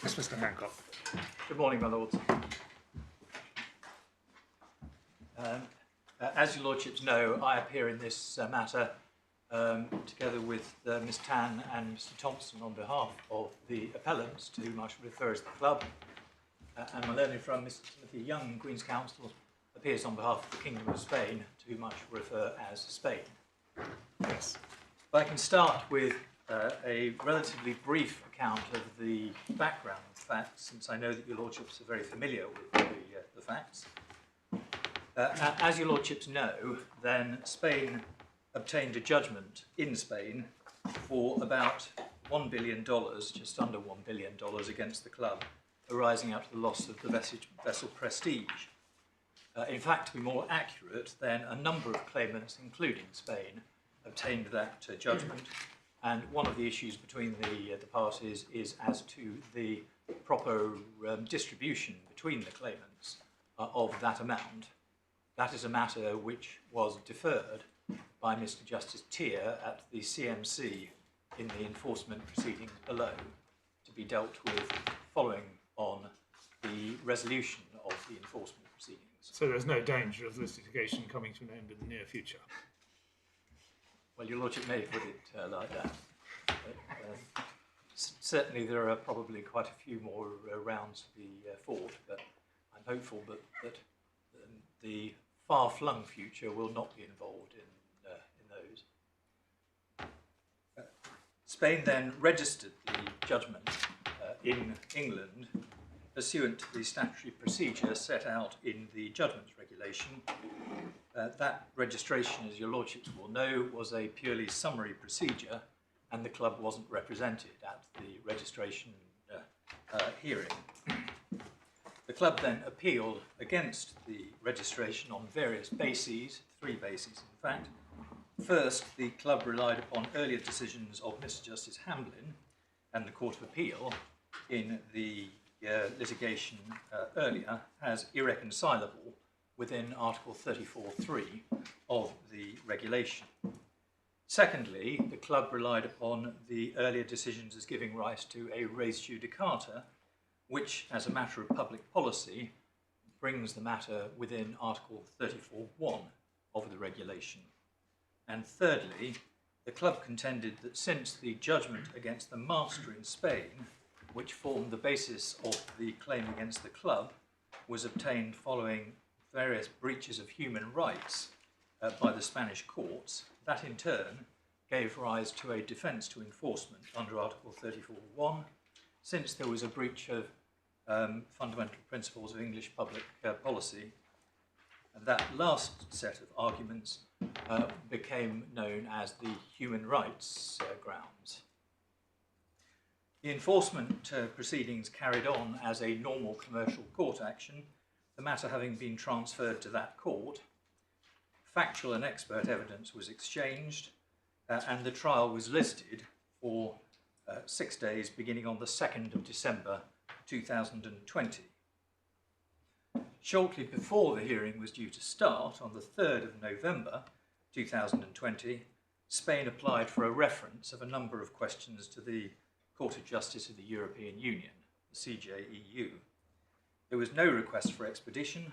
Yes, Mr. Hancock. Good morning, my lords. As your lordships know, I appear in this matter together with Miss Tan and Mr. Thompson on behalf of the appellants, to whom I shall refer as the club, and my learned friend Mr. Timothy Young, Queen's Counsel, appears on behalf of the Kingdom of Spain, to whom I shall refer as Spain. Yes. If I can start with a relatively brief account of the background facts, since I know that your lordships are very familiar with the facts. As your lordships know, then Spain obtained a judgment in Spain for about $1 billion, just under $1 billion, against the club, arising out of the loss of the vessel Prestige. In fact, to be more accurate, then a number of claimants, including Spain, obtained that judgment, and one of the issues between the parties is as to the proper distribution between the claimants of that amount. That is a matter which was deferred by Mr. Justice Tier at the CMC in the enforcement proceedings below, to be dealt with following on the resolution of the enforcement proceedings. So there's no danger of this litigation coming to an end in the near future? Well, your lordship may put it like that. But, certainly there are probably quite a few more rounds to be fought, but I'm hopeful that the far-flung future will not be involved in those. Spain then registered the judgment in England pursuant to the statutory procedure set out in the judgments regulation. That registration, as your lordships will know, was a purely summary procedure, and the club wasn't represented at the registration hearing. The club then appealed against the registration on various bases, 3 bases in fact. First, the club relied upon earlier decisions of Mr. Justice Hamblin and the Court of Appeal in the litigation earlier as irreconcilable within Article 34.3 of the regulation. Secondly, the club relied upon the earlier decisions as giving rise to a res judicata, which, as a matter of public policy, brings the matter within Article 34.1 of the regulation. And thirdly, the club contended that since the judgment against the master in Spain, which formed the basis of the claim against the club, was obtained following various breaches of human rights by the Spanish courts, that in turn gave rise to a defence to enforcement under Article 34.1, since there was a breach of fundamental principles of English public policy. And that last set of arguments became known as the human rights grounds. The enforcement proceedings carried on as a normal commercial court action, the matter having been transferred to that court. Factual and expert evidence was exchanged, and the trial was listed for 6 days beginning on the 2nd of December 2020. Shortly before the hearing was due to start, on the 3rd of November 2020, Spain applied for a reference of a number of questions to the Court of Justice of the European Union, the CJEU. There was no request for expedition.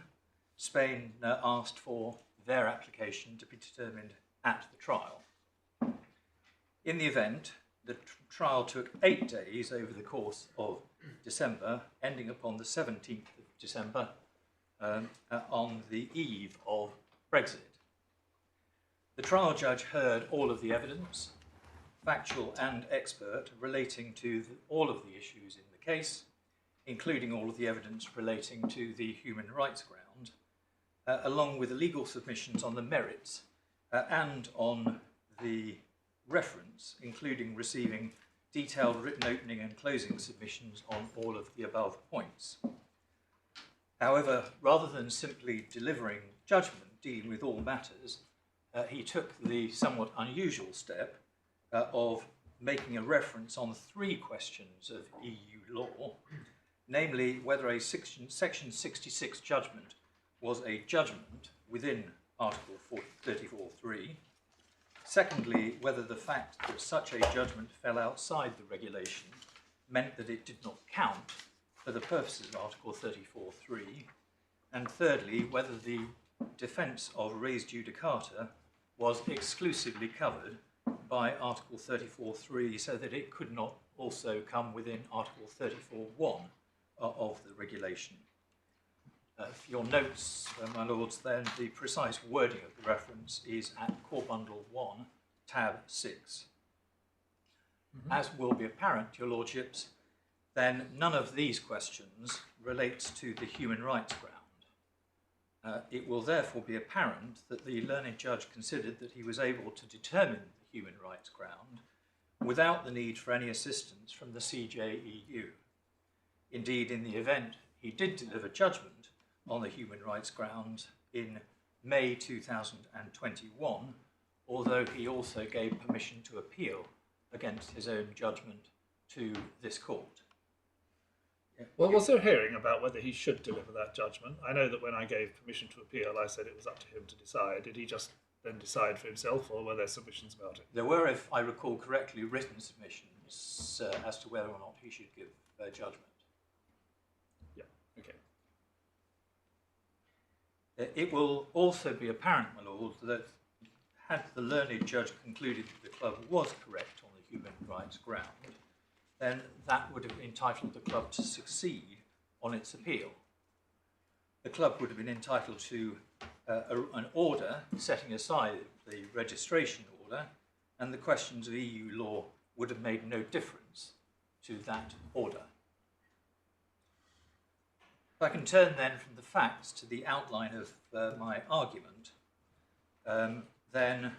Spain asked for their application to be determined at the trial. In the event, the trial took 8 days over the course of December, ending upon the 17th of December, on the eve of Brexit. The trial judge heard all of the evidence, factual and expert, relating to all of the issues in the case, including all of the evidence relating to the human rights ground, along with the legal submissions on the merits and on the reference, including receiving detailed written opening and closing submissions on all of the above points. However, rather than simply delivering judgment dealing with all matters, he took the somewhat unusual step of making a reference on 3 questions of EU law, namely whether a Section 66 judgment was a judgment within Article 34.3. Secondly, whether the fact that such a judgment fell outside the regulation meant that it did not count for the purposes of Article 34.3, and thirdly, whether the defence of res judicata was exclusively covered by Article 34.3 so that it could not also come within Article 34.1 of the regulation. For your notes, my lords, then the precise wording of the reference is at Core Bundle 1, tab 6. As will be apparent, your lordships, then none of these questions relates to the human rights ground. It will therefore be apparent that the learned judge considered that he was able to determine the human rights ground without the need for any assistance from the CJEU. Indeed, in the event, he did deliver judgment on the human rights ground in May 2021, although he also gave permission to appeal against his own judgment to this court. Well, was there a hearing about whether he should deliver that judgment? I know that when I gave permission to appeal, I said it was up to him to decide. Did he just then decide for himself, or were there submissions about it? There were, if I recall correctly, written submissions as to whether or not he should give judgment. Yeah, okay. It will also be apparent, my lord, that had the learned judge concluded that the club was correct on the human rights ground, then that would have entitled the club to succeed on its appeal. The club would have been entitled to an order setting aside the registration order, and the questions of EU law would have made no difference to that order. If I can turn then from the facts to the outline of my argument, then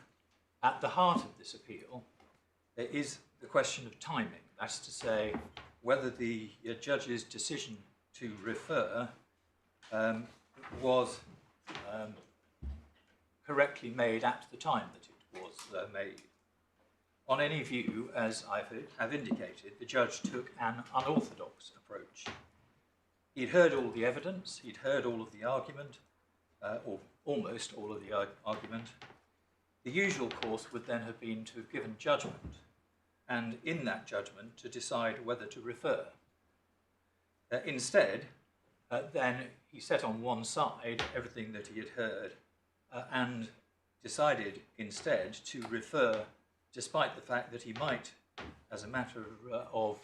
at the heart of this appeal there is the question of timing. That's to say, whether the judge's decision to refer was correctly made at the time that it was made. On any view, as I have indicated, the judge took an unorthodox approach. He'd heard all the evidence, he'd heard all of the argument, or almost all of the argument. The usual course would then have been to have given judgment, and in that judgment to decide whether to refer. Instead, then he set on one side everything that he had heard and decided instead to refer, despite the fact that he might, as a matter of,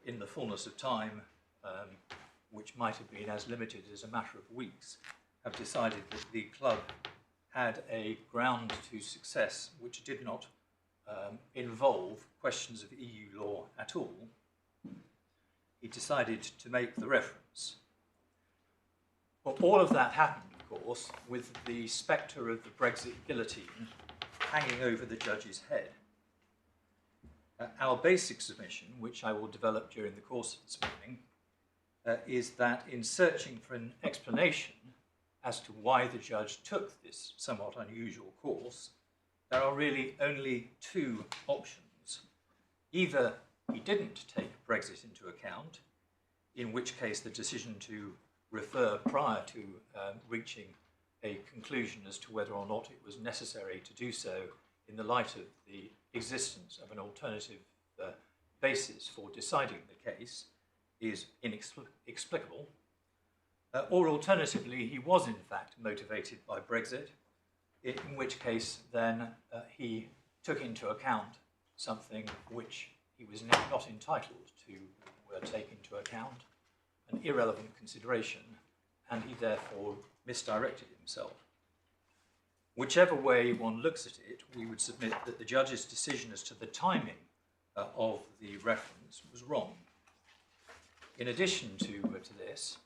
in the fullness of time, which might have been as limited as a matter of weeks, have decided that the club had a ground to success which did not involve questions of EU law at all. He decided to make the reference. Well, all of that happened, of course, with the spectre of the Brexit guillotine hanging over the judge's head. Our basic submission, which I will develop during the course of this morning, is that in searching for an explanation as to why the judge took this somewhat unusual course, there are really only two options. Either he didn't take Brexit into account, in which case the decision to refer prior to reaching a conclusion as to whether or not it was necessary to do so in the light of the existence of an alternative basis for deciding the case is inexplicable, or alternatively he was in fact motivated by Brexit, in which case then he took into account something which he was not entitled to take into account, an irrelevant consideration, and he therefore misdirected himself. Whichever way one looks at it, we would submit that the judge's decision as to the timing of the reference was wrong. In addition to this,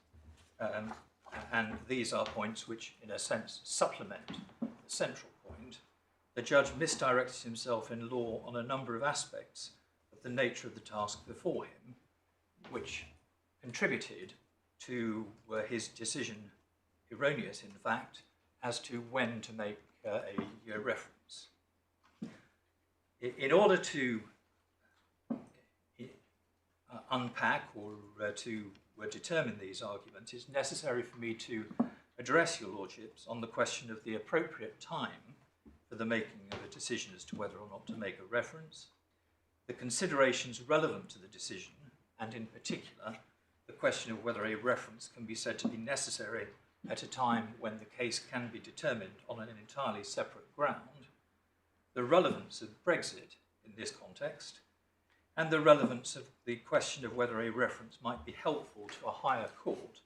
and these are points which in a sense supplement the central point, the judge misdirected himself in law on a number of aspects of the nature of the task before him, which contributed to his decision, erroneous in fact, as to when to make a reference. In order to unpack or to determine these arguments, it's necessary for me to address your lordships on the question of the appropriate time for the making of a decision as to whether or not to make a reference, the considerations relevant to the decision, and in particular, the question of whether a reference can be said to be necessary at a time when the case can be determined on an entirely separate ground, the relevance of Brexit in this context, and the relevance of the question of whether a reference might be helpful to a higher court,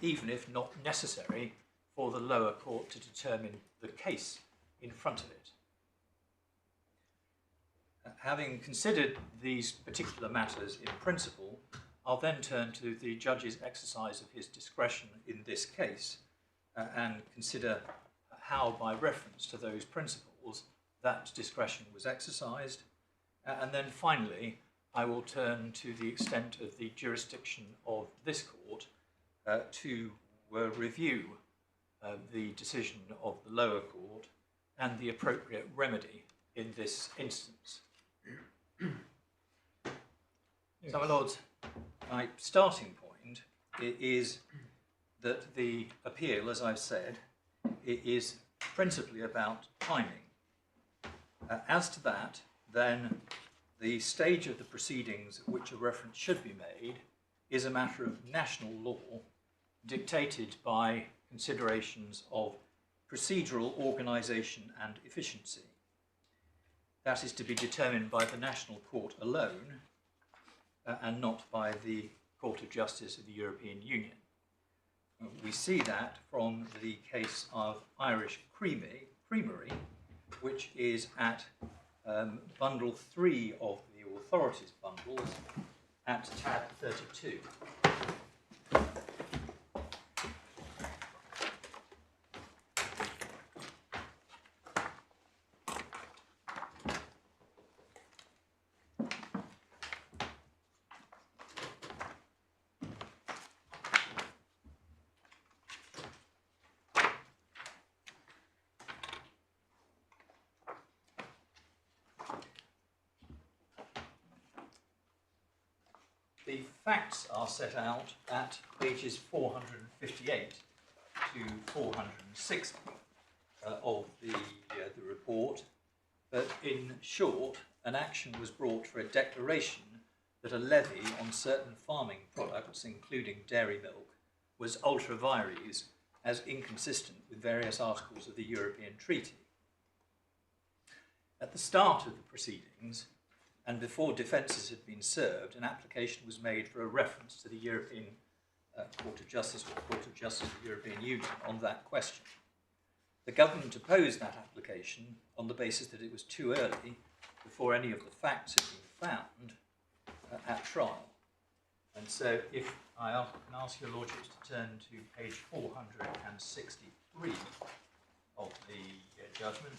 even if not necessary for the lower court to determine the case in front of it. Having considered these particular matters in principle, I'll then turn to the judge's exercise of his discretion in this case and consider how, by reference to those principles, that discretion was exercised. And then finally, I will turn to the extent of the jurisdiction of this court to review the decision of the lower court and the appropriate remedy in this instance. Yes. So, my lords, my starting point is that the appeal, as I've said, is principally about timing. As to that, then the stage of the proceedings at which a reference should be made is a matter of national law dictated by considerations of procedural organisation and efficiency. That is to be determined by the national court alone and not by the Court of Justice of the European Union. We see that from the case of Irish Creamery, which is at bundle 3 of the authorities bundles at tab 32. The facts are set out at pages 458 to 460 of the report, but in short, an action was brought for a declaration that a levy on certain farming products, including dairy milk, was ultra vires as inconsistent with various articles of the European Treaty. At the start of the proceedings, and before defences had been served, an application was made for a reference to the European Court of Justice or Court of Justice of the European Union on that question. The government opposed that application on the basis that it was too early before any of the facts had been found at trial. And so if I can ask your lordships to turn to page 463 of the judgment.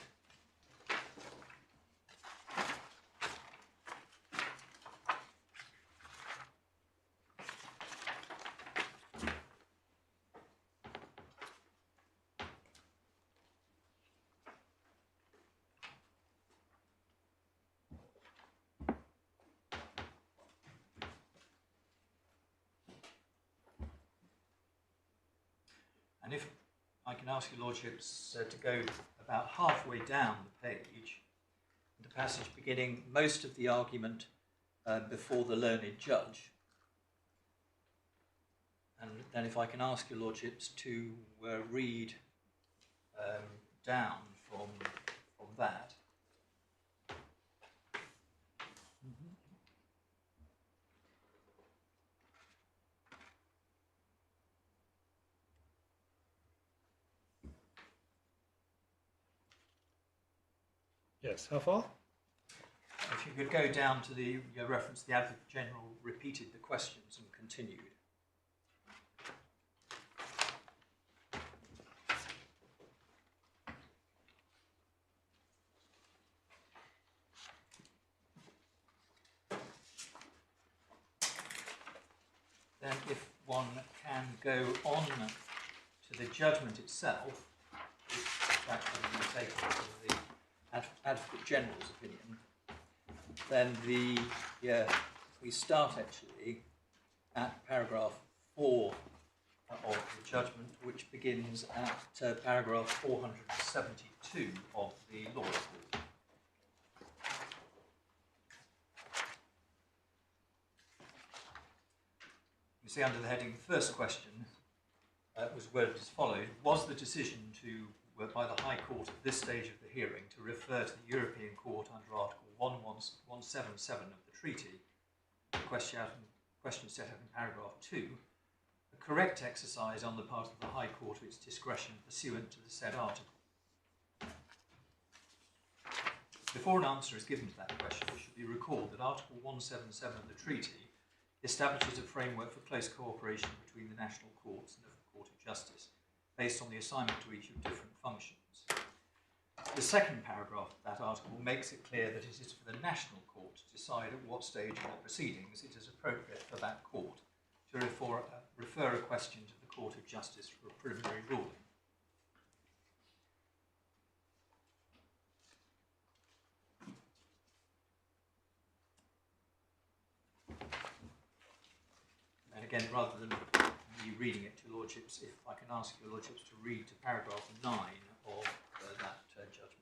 And if I can ask your lordships to go about halfway down the page, the passage beginning most of the argument before the learned judge. And then if I can ask your lordships to read down from that. Yes, how far? If you could go down to the reference, the Advocate General repeated the questions and continued. Then if one can go on to the judgment itself, that can be taken from the Advocate General's opinion, then we start actually at paragraph 4 of the judgment, which begins at paragraph 472 of the Law Report. see under the heading, the first question was worded as follows: was the decision by the High Court at this stage of the hearing to refer to the European Court under Article 1177 of the treaty, the question set out in paragraph 2, a correct exercise on the part of the High Court of its discretion pursuant to the said article? Before an answer is given to that question, it should be recalled that Article 177 of the treaty establishes a framework for close cooperation between the national courts and the Court of Justice, based on the assignment to each of different functions. The second paragraph of that article makes it clear that it is for the national court to decide at what stage in the proceedings it is appropriate for that court to refer a question to the Court of Justice for a preliminary ruling. And again, rather than me reading it to your lordships, if I can ask your lordships to read to paragraph 9 of that judgment.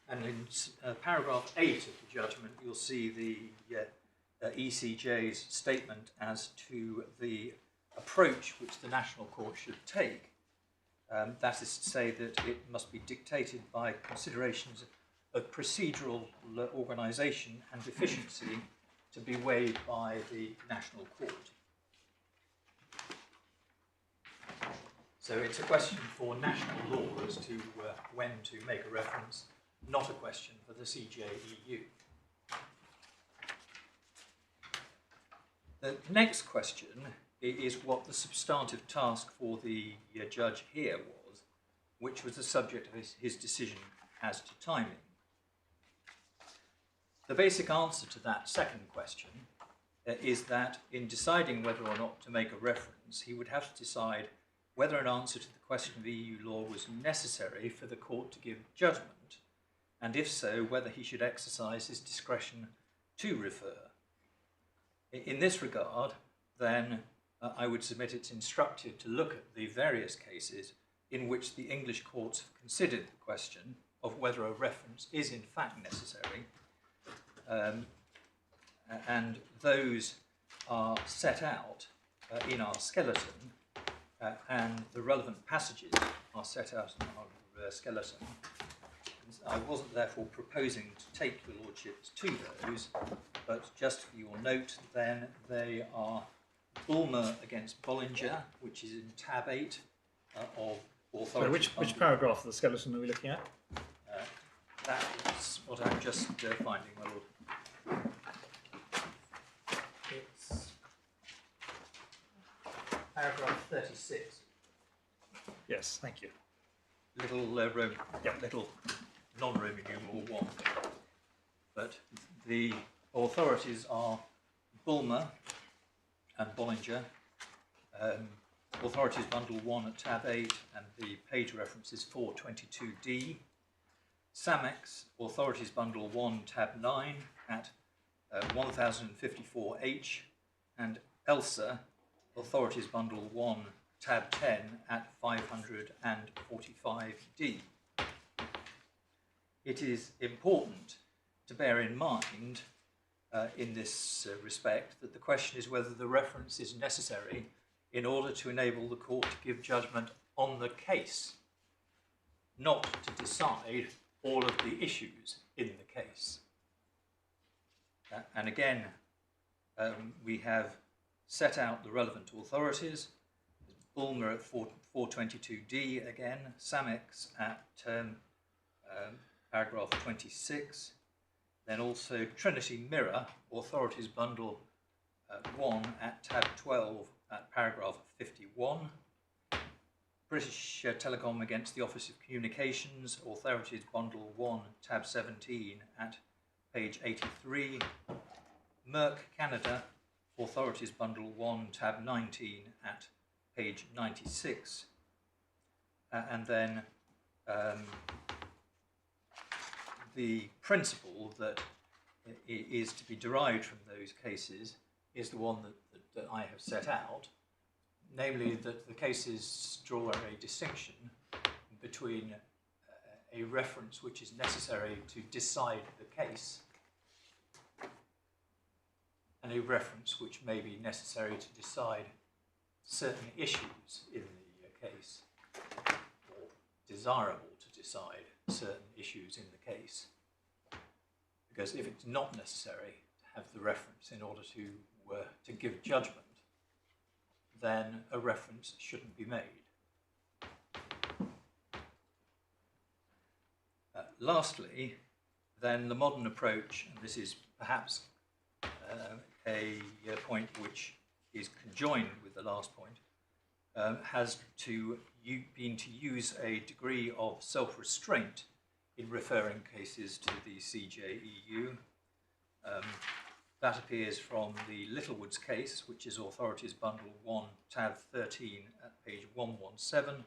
And in paragraph 8 of the judgment, you'll see the ECJ's statement as to the approach which the national court should take. That is to say that it must be dictated by considerations of procedural organisation and efficiency to be weighed by the national court. So it's a question for national law as to when to make a reference, not a question for the CJEU. The next question is what the substantive task for the judge here was, which was the subject of his decision as to timing. The basic answer to that second question is that in deciding whether or not to make a reference, he would have to decide whether an answer to the question of EU law was necessary for the court to give judgment, and if so, whether he should exercise his discretion to refer. In this regard, then, I would submit it's instructive to look at the various cases in which the English courts have considered the question of whether a reference is in fact necessary, and those are set out in our skeleton, and the relevant passages are set out in our skeleton. I wasn't therefore proposing to take your lordships to those, but just for your note, then they are Bulmer against Bollinger, which is in tab 8 of authority. So which paragraph of the skeleton are we looking at? That is what I'm just finding, my lord. It's paragraph 36. Yes, thank you. Little little non-Roman numeral 1. But the authorities are Bulmer and Bollinger. Authorities bundle 1 at tab 8, and the page reference is 422D. Samex, authorities bundle 1, tab 9 at 1054H, and ELSA, authorities bundle 1, tab 10 at 545D. It is important to bear in mind in this respect that the question is whether the reference is necessary in order to enable the court to give judgment on the case, not to decide all of the issues in the case. And again, we have set out the relevant authorities. Bulmer at 422D again, Samex at paragraph 26, then also Trinity Mirror, authorities bundle 1 at tab 12 at paragraph 51, British Telecom against the Office of Communications, authorities bundle 1 tab 17 at page 83, Merck Canada, authorities bundle 1 tab 19 at page 96, and then the principle that is to be derived from those cases is the one that I have set out, namely that the cases draw a distinction between a reference which is necessary to decide the case and a reference which may be necessary to decide certain issues in the case, or desirable to decide certain issues in the case. Because if it's not necessary to have the reference in order to give judgment, then a reference shouldn't be made. Lastly, then the modern approach, and this is perhaps a point which is conjoined with the last point, has been to use a degree of self-restraint in referring cases to the CJEU. That appears from the Littlewoods case, which is Authorities Bundle 1, tab 13 at page 117,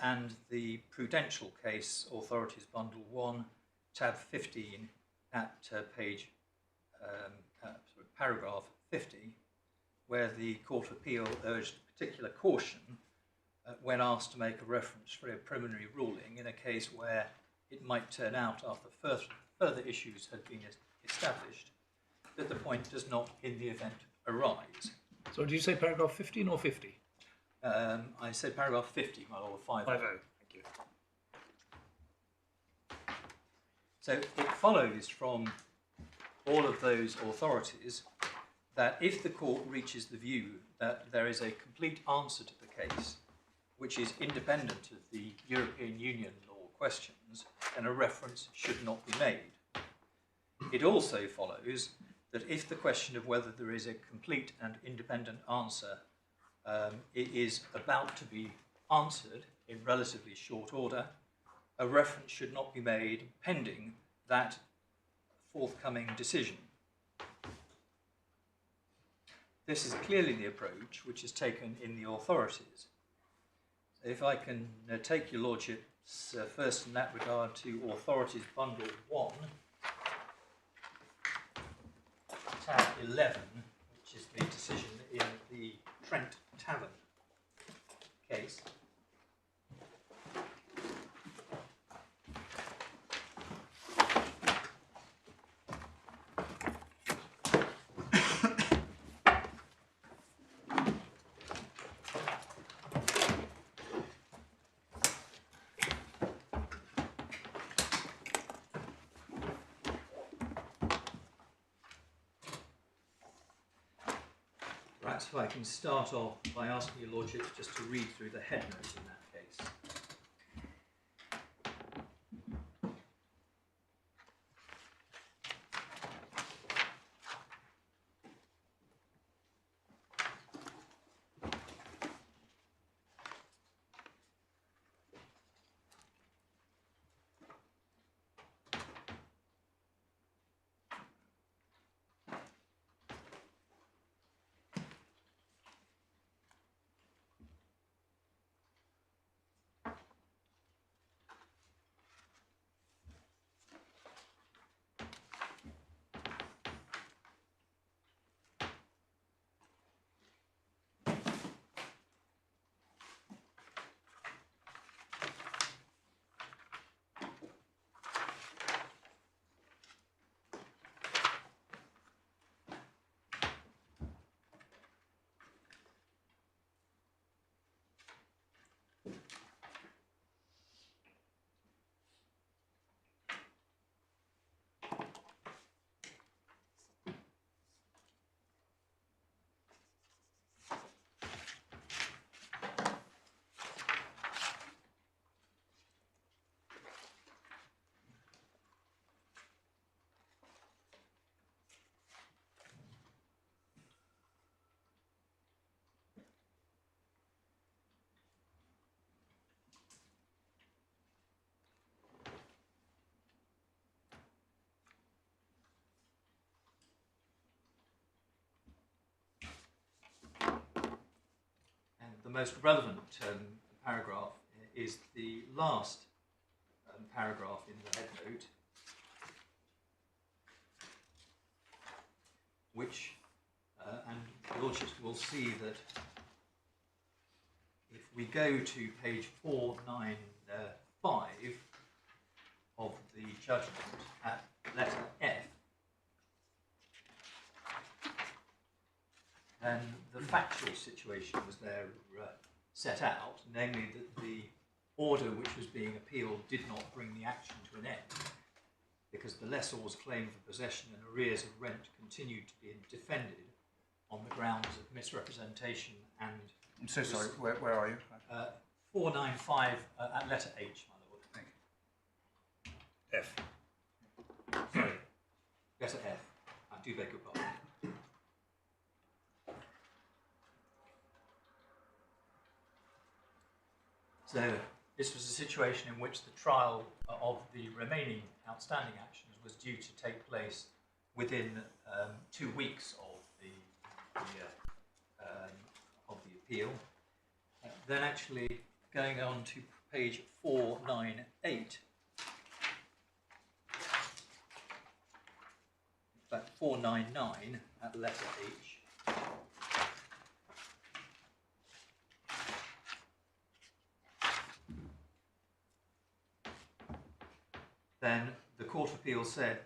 and the Prudential Case, Authorities Bundle 1, tab 15 at paragraph 50, where the Court of Appeal urged particular caution when asked to make a reference for a preliminary ruling in a case where it might turn out, after further issues had been established, that the point does not in the event arise. So did you say paragraph 15 or 50? I said paragraph 50, my lord, 50. 50, thank you. So it follows from all of those authorities that if the court reaches the view that there is a complete answer to the case which is independent of the European Union law questions, then a reference should not be made. It also follows that if the question of whether there is a complete and independent answer it is about to be answered in relatively short order, a reference should not be made pending that forthcoming decision. This is clearly the approach which is taken in the authorities. If I can take your lordships first in that regard to Authorities Bundle 1, tab 11, which is the decision in the Trent Tavern case. Perhaps if I can start off by asking your lordships just to read through the head note in that case. The most relevant paragraph is the last paragraph in the head note, which, and the Lordships will see that if we go to page 495 of the judgment at letter F, then the factual situation was there set out, namely that the order which was being appealed did not bring the action to an end, because the lessor's claim for possession and arrears of rent continued to be defended on the grounds of misrepresentation and... I'm so sorry, where are you? 495 at letter H, my lord. Thank F. Sorry, letter F. I do beg your pardon. So this was a situation in which the trial of the remaining outstanding actions was due to take place within 2 weeks of the appeal. Then actually going on to page 498, in fact 499 at letter H, then the Court of Appeal said,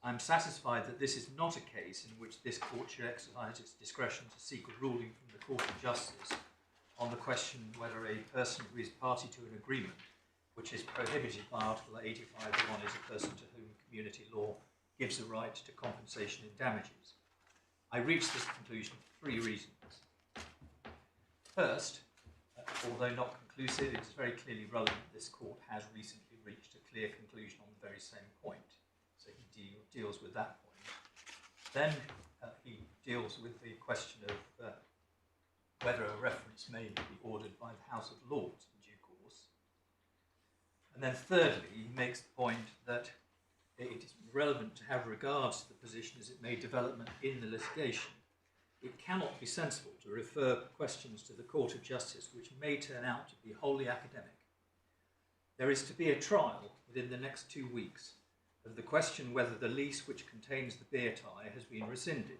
I'm satisfied that this is not a case in which this court should exercise its discretion to seek a ruling from the Court of Justice on the question whether a person who is party to an agreement which is prohibited by Article 85 of 1 is a person to whom community law gives a right to compensation in damages. I reached this conclusion for 3 reasons. First, although not conclusive, it is very clearly relevant this court has recently reached a clear conclusion on the very same point. So he deals with that point. Then he deals with the question of whether a reference may be ordered by the House of Lords in due course. And then thirdly, he makes the point that it is relevant to have regards to the position as it may develop in the litigation. It cannot be sensible to refer questions to the Court of Justice which may turn out to be wholly academic. There is to be a trial within the next 2 weeks of the question whether the lease which contains the beer tie has been rescinded.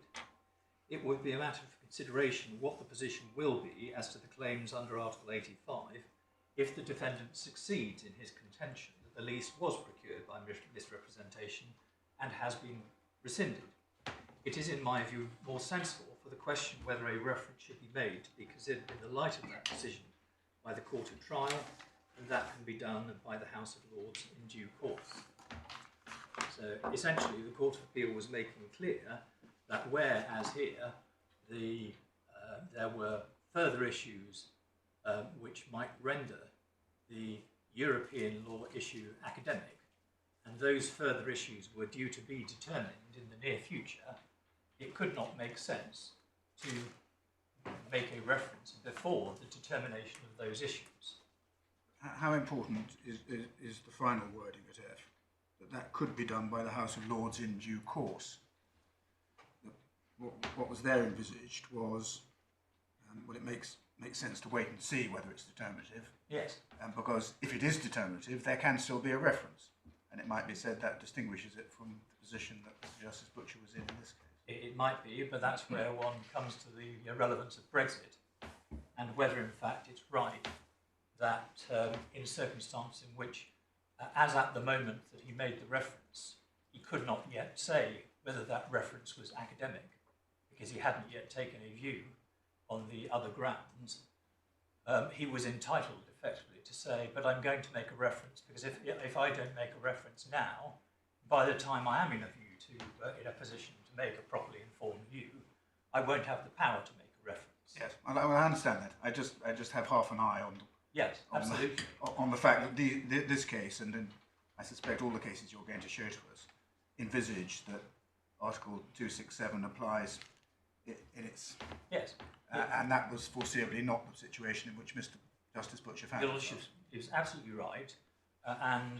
It would be a matter for consideration what the position will be as to the claims under Article 85 if the defendant succeeds in his contention that the lease was procured by misrepresentation and has been rescinded. It is, in my view, more sensible for the question whether a reference should be made to be considered in the light of that decision by the Court of Trial, and that can be done by the House of Lords in due course. So essentially the Court of Appeal was making clear that whereas here there were further issues which might render the European law issue academic, and those further issues were due to be determined in the near future, it could not make sense to make a reference before the determination of those issues. How important is the final wording at F? That could be done by the House of Lords in due course. What was there envisaged was, well, it makes sense to wait and see whether it's determinative. Yes. Because if it is determinative, there can still be a reference, and it might be said that distinguishes it from the position that Justice Butcher was in this case. It might be, but that's where one comes to the relevance of Brexit, and whether in fact it's right that in circumstances in which, as at the moment that he made the reference, he could not yet say whether that reference was academic, because he hadn't yet taken a view on the other grounds. He was entitled effectively to say, but I'm going to make a reference, because if I don't make a reference now, by the time I am in a position to make a properly informed view, I won't have the power to make a reference. Yes, I understand that. I just have half an eye on. Yes, absolutely. On the fact that this case, and I suspect all the cases you're going to show to us, envisage that Article 267 applies in its... Yes. And that was foreseeably not the situation in which Mr. Justice Butcher found himself. Your Lordship is absolutely right, and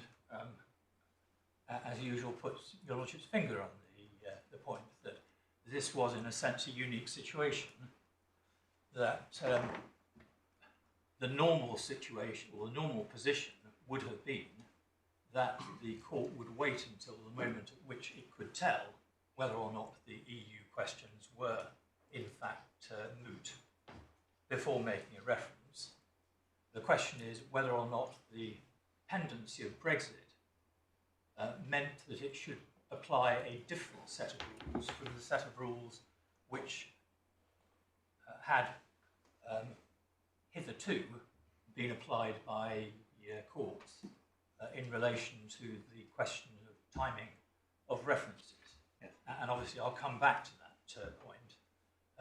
as usual puts Your Lordship's finger on the point that this was in a sense a unique situation, that the normal situation or the normal position would have been that the court would wait until the moment at which it could tell whether or not the EU questions were in fact moot before making a reference. The question is whether or not the pendency of Brexit meant that it should apply a different set of rules from the set of rules which had hitherto been applied by courts in relation to the question of timing of references. Yes. And obviously I'll come back to that point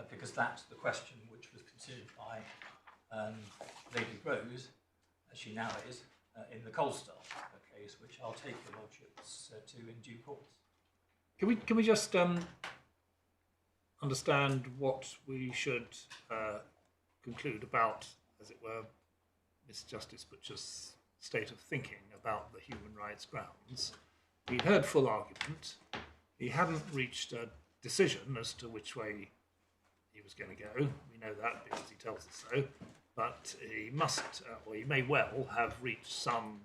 because that's the question which was considered by Lady Rose, as she now is, in the Coastlines case, which I'll take your lordships to in due course. Can we just understand what we should conclude about, as it were, Miss Justice Butcher's state of thinking about the human rights grounds? He'd heard full argument. He hadn't reached a decision as to which way he was going to go. We know that because he tells us so. But he must, or he may well have reached some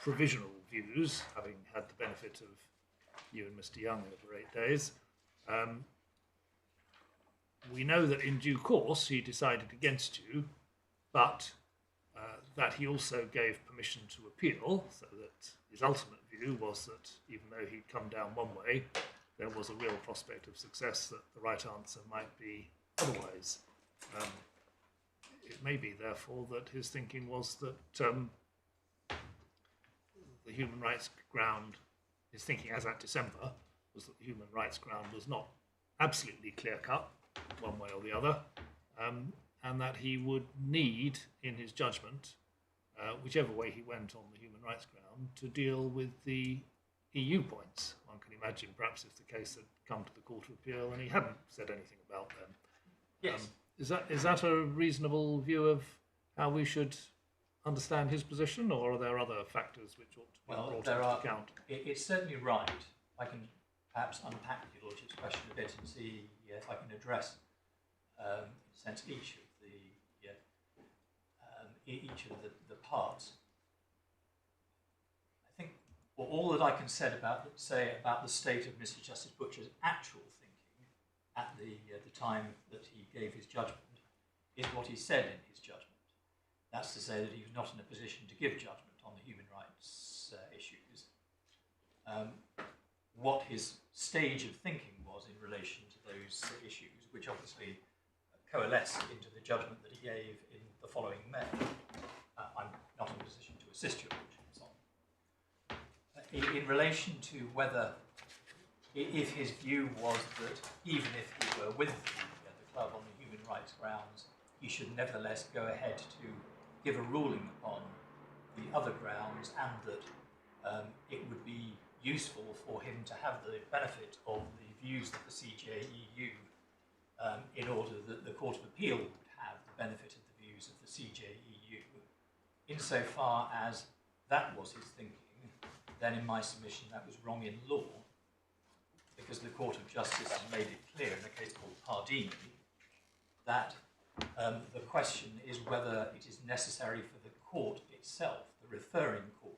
provisional views, having had the benefit of you and Mr. Young over 8 days. We know that in due course he decided against you, but that he also gave permission to appeal, so that his ultimate view was that even though he'd come down one way, there was a real prospect of success, that the right answer might be otherwise. It may be, therefore, that his thinking was that the human rights ground, his thinking as at December, was that the human rights ground was not absolutely clear-cut, one way or the other, and that he would need, in his judgment, whichever way he went on the human rights ground, to deal with the EU points. One can imagine, perhaps, if the case had come to the Court of Appeal and he hadn't said anything about them. Yes. Is that a reasonable view of how we should understand his position, or are there other factors which ought to be brought into account? It's certainly right. I can perhaps unpack your lordship's question a bit and see if I can address, in a sense, each of the parts. I think all that I can say about the state of Mr. Justice Butcher's actual thinking at the time that he gave his judgment is what he said in his judgment. That's to say that he was not in a position to give judgment on the human rights issues. What his stage of thinking was in relation to those issues, which obviously coalesce into the judgment that he gave in the following May. I'm not in a position to assist you on. In relation to whether, if his view was that even if he were with the club on the human rights grounds, he should nevertheless go ahead to give a ruling upon the other grounds, and that it would be useful for him to have the benefit of the views of the CJEU in order that the Court of Appeal would have the benefit of the views of the CJEU. Insofar as that was his thinking, then in my submission that was wrong in law, because the Court of Justice has made it clear in a case called Pardini that the question is whether it is necessary for the court itself, the referring court,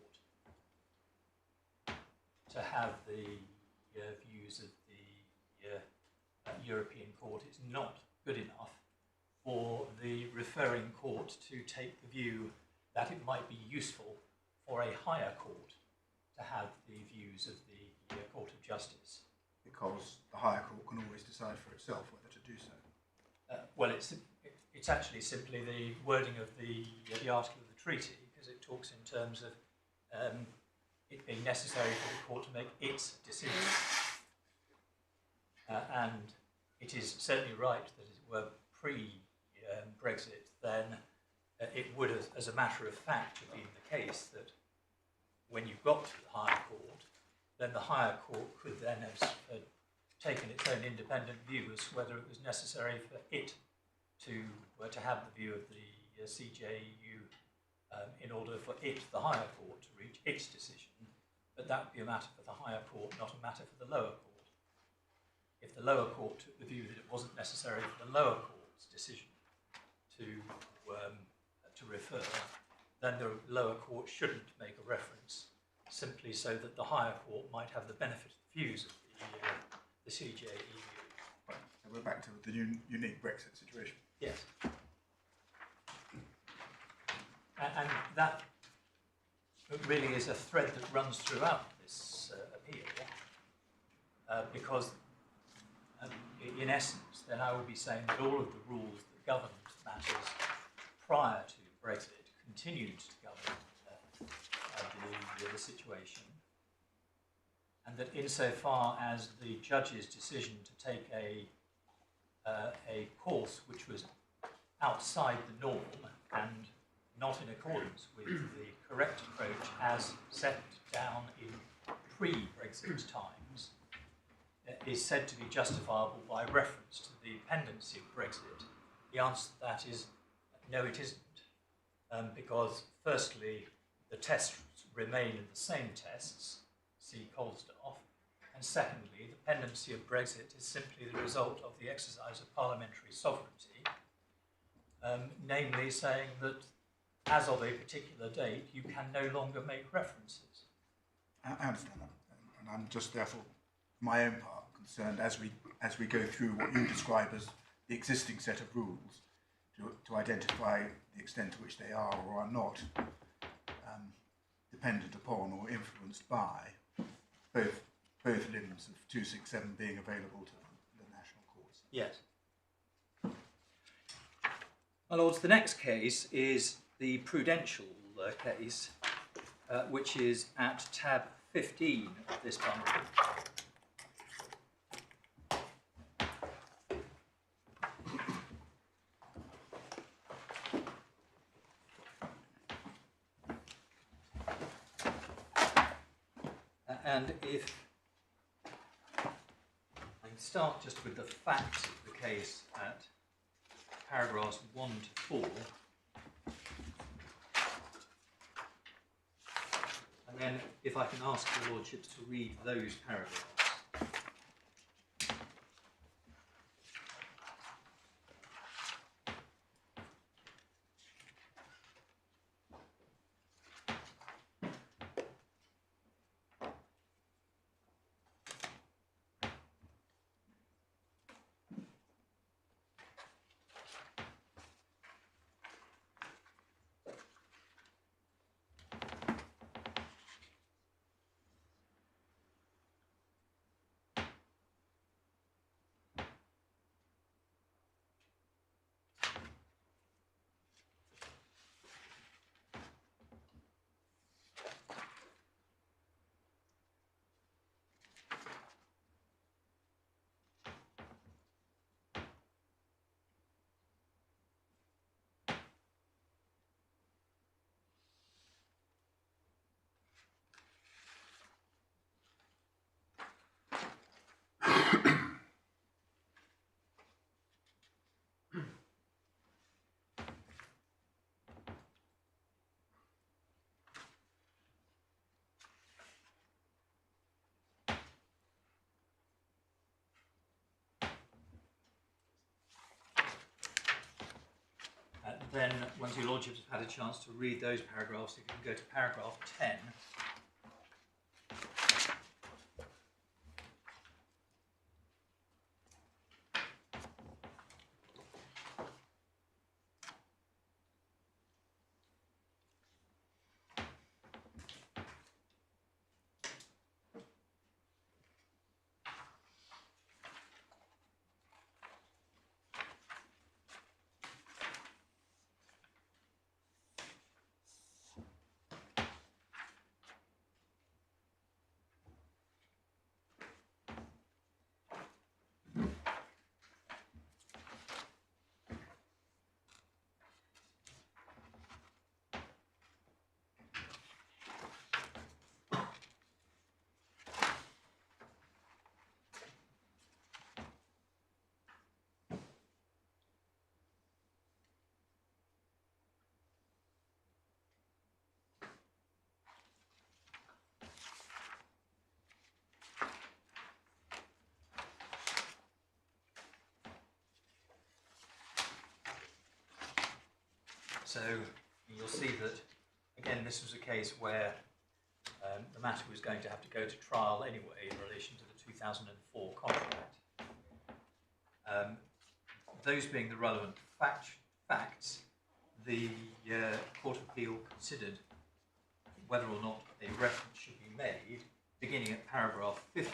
to have the views of the European Court. It's not good enough for the referring court to take the view that it might be useful for a higher court to have the views of the Court of Justice. Because the higher court can always decide for itself whether to do so. Well, it's actually simply the wording of the article of the treaty, because it talks in terms of it being necessary for the court to make its decision. And it is certainly right that as it were pre-Brexit, then it would have, as a matter of fact, have been the case that when you got to the higher court, then the higher court could then have taken its own independent view as to whether it was necessary for it to have the view of the CJEU in order for it, the higher court, to reach its decision. But that would be a matter for the higher court, not a matter for the lower court. If the lower court took the view that it wasn't necessary for the lower court's decision to refer, then the lower court shouldn't make a reference, simply so that the higher court might have the benefit of the views of the CJEU. Right. So we're back to the unique Brexit situation. Yes. And that really is a thread that runs throughout this appeal, because in essence, then I would be saying that all of the rules that governed matters prior to Brexit continued to govern the situation, and that insofar as the judge's decision to take a course which was outside the norm and not in accordance with the correct approach as set down in pre-Brexit times, is said to be justifiable by reference to the pendency of Brexit. The answer to that is no, it isn't, because firstly, the tests remain the same tests, see Colsdorf, and secondly, the pendency of Brexit is simply the result of the exercise of parliamentary sovereignty, namely saying that as of a particular date, you can no longer make references. I understand that, and I'm just therefore, for my own part, concerned as we go through what you describe as the existing set of rules to identify the extent to which they are or are not dependent upon or influenced by both limbs of 267 being available to the national courts. Yes. My lords, the next case is the Prudential case, which is at tab 15 of this bundle. And if I can start just with the facts of the case at paragraphs 1 to 4, and then if I can ask your lordships to read those paragraphs. Then, once your lordships have had a chance to read those paragraphs, you can go to paragraph 10. So you'll see that, again, this was a case where the matter was going to have to go to trial anyway in relation to the 2004 contract. Those being the relevant facts, the Court of Appeal considered whether or not a reference should be made, beginning at paragraph 50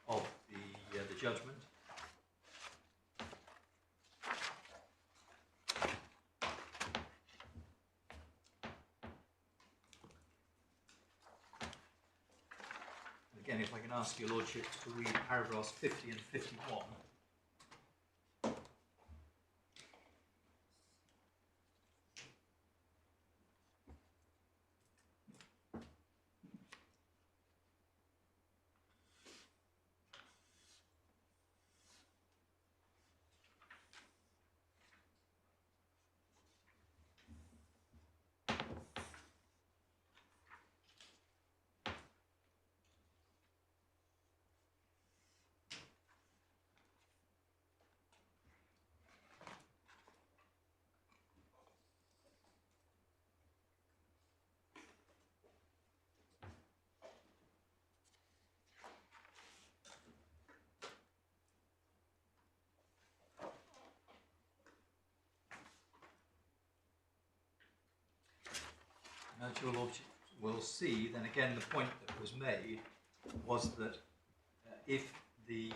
of the judgment. Again, if I can ask your Lordship to read paragraphs 50 and 51. As your Lordship will see, then again the point that was made was that if the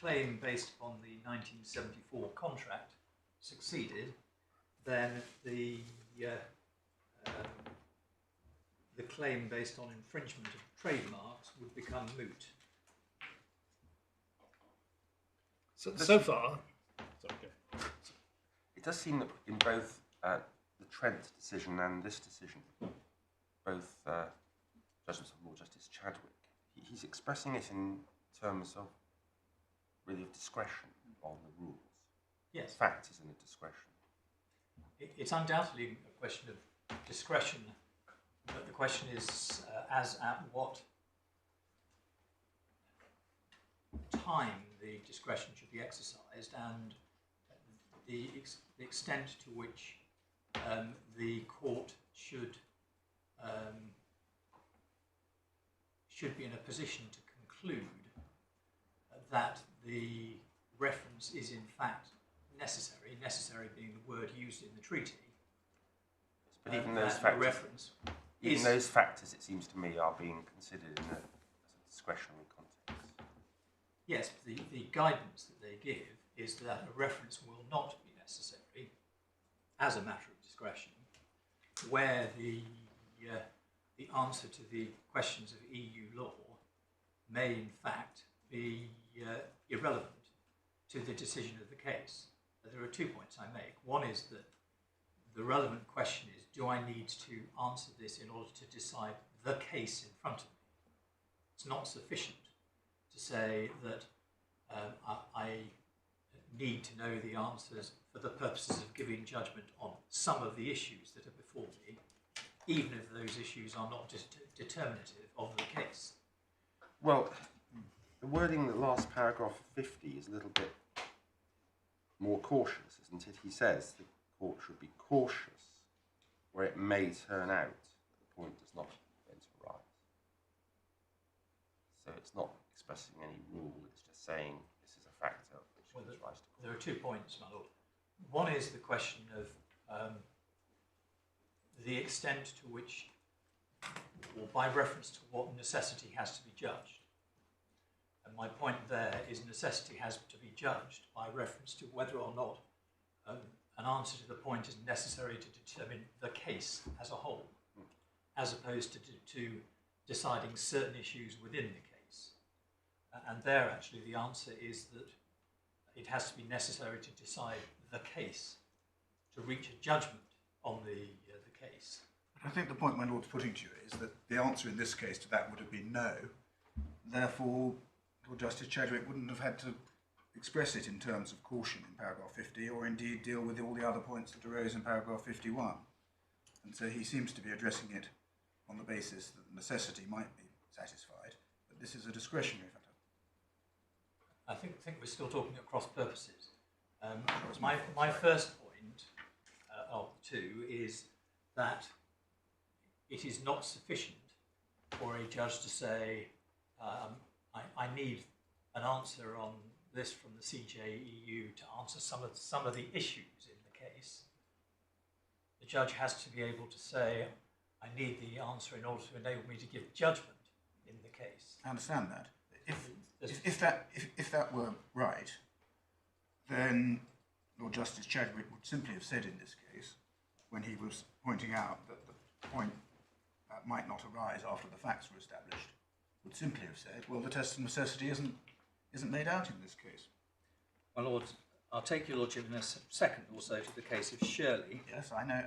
claim based upon the 1974 contract succeeded, then the claim based on infringement of trademarks would become moot. So far, it does seem that in both the Trent decision and this decision, both judgments of Lord Justice Chadwick, he's expressing it in terms of really of discretion on the rules. Yes. Fact is in the discretion. It's undoubtedly a question of discretion, but the question is as at what time the discretion should be exercised and the extent to which the court should be in a position to conclude that the reference is in fact necessary being the word used in the treaty. But even those factors, those factors, it seems to me, are being considered in a discretionary context. Yes, the guidance that they give is that a reference will not be necessary as a matter of discretion where the answer to the questions of EU law may in fact be irrelevant to the decision of the case. There are 2 points I make. One is that the relevant question is, do I need to answer this in order to decide the case in front of me? It's not sufficient to say that I need to know the answers for the purposes of giving judgment on some of the issues that are before me, even if those issues are not just determinative of the case. Well, the wording in the last paragraph of 50 is a little bit more cautious, isn't it? He says the court should be cautious where it may turn out that the point does not going to arise. So it's not expressing any rule, it's just saying this is a factor which gives rise to court. There are 2 points, my lord. One is the question of the extent to which, or by reference to what necessity has to be judged. And my point there is necessity has to be judged by reference to whether or not an answer to the point is necessary to determine the case as a whole, as opposed to deciding certain issues within the case. And there actually the answer is that it has to be necessary to decide the case, to reach a judgment on the case. I think the point my Lord's putting to you is that the answer in this case to that would have been no. Therefore, Lord Justice Chadwick wouldn't have had to express it in terms of caution in paragraph 50, or indeed deal with all the other points that arose in paragraph 51. And so he seems to be addressing it on the basis that necessity might be satisfied, but this is a discretionary factor. I think we're still talking at cross purposes. My first point of the two is that it is not sufficient for a judge to say, I need an answer on this from the CJEU to answer some of the issues in the case. The judge has to be able to say, I need the answer in order to enable me to give judgment in the case. I understand that. If that were right, then Lord Justice Chadwick would simply have said in this case, when he was pointing out that the point might not arise after the facts were established, would simply have said, well, the test of necessity isn't made out in this case. My Lord, I'll take your Lordship in a second also to the case of Shirley. Yes, I know.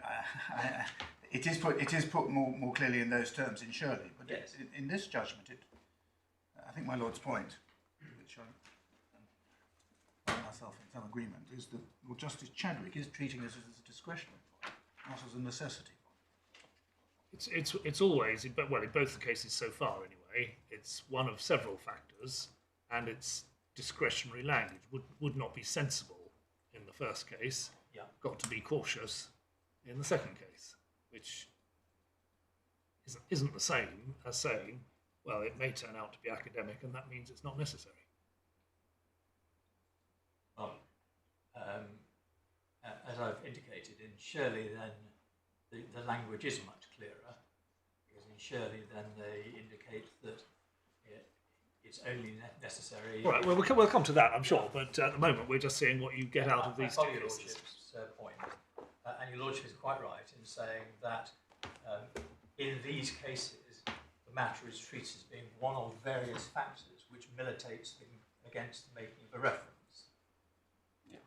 It is put more clearly in those terms in Shirley, but yes. in this judgment, I think my Lord's point, which I find myself in some agreement, is that Lord Justice Chadwick is treating this as a discretionary point, not as a necessity point. It's always, in both the cases so far anyway, it's one of several factors, and it's discretionary language would not be sensible in the first case. Yeah. Got to be cautious in the second case, which isn't the same as saying, well, it may turn out to be academic, and that means it's not necessary. Well, as I've indicated, in Shirley, then the language is much clearer, because in Shirley, then they indicate that it's only necessary. All right, well, we'll come to that, I'm sure, but at the moment we're just seeing what you get out of these two your cases. Lordship's point, and your Lordship is quite right in saying that in these cases, the matter is treated as being one of various factors which militates against the making of a reference. Yeah.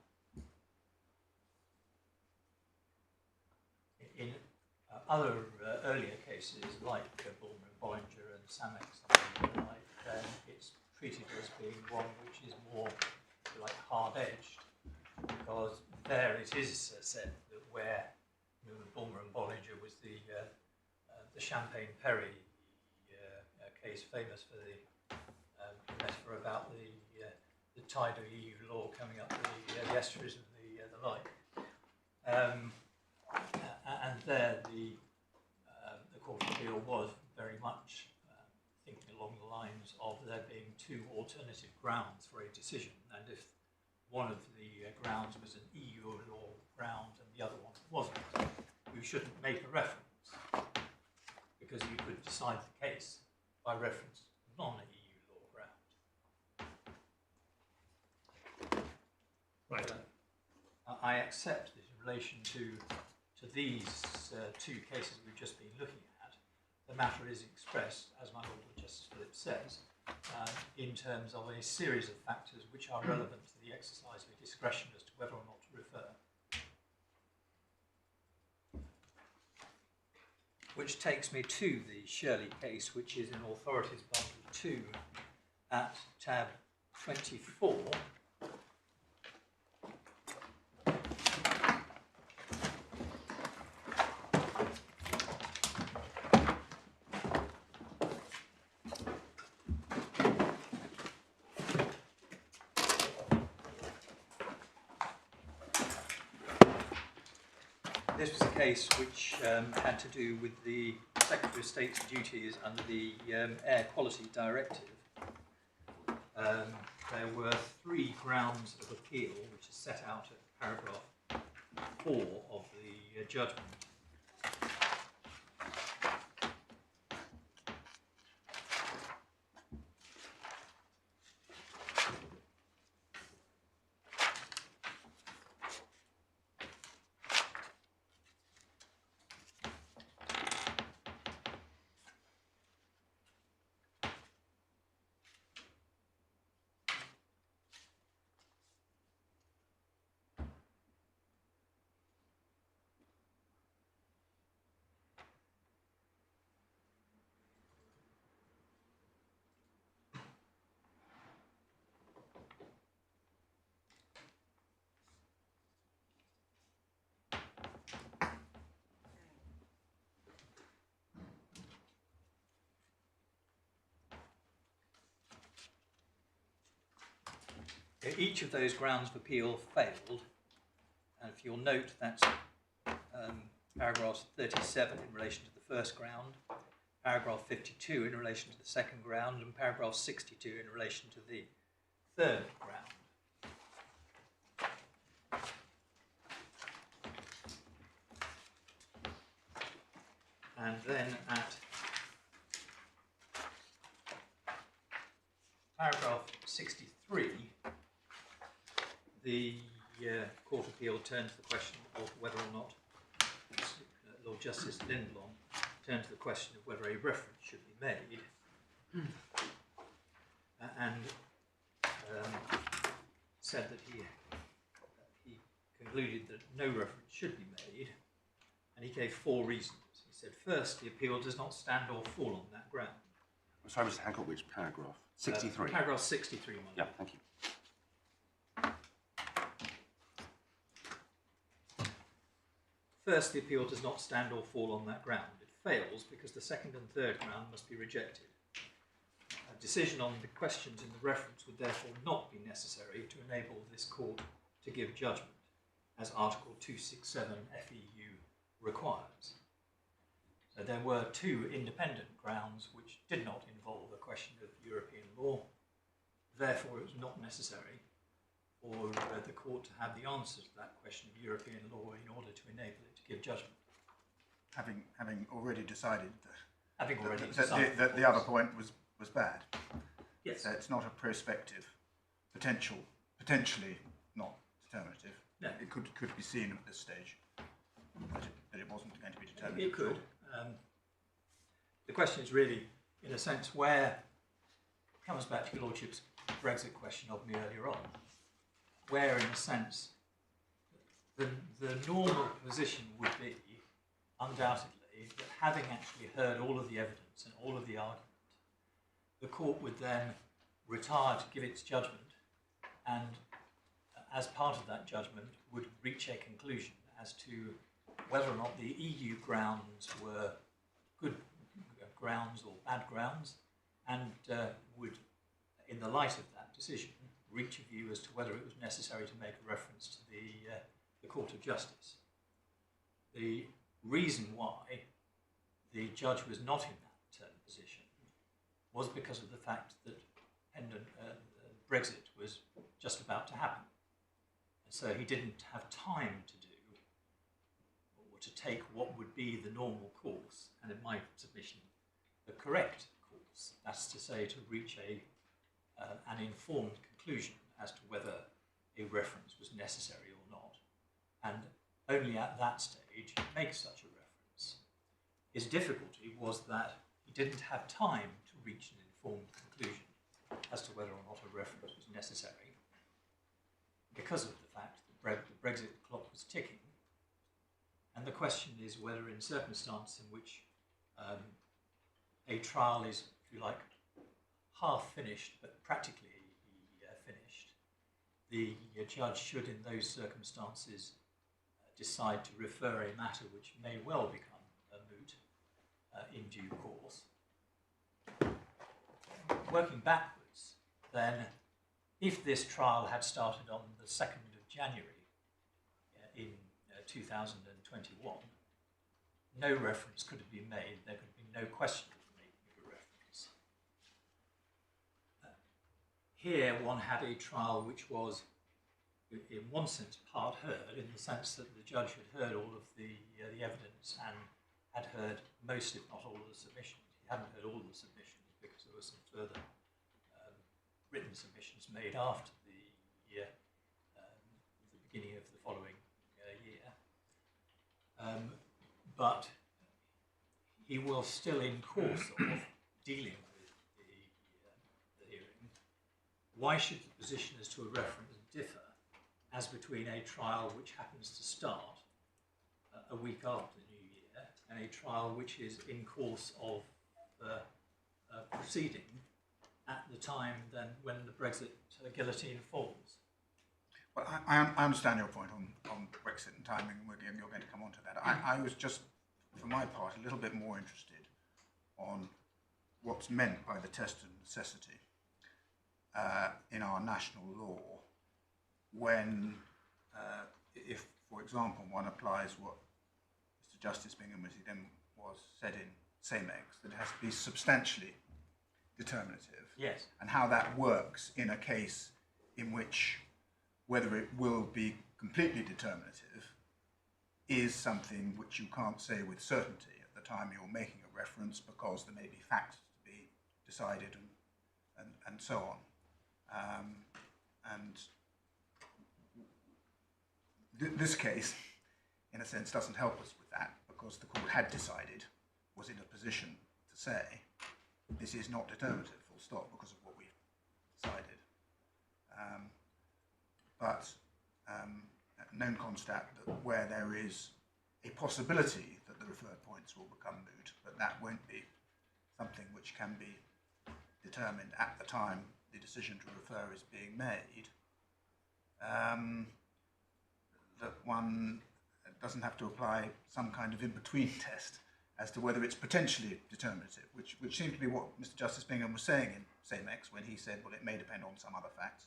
In other earlier cases, like Bulmer and Bollinger and Samex and the like, it's treated as being one which is more, if you like, hard-edged, because there it is said that where Bulmer and Bollinger was the Champagne Perry case, famous for the metaphor about the tide of EU law coming up the estuaries and the like. And there the Court of Appeal was very much thinking along the lines of there being two alternative grounds for a decision, and if one of the grounds was an EU law ground and the other one wasn't, you shouldn't make a reference, because you could decide the case by reference to non-EU law ground. Right. I accept that in relation to these two cases we've just been looking at, the matter is expressed, as my Lord Justice Phillips says, in terms of a series of factors which are relevant to the exercise of discretion as to whether or not to refer. Which takes me to the Shirley case, which is in Authorities Bundle 2 at tab 24. This was a case which had to do with the Secretary of State's duties under the Air Quality Directive. There were three grounds of appeal, which is set out at paragraph 4 of the judgment. Each of those grounds of appeal failed, and if you'll note, that's paragraph 37 in relation to the first ground, paragraph 52 in relation to the second ground, and paragraph 62 in relation to the third ground. And then at paragraph 63, the Court of Appeal turned to the question of whether or not Lord Justice Lindblom turned to the question of whether a reference should be made, and said that he concluded that no reference should be made, and he gave 4 reasons. He said, first, the appeal does not stand or fall on that ground. Sorry, Mr. Hancock, which paragraph? 63. Paragraph 63, my Yeah, lord. thank you. First, the appeal does not stand or fall on that ground. It fails because the second and third ground must be rejected. A decision on the questions in the reference would therefore not be necessary to enable this court to give judgment, as Article 267 FEU requires. So there were 2 independent grounds which did not involve a question of European law. Therefore, it was not necessary for the court to have the answer to that question of European law in order to enable it to give judgment. Having already decided that the other point was bad. Yes. So it's not a prospective, potentially not determinative. No. It could be seen at this stage, but it wasn't going to be determinative. It could. The question is really, in a sense, where comes back to your Lordship's Brexit question of me earlier on, where, in a sense, the normal position would be, undoubtedly, that having actually heard all of the evidence and all of the argument, the court would then retire to give its judgment, and as part of that judgment would reach a conclusion as to whether or not the EU grounds were good grounds or bad grounds, and would, in the light of that decision, reach a view as to whether it was necessary to make a reference to the Court of Justice. The reason why the judge was not in that position was because of the fact that Brexit was just about to happen. And so he didn't have time to do or to take what would be the normal course, and in my submission, the correct course. That's to say, to reach an informed conclusion as to whether a reference was necessary or not, and only at that stage make such a reference. His difficulty was that he didn't have time to reach an informed conclusion as to whether or not a reference was necessary, because of the fact that the Brexit clock was ticking, and the question is whether, in circumstances in which a trial is, if you like, half finished but practically finished, the judge should, in those circumstances, decide to refer a matter which may well become a moot in due course. Working backwards, then, if this trial had started on the 2nd of January in 2021, no reference could have been made. There could be no question of the making of a reference. Here, one had a trial which was, in one sense, part heard, in the sense that the judge had heard all of the evidence and had heard most, if not all, of the submissions. He hadn't heard all of the submissions because there were some further written submissions made after the beginning of the following year. But he was still in course of dealing with the hearing. Why should the position as to a reference differ as between a trial which happens to start a week after the New Year and a trial which is in course of proceeding at the time then when the Brexit guillotine falls? Well, I understand your point on Brexit and timing, and you're going to come on to that. I was just, for my part, a little bit more interested on what's meant by the test of necessity in our national law when, if, for example, one applies what Mr. Justice Bingham, as he then was, said in same-ex, that it has to be substantially determinative. Yes. And how that works in a case in which whether it will be completely determinative is something which you can't say with certainty at the time you're making a reference, because there may be facts to be decided and so on. This case, in a sense, doesn't help us with that, because the court had decided, was in a position to say, this is not determinative, full stop, because of what we've decided. But known constat that where there is a possibility that the referred points will become moot, but that won't be something which can be determined at the time the decision to refer is being made, that one doesn't have to apply some kind of in-between test as to whether it's potentially determinative, which seems to be what Mr. Justice Bingham was saying in same-ex when he said, well, it may depend on some other facts.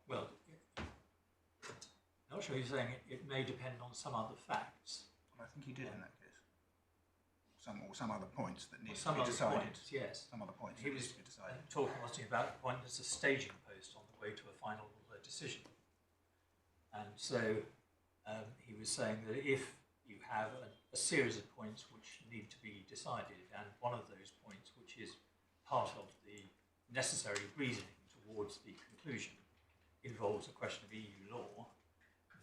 Well, I'm not sure he's saying it may depend on some other facts. Well, I think he did in that case. Some other points that need to Some be other decided. points, yes. Some other points He that need was to be decided. talking, wasn't he, about the point as a staging post on the way to a final decision. And so he was saying that if you have a series of points which need to be decided, and one of those points, which is part of the necessary reasoning towards the conclusion, involves a question of EU law,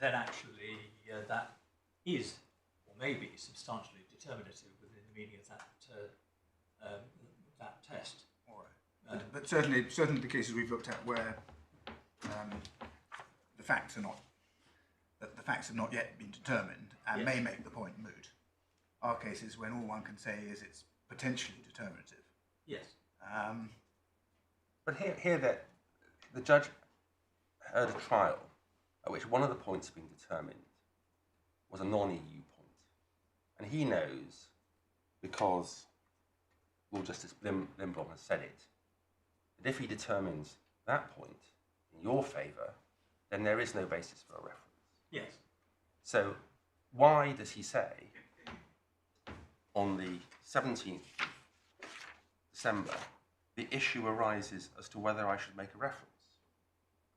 then actually that is, or may be, substantially determinative within the meaning of that test. All right. But certainly the cases we've looked at where the facts have not yet been determined and may make the point moot, are cases when all one can say is it's potentially determinative. Yes. But here that the judge heard a trial at which one of the points being determined was a non-EU point. And he knows, because Lord Justice Lindblom has said it, that if he determines that point in your favour, then there is no basis for a reference. Yes. So why does he say on the 17th December, the issue arises as to whether I should make a reference?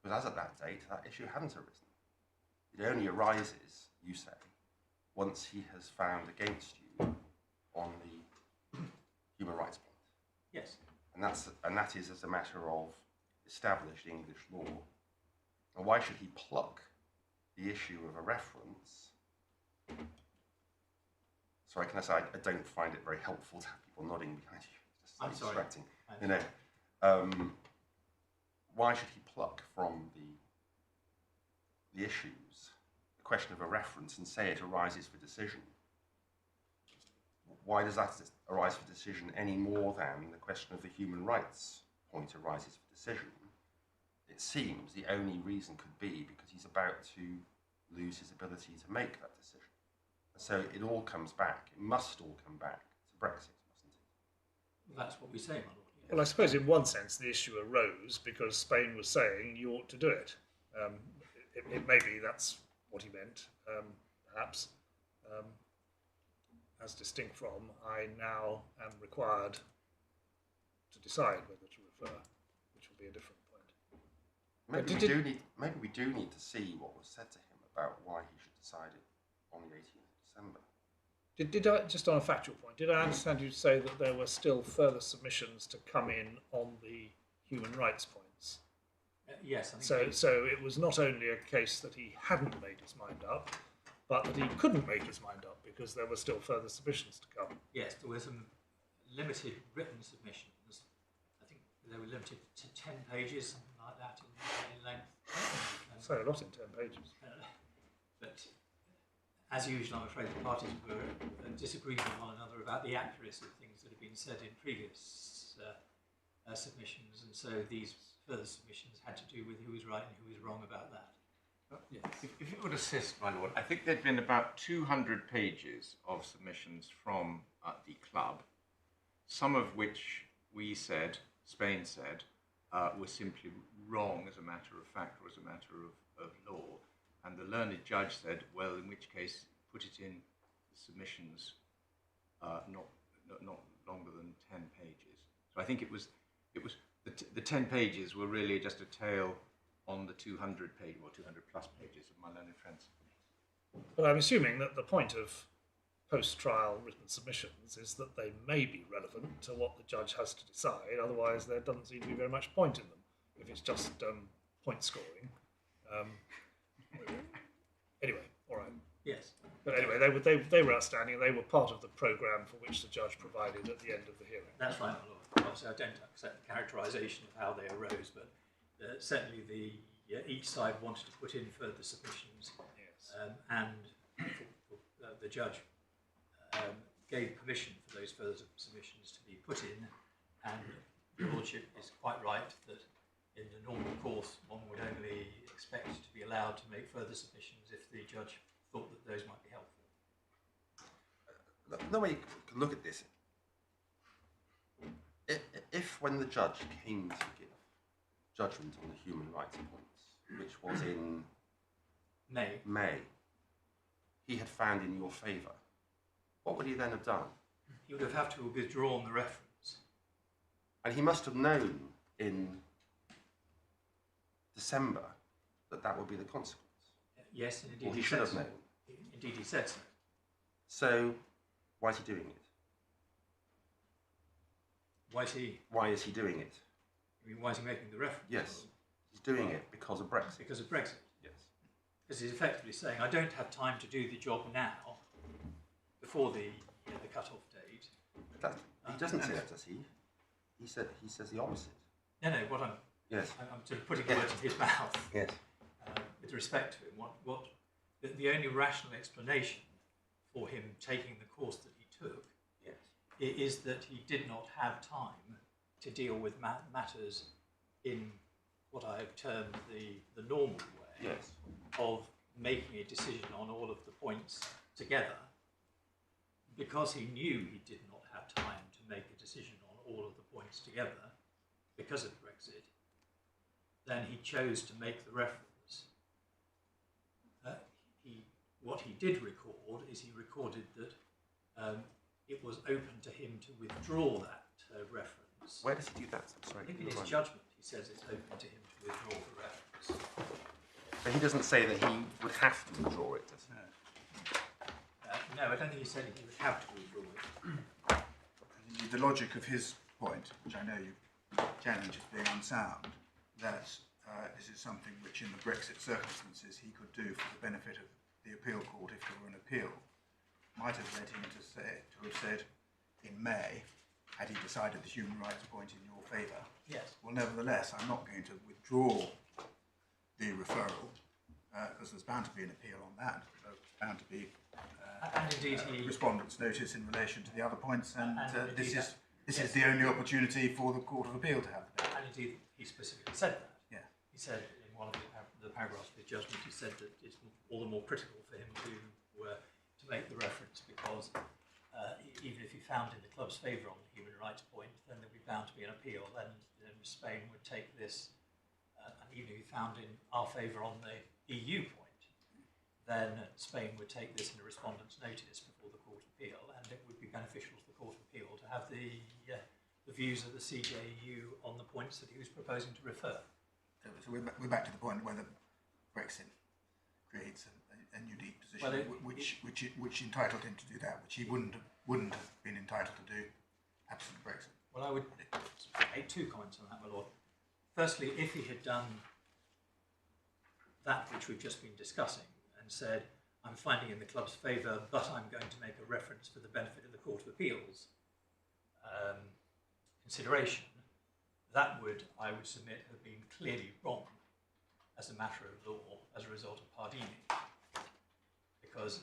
Because as at that date, that issue hadn't arisen. It only arises, you say, once he has found against you on the human rights point. Yes. And that is as a matter of established English law. And why should he pluck the issue of a reference? Sorry, can I say I don't find it very helpful to have people nodding behind you. It's just I'm sorry. distracting. You know, why should he pluck from the issues the question of a reference and say it arises for decision? Why does that arise for decision any more than the question of the human rights point arises for decision? It seems the only reason could be because he's about to lose his ability to make that decision. And so it all comes back, it must all come back to Brexit, mustn't it? Well, that's what we say, my lord. Well, I suppose in one sense the issue arose because Spain was saying you ought to do it. It may be that's what he meant, perhaps, as distinct from I now am required to decide whether to refer, which will be a different point. Maybe we do need to see what was said to him about why he should decide it on the 18th of December. Did I, just on a factual point, did I understand you to say that there were still further submissions to come in on the human rights points? Yes. I think So it was not only a case that he hadn't made his mind up, but that he couldn't make his mind up because there were still further submissions to come. yes, there were some limited written submissions. I think they were limited to 10 pages, something like that in length. So a lot in 10 pages. But as usual, I'm afraid the parties were disagreeing with one another about the accuracy of things that had been said in previous submissions, and so these further submissions had to do with who was right and who was wrong about that. Yes. If it would assist, my lord, I think there'd been about 200 pages of submissions from the club, some of which we said, Spain said, were simply wrong as a matter of fact or as a matter of law. And the learned judge said, well, in which case, put it in submissions not longer than 10 pages. So I think it was the 10 pages were really just a tale on the 200 page or 200 plus pages of my learned friends. But I'm assuming that the point of post-trial written submissions is that they may be relevant to what the judge has to decide. Otherwise, there doesn't seem to be very much point in them if it's just point scoring. Anyway, all right. Yes. But anyway, they were outstanding. They were part of the programme for which the judge provided at the end of the hearing. That's right, my lord. Obviously, I don't accept the characterisation of how they arose, but certainly each side wanted to put in further submissions, Yes. and the judge gave permission for those further submissions to be put in, and your lordship is quite right that in the normal course one would only expect to be allowed to make further submissions if the judge thought that those might be helpful. The way you can look at this, if when the judge came to give judgment on the human rights points, which was in May, he had found in your favour, what would he then have done? He would have to have withdrawn the reference. And he must have known in December that would be the consequence. Yes, and indeed Or he should have so. known. Indeed, he said so. So, why is he doing it? Why is he? Why is he doing it? I mean, why is he making the reference? Yes, he's doing it because of Brexit. Because of Brexit. Yes. Because he's effectively saying, I don't have time to do the job now, before the cut-off date. But he doesn't say that, does he? He says the opposite. No, what Yes. I'm sort of putting words in his mouth. Yes. With respect to him, the only rational explanation for him taking the course that he took Yes. is that he did not have time to deal with matters in what I have termed the normal way Yes. of making a decision on all of the points together, because he knew he did not have time to make a decision on all of the points together because of Brexit. Then he chose to make the reference. What he did record is he recorded that it was open to him to withdraw that reference. Where does he do that? I'm sorry. I think in his judgment he says it's open to him to withdraw the reference. But he doesn't say that he would have to withdraw it, does he? No, I don't think he said he would have to withdraw it. Indeed, the logic of his point, which I know you challenge as being unsound, that this is something which in the Brexit circumstances he could do for the benefit of the appeal court if there were an appeal, might have led him to have said in May, had he decided the human rights point in your favour, Yes. well, nevertheless, I'm not going to withdraw the referral because there's bound to be an appeal on that. There's bound to be And indeed respondent's notice in relation to the other points, and and this indeed is the only opportunity for the Court of Appeal to have the debate. And indeed, he specifically said that. Yeah. He said in one of the paragraphs of his judgment, he said that it's all the more critical for him to make the reference because even if he found in the club's favour on the human rights point, then there'd be bound to be an appeal, and then Spain would take this, and even if he found in our favour on the EU point, then Spain would take this in a respondent's notice before the Court of Appeal, and it would be beneficial to the Court of Appeal to have the views of the CJU on the points that he was proposing to refer. So we're back to the point whether Brexit creates a unique position which entitled him to do that, which he wouldn't have been entitled to do absent Brexit. Well, I would make two comments on that, my lord. Firstly, if he had done that which we've just been discussing and said, I'm finding in the club's favour, but I'm going to make a reference for the benefit of the Court of Appeal's consideration, that would, I would submit, have been clearly wrong as a matter of law as a result of Pardini, because,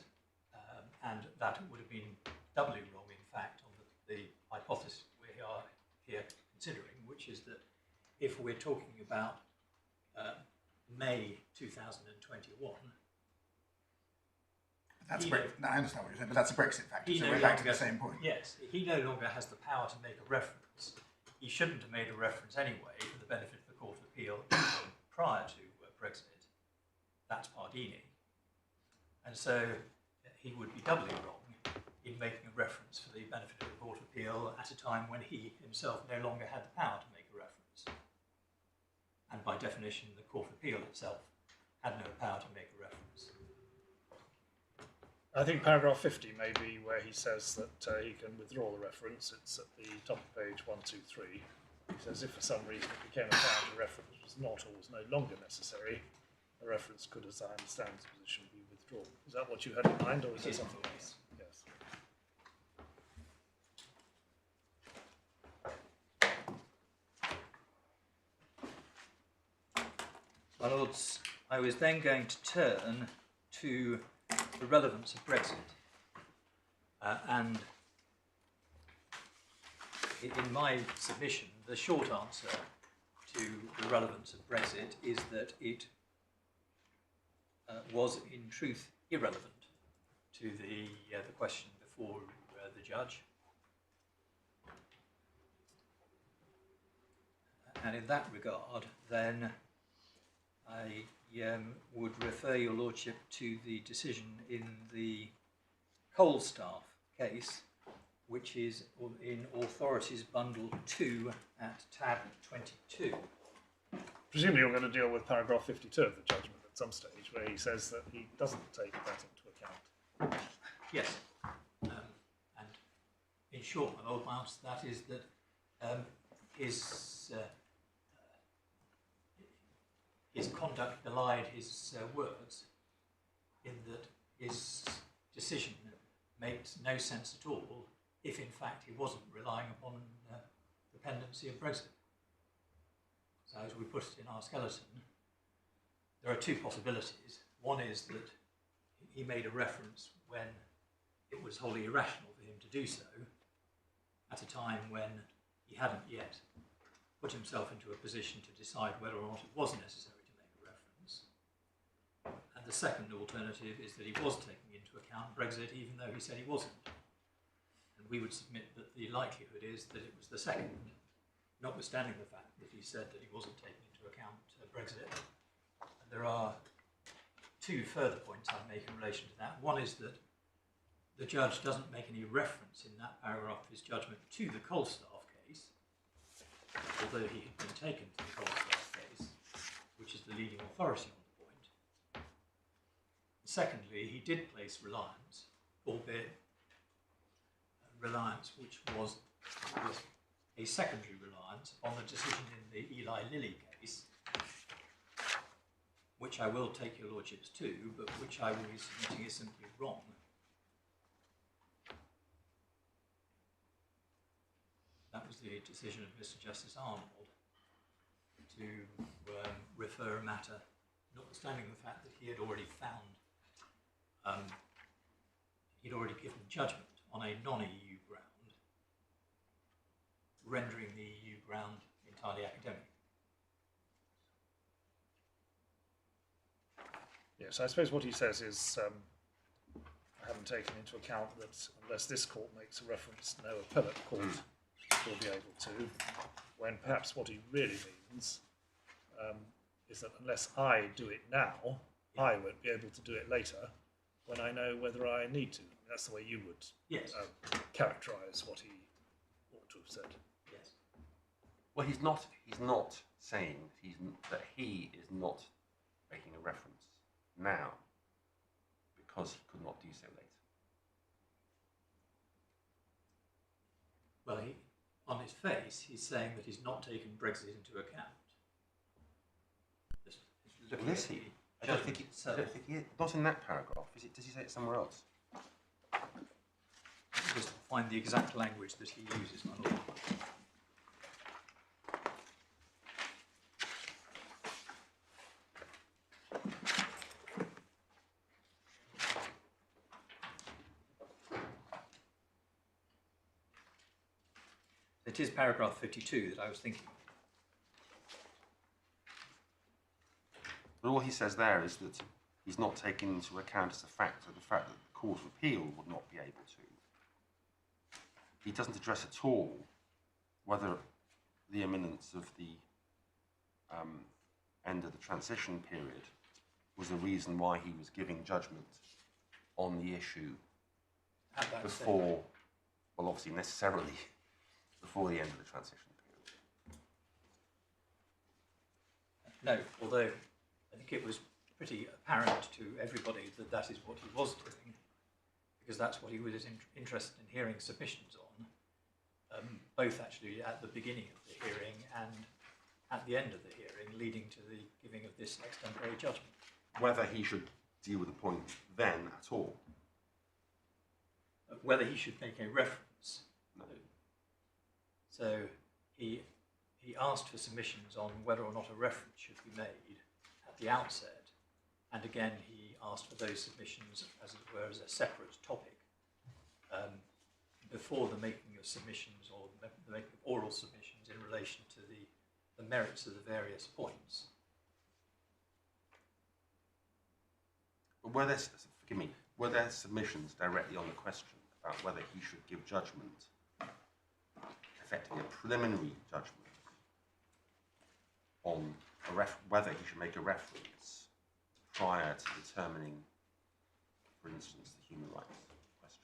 and that would have been doubly wrong, in fact, on the hypothesis we are here considering, which is that if we're talking about May 2021, That's I understand what you're saying, but that's a Brexit factor, so no we're back to longer- the same point. Yes, he no longer has the power to make a reference. He shouldn't have made a reference anyway for the benefit of the Court of Appeal prior to Brexit. That's Pardini. And so he would be doubly wrong in making a reference for the benefit of the Court of Appeal at a time when he himself no longer had the power to make a reference. And by definition, the Court of Appeal itself had no power to make a reference. I think paragraph 50 may be where he says that he can withdraw the reference. It's at the top of page 123. He says if for some reason it became apparent a reference was not or was no longer necessary, a reference could, as I understand his position, be withdrawn. Is that what you had in mind, or is there something else? Yes. My lords, I was then going to turn to the relevance of Brexit. And in my submission, the short answer to the relevance of Brexit is that it was in truth irrelevant to the question before the judge. And in that regard, then I would refer your lordship to the decision in the Coalstaff case, which is in Authorities Bundle 2 at tab 22. Presumably you're going to deal with paragraph 52 of the judgment at some stage, where he says that he doesn't take that into account. Yes. And in short, my lord, my answer to that is that his conduct belied his words, in that his decision makes no sense at all if in fact he wasn't relying upon the pendency of Brexit. So as we put it in our skeleton, there are two possibilities. One is that he made a reference when it was wholly irrational for him to do so, at a time when he hadn't yet put himself into a position to decide whether or not it was necessary to make a reference. And the second alternative is that he was taking into account Brexit even though he said he wasn't. And we would submit that the likelihood is that it was the second, notwithstanding the fact that he said that he wasn't taking into account Brexit. And there are two further points I'd make in relation to that. One is that the judge doesn't make any reference in that paragraph of his judgment to the Coalstaff case, although he had been taken to the Coalstaff case, which is the leading authority on the point. Secondly, he did place reliance, albeit reliance which was a secondary reliance on the decision in the Eli Lilly case, which I will take your lordships to, but which I will be submitting is simply wrong. That was the decision of Mr. Justice Arnold to refer a matter, notwithstanding the fact that he had already found, he'd already given judgment on a non-EU ground, rendering the EU ground entirely academic. Yes, I suppose what he says is, I haven't taken into account that unless this court makes a reference, no appellate court will be able to, when perhaps what he really means is that unless I do it now, I won't be able to do it later when I know whether I need to. That's the way you would characterise what he ought to have said. Yes. Well, he's not saying that he is not making a reference now because he could not do so later. Well, on his face, he's saying that he's not taken Brexit into account. Well, is he? I don't think he is. Not in that paragraph. Is it? Does he say it somewhere else? Just find the exact language that he uses, my lord. It is paragraph 52 that I was thinking of. But all he says there is that he's not taking into account as a factor the fact that the Court of Appeal would not be able to. He doesn't address at all whether the imminence of the end of the transition period was a reason why he was giving judgment on the issue at that stage. before, well, obviously necessarily before the end of the transition period. No, although I think it was pretty apparent to everybody that that is what he was doing, because that's what he was interested in hearing submissions on, both actually at the beginning of the hearing and at the end of the hearing, leading to the giving of this extemporary judgment. Whether he should deal with the point then at all. Whether he should make a reference. No. So he asked for submissions on whether or not a reference should be made at the outset, and again he asked for those submissions, as it were, as a separate topic before the making of submissions or the making of oral submissions in relation to the merits of the various points. But were there submissions directly on the question about whether he should give judgment, effectively a preliminary judgment, on whether he should make a reference prior to determining, for instance, the human rights question?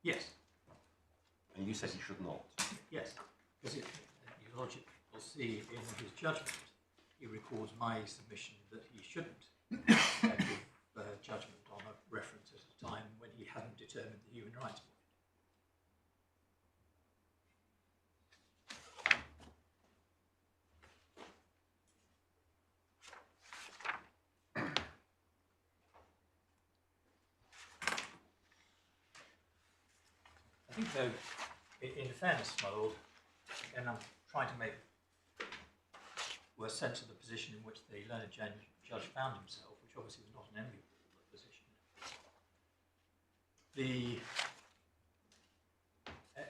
Yes. And you said he should not. Yes, because your logic will see in his judgment, he records my submission that he shouldn't give judgment on a reference at a time when he hadn't determined the human rights point. I think, though, in fairness, my lord, and I'm trying to make worse sense of the position in which the learned judge found himself, which obviously was not an enviable position.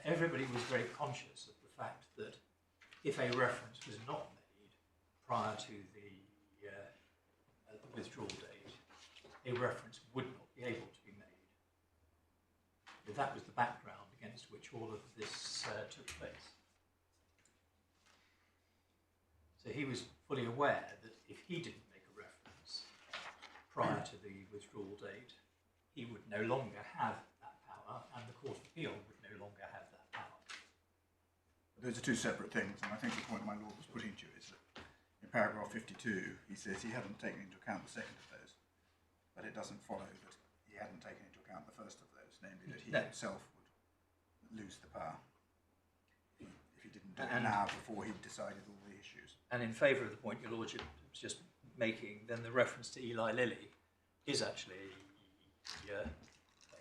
Everybody was very conscious of the fact that if a reference was not made prior to the withdrawal date, a reference would not be able to be made. But that was the background against which all of this took place. So he was fully aware that if he didn't make a reference prior to the withdrawal date, he would no longer have that power, and the Court of Appeal would no longer have that power. Those are two separate things, and I think the point my lord was putting to you is that in paragraph 52 he says he hadn't taken into account the second of those, but it doesn't follow that he hadn't taken into account the first of those, namely that he himself would lose the power if he didn't do it now before he'd decided all the issues. And in favour of the point your lordship was just making, then the reference to Eli Lilly is actually,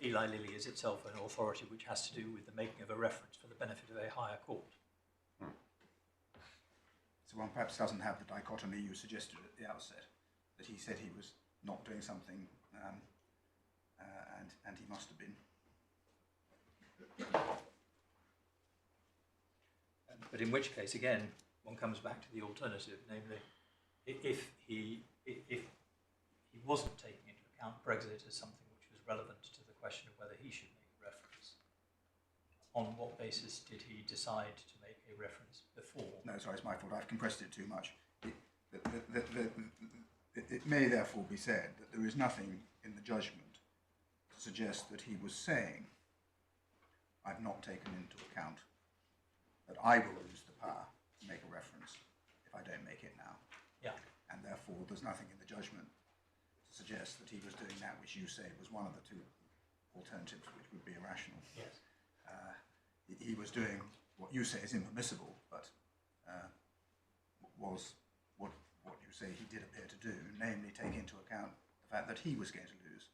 Eli Lilly is itself an authority which has to do with the making of a reference for the benefit of a higher court. So one perhaps doesn't have the dichotomy you suggested at the outset, that he said he was not doing something and he must have been. But in which case, again, one comes back to the alternative, namely, if he wasn't taking into account Brexit as something which was relevant to the question of whether he should make a reference, on what basis did he decide to make a reference before? No, sorry, it's my fault. I've compressed it too much. It may therefore be said that there is nothing in the judgment to suggest that he was saying, I've not taken into account that I will lose the power to make a reference if I don't make it now. Yeah. And therefore there's nothing in the judgment to suggest that he was doing that which you say was one of the two alternatives which would be irrational. Yes. He was doing what you say is impermissible, but was what you say he did appear to do, namely take into account the fact that he was going to lose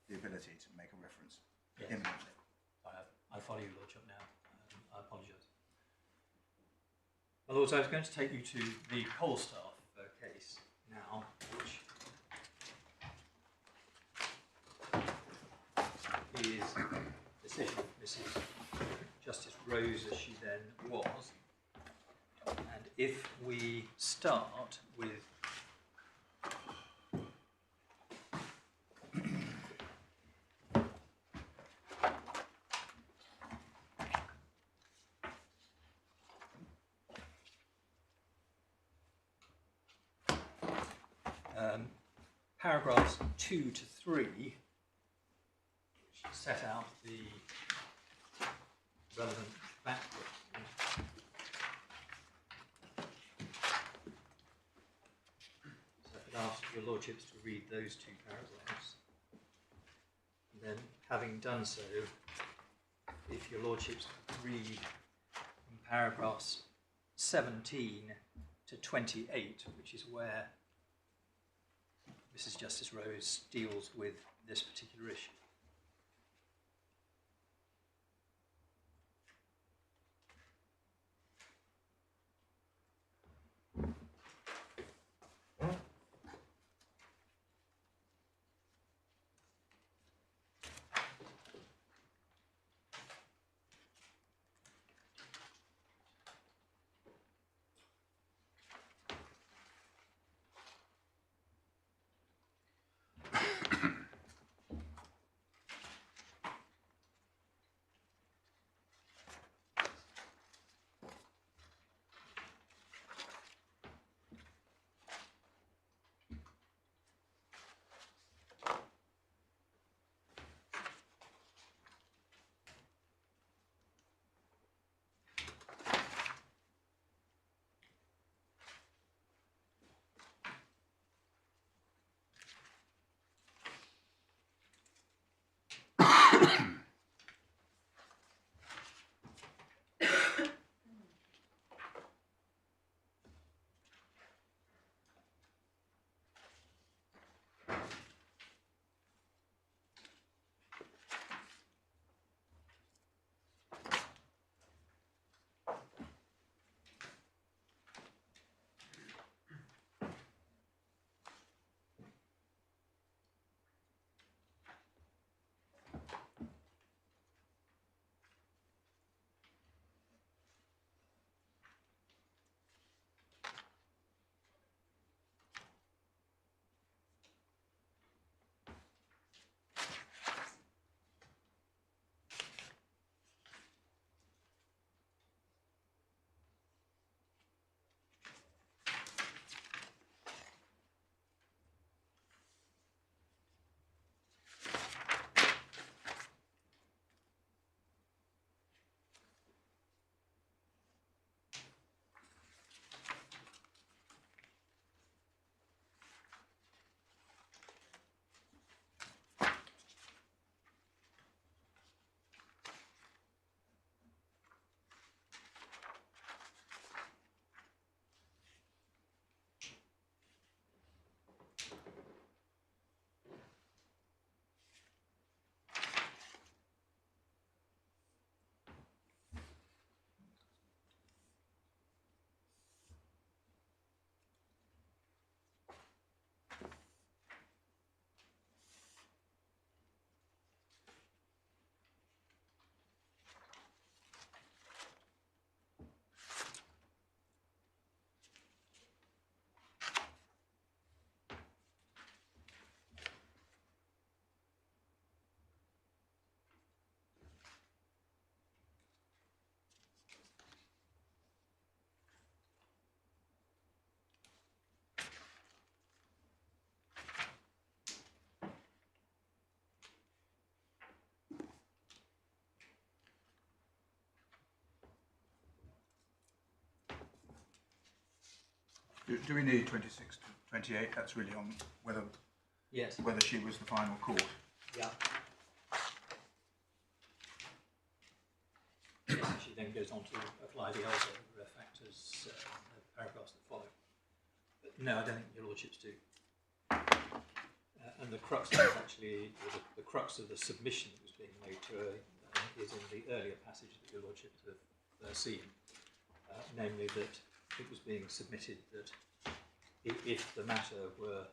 the ability to make a reference imminently. I follow you, Lordship, now. I apologise. My Lords, I was going to take you to the Colstaff case now, which is a decision of Mrs. Justice Rose as she then was. And if we start with paragraphs 2 to 3, set out the relevant background. So I could ask your lordships to read those two paragraphs. And then, having done so, if your lordships read from paragraphs 17 to 28, which is where Mrs. Justice Rose deals with this particular issue. Do we need 26 to 28? That's really on whether Yes. whether she was the final court. Yeah. Yes, she then goes on to apply the other factors, the paragraphs that follow. But no, I don't think your lordships do. And the crux of it actually, or the crux of the submission that was being made to her is in the earlier passage that your lordships have seen, namely that it was being submitted that if the matter were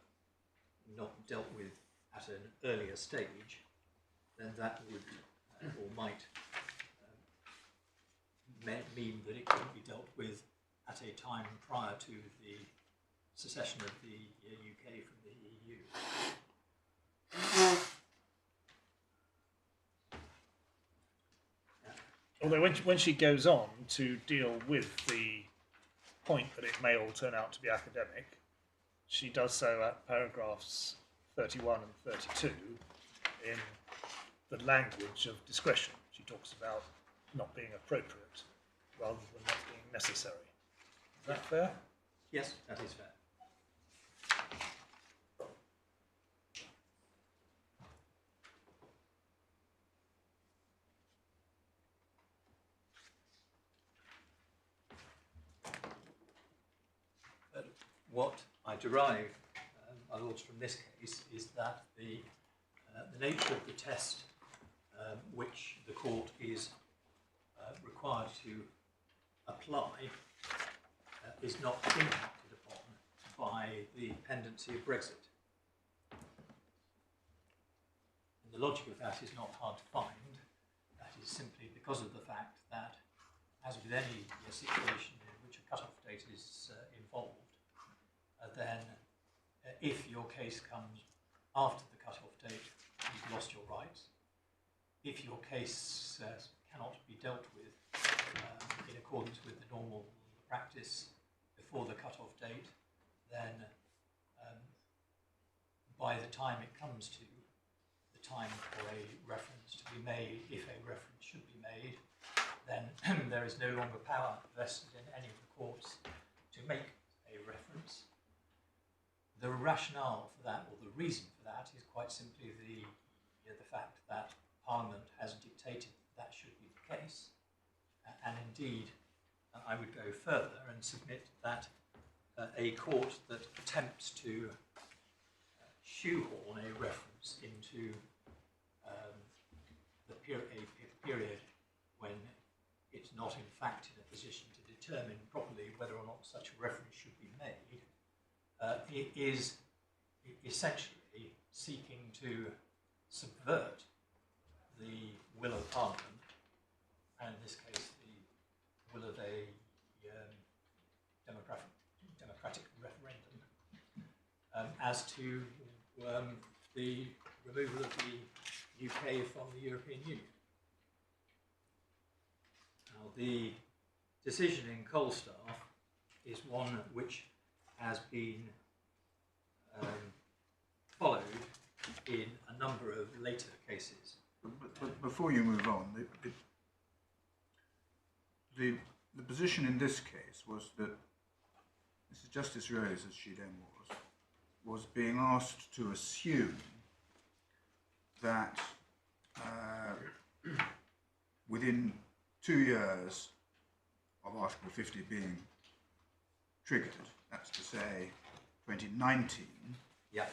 not dealt with at an earlier stage, then that would or might mean that it couldn't be dealt with at a time prior to the secession of the UK from the EU. Although when she goes on to deal with the point that it may all turn out to be academic, she does so at paragraphs 31 and 32 in the language of discretion. She talks about not being appropriate rather than not being necessary. Is that fair? Yes, that is fair. What I derive, my lords, from this case is that the nature of the test which the court is required to apply is not impacted upon by the pendency of Brexit. And the logic of that is not hard to find. That is simply because of the fact that, as with any situation in which a cut-off date is involved, then if your case comes after the cut-off date, you've lost your rights. If your case cannot be dealt with in accordance with the normal practice before the cut-off date, then by the time it comes to the time for a reference to be made, if a reference should be made, then there is no longer power vested in any of the courts to make a reference. The rationale for that, or the reason for that, is quite simply the fact that Parliament has dictated that should be the case. And indeed, I would go further and submit that a court that attempts to shoehorn a reference into a period when it's not in fact in a position to determine properly whether or not such a reference should be made, it is essentially seeking to subvert the will of Parliament, and in this case the will of a democratic referendum, as to the removal of the UK from the European Union. Now, the decision in Colstaff is one which has been followed in a number of later cases. But before you move on, the position in this case was that Mrs. Justice Rose, as she then was being asked to assume that within 2 years of Article 50 being triggered, that's to say 2019, Yeah.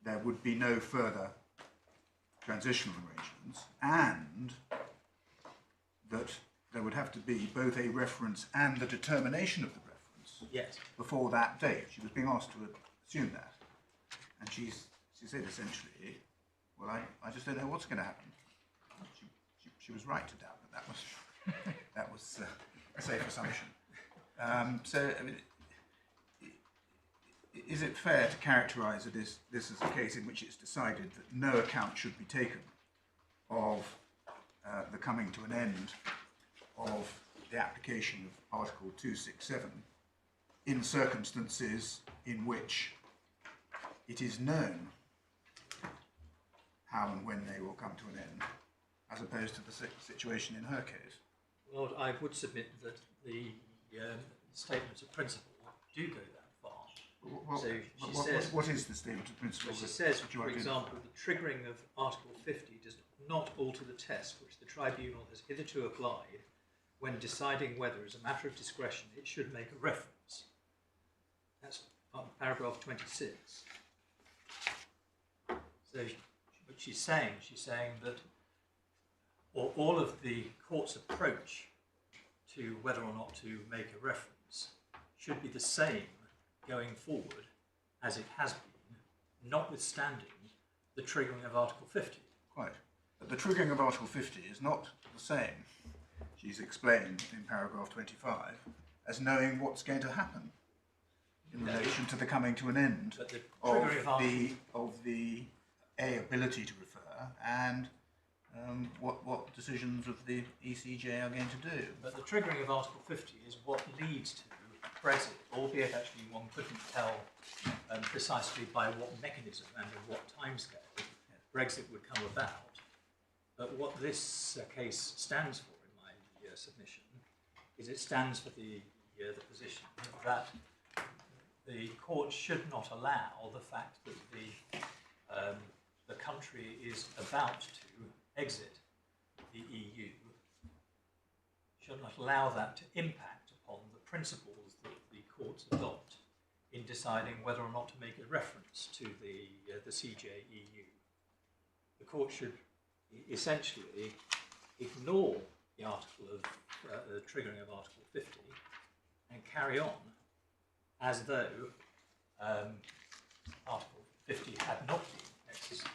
There would be no further transitional arrangements, and that there would have to be both a reference and the determination of the reference Yes. before that date. She was being asked to assume that, and she said essentially, well, I just don't know what's going to happen. She was right to doubt that was a safe assumption. So, I mean, is it fair to characterise this as a case in which it's decided that no account should be taken of the coming to an end of the application of Article 267 in circumstances in which it is known how and when they will come to an end, as opposed to the situation in her case? Lord, I would submit that the statements of principle do go that far. Well, So she says, what is the statement of principle? she says, that you for identify? example, the triggering of Article 50 does not alter the test which the tribunal has hitherto applied when deciding whether, as a matter of discretion, it should make a reference. That's paragraph 26. So what she's saying that all of the court's approach to whether or not to make a reference should be the same going forward as it has been, notwithstanding the triggering of Article 50. Quite. But the triggering of Article 50 is not the same, she's explained in paragraph 25, as knowing what's going to happen in relation to the coming to an end But the of triggering the ability to refer and what decisions of the ECJ are going to do. But the triggering of Article 50 is what leads to Brexit, albeit actually one couldn't tell precisely by what mechanism and at what timescale Brexit would come about. But what this case stands for, in my submission, is it stands for the position that the court should not allow the fact that the country is about to exit the EU, should not allow that to impact upon the principles that the courts adopt in deciding whether or not to make a reference to the CJEU. The court should essentially ignore the article of the triggering of Article 50 and carry on as though Article 50 had not been exercised.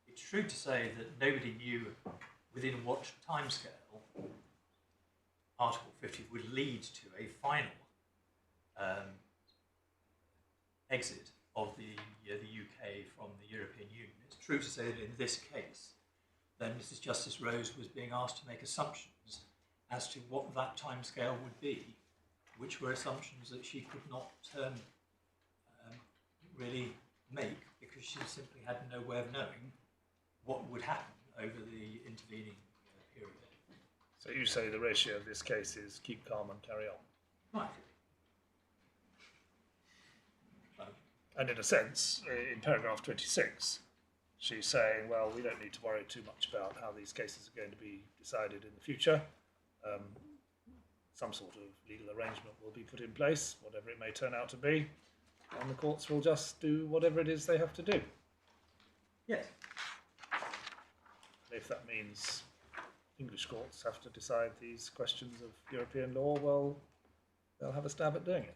It's true to say that nobody knew within what timescale Article 50 would lead to a final exit of the UK from the European Union. It's true to say that in this case, then Mrs. Justice Rose was being asked to make assumptions as to what that timescale would be, which were assumptions that she could not really make because she simply had no way of knowing what would happen over the intervening period. So you say the ratio of this case is keep calm and carry on. Right. And in a sense, in paragraph 26, she's saying, well, we don't need to worry too much about how these cases are going to be decided in the future. Some sort of legal arrangement will be put in place, whatever it may turn out to be, and the courts will just do whatever it is they have to do. Yes. If that means English courts have to decide these questions of European law, well, they'll have a stab at doing it.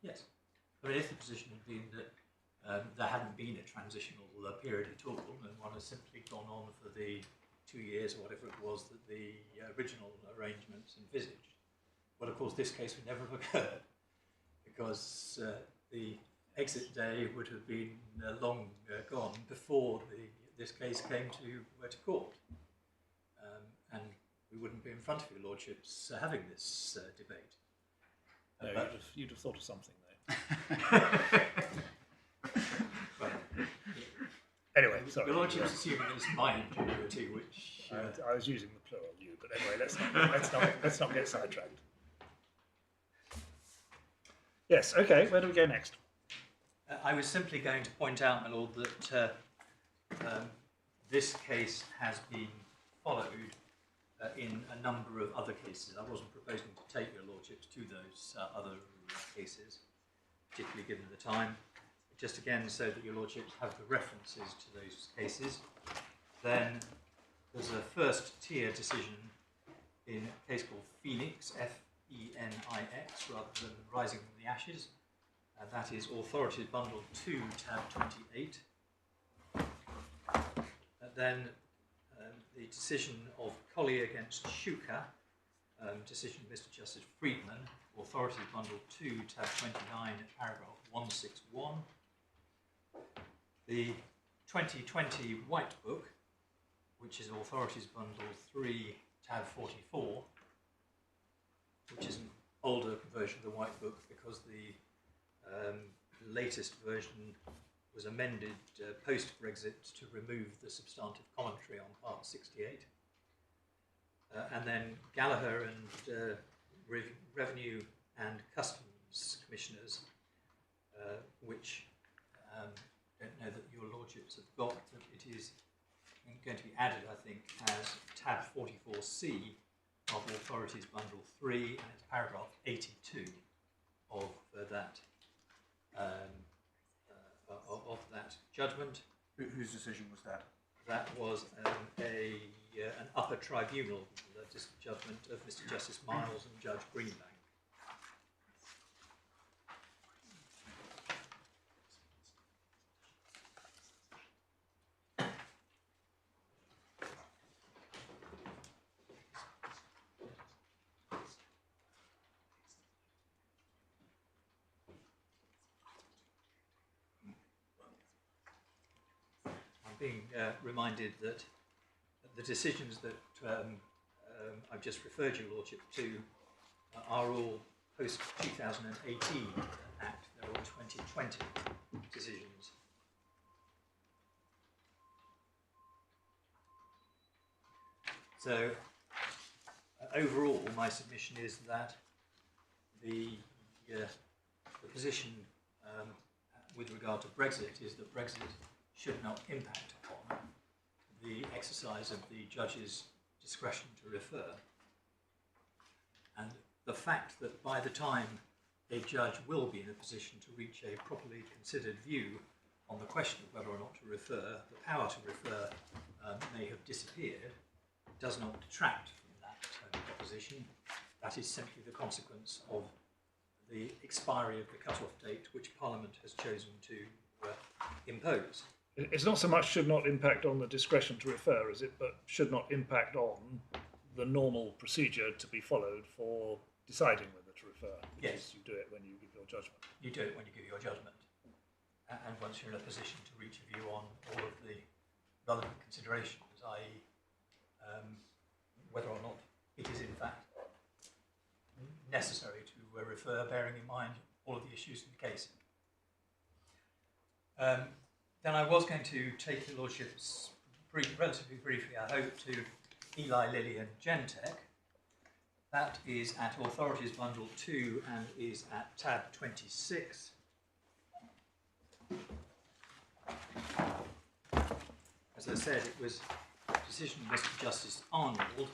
Yes. I mean, if the position had been that there hadn't been a transitional period at all, and one has simply gone on for the 2 years or whatever it was that the original arrangements envisaged, well, of course, this case would never have occurred because the exit day would have been long gone before this case came to court. And we wouldn't be in front of your lordships having this debate. No, you'd have thought of something, though. Well, Anyway, sorry. your lordship's assuming it's my ingenuity, which... I was using the plural you, but anyway, let's not get sidetracked. Yes, okay, where do we go next? I was simply going to point out, my lord, that this case has been followed in a number of other cases. I wasn't proposing to take your lordships to those other cases, particularly given the time. Just again, so that your lordships have the references to those cases. Then there's a first tier decision in a case called Phoenix, F-E-N-I-X, rather than Rising from the Ashes. That is Authorities Bundle 2, tab 28. Then the decision of Collier against Shuka, decision of Mr. Justice Friedman, Authorities Bundle 2, tab 29, paragraph 161. The 2020 White Book, which is Authorities Bundle 3, tab 44, which is an older version of the White Book because the latest version was amended post-Brexit to remove the substantive commentary on Part 68. And then Gallagher and Revenue and Customs Commissioners, which I don't know that your lordships have got, that it is going to be added, I think, as tab 44C of Authorities Bundle 3, and it's paragraph 82 of that judgment. Whose decision was that? That was an upper tribunal judgment of Mr. Justice Miles and Judge Greenbank. Being reminded that the decisions that I've just referred your lordship to are all post-2018 Act. They're all 2020 decisions. So overall, my submission is that the position with regard to Brexit is that Brexit should not impact upon the exercise of the judge's discretion to refer. And the fact that by the time a judge will be in a position to reach a properly considered view on the question of whether or not to refer, the power to refer may have disappeared, does not detract from that proposition. That is simply the consequence of the expiry of the cut-off date which Parliament has chosen to impose. It's not so much should not impact on the discretion to refer, is it, but should not impact on the normal procedure to be followed for deciding whether to refer. Yes. You do it when you give your judgment. You do it when you give your judgment. And once you're in a position to reach a view on all of the relevant considerations, i.e. Whether or not it is in fact necessary to refer, bearing in mind all of the issues in the case. Then I was going to take your Lordship's relatively briefly, I hope, to Eli Lilly and Gentech. That is at Authorities Bundle 2 and is at tab 26. As I said, it was a decision of Mr. Justice Arnold.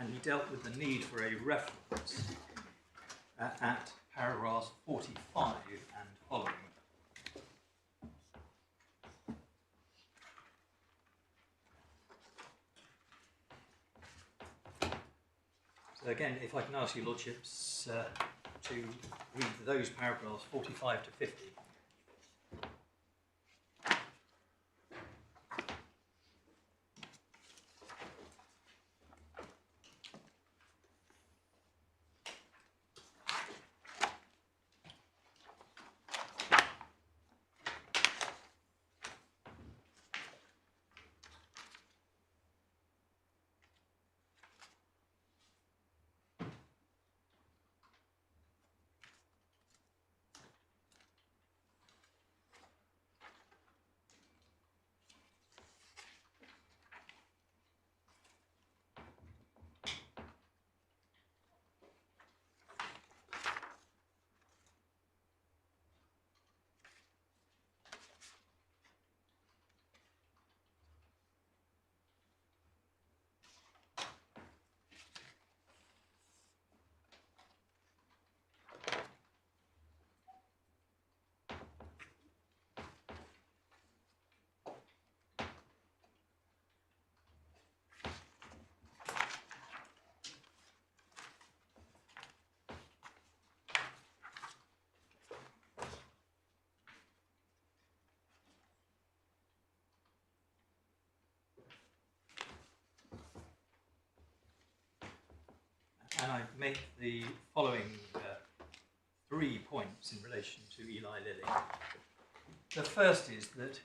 And he dealt with the need for a reference at paragraphs 45 and following. So again, if I can ask you, Lordships, to read those paragraphs 45 to 50. And I make the following 3 points in relation to Eli Lilly. The first is that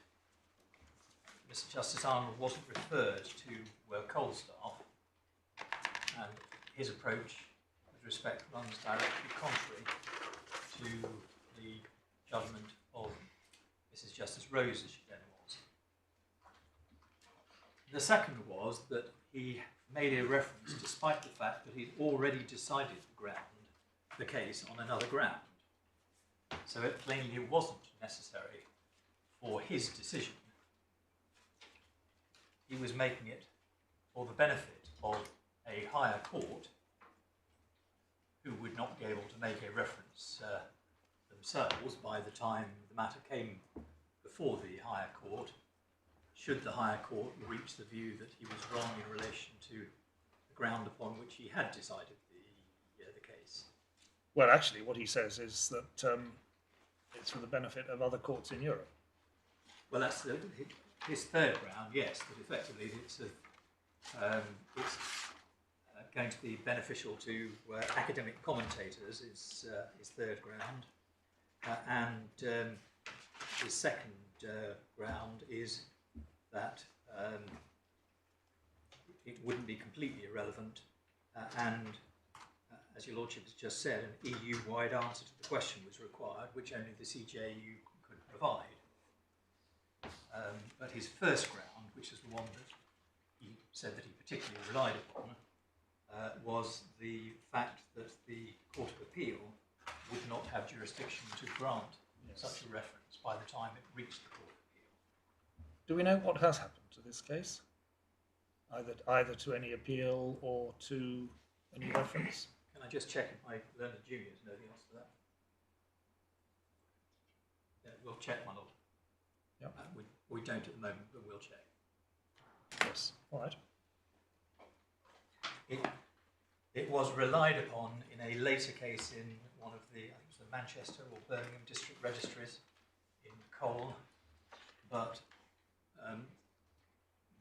Mr. Justice Arnold wasn't referred to Coalstaff, and his approach with respect runs directly contrary to the judgment of Mrs. Justice Rose as she then was. The second was that he made a reference despite the fact that he'd already decided the case on another ground. So it plainly wasn't necessary for his decision. He was making it for the benefit of a higher court who would not be able to make a reference themselves by the time the matter came before the higher court, should the higher court reach the view that he was wrong in relation to the ground upon which he had decided the case. Well, actually, what he says is that it's for the benefit of other courts in Europe. Well, that's his third ground, yes, that effectively it's going to be beneficial to academic commentators is his third ground. And his second ground is that it wouldn't be completely irrelevant and as your Lordship has just said, an EU-wide answer to the question was required, which only the CJU could provide. But his first ground, which is the one that he said that he particularly relied upon, was the fact that the Court of Appeal would not have jurisdiction to grant such a reference by the time it reached the Court of Appeal. Do we know what has happened to this case? Either to any appeal or to any reference? Can I just check if my learned juniors know the answer to that? Yeah, we'll check, my Lord. Yep. We don't at the moment, but we'll check. Yes. All right. It was relied upon in a later case in one of the, I think it was the Manchester or Birmingham district registries in Cole, but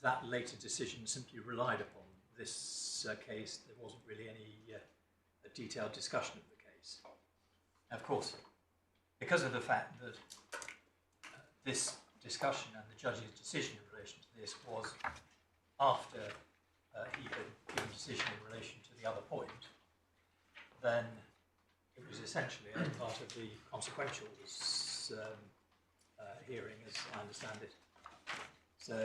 that later decision simply relied upon this case. There wasn't really any detailed discussion of the case. Of course, because of the fact that this discussion and the judge's decision in relation to this was after he had given a decision in relation to the other point, then it was essentially a part of the consequentials hearing, as I understand it. So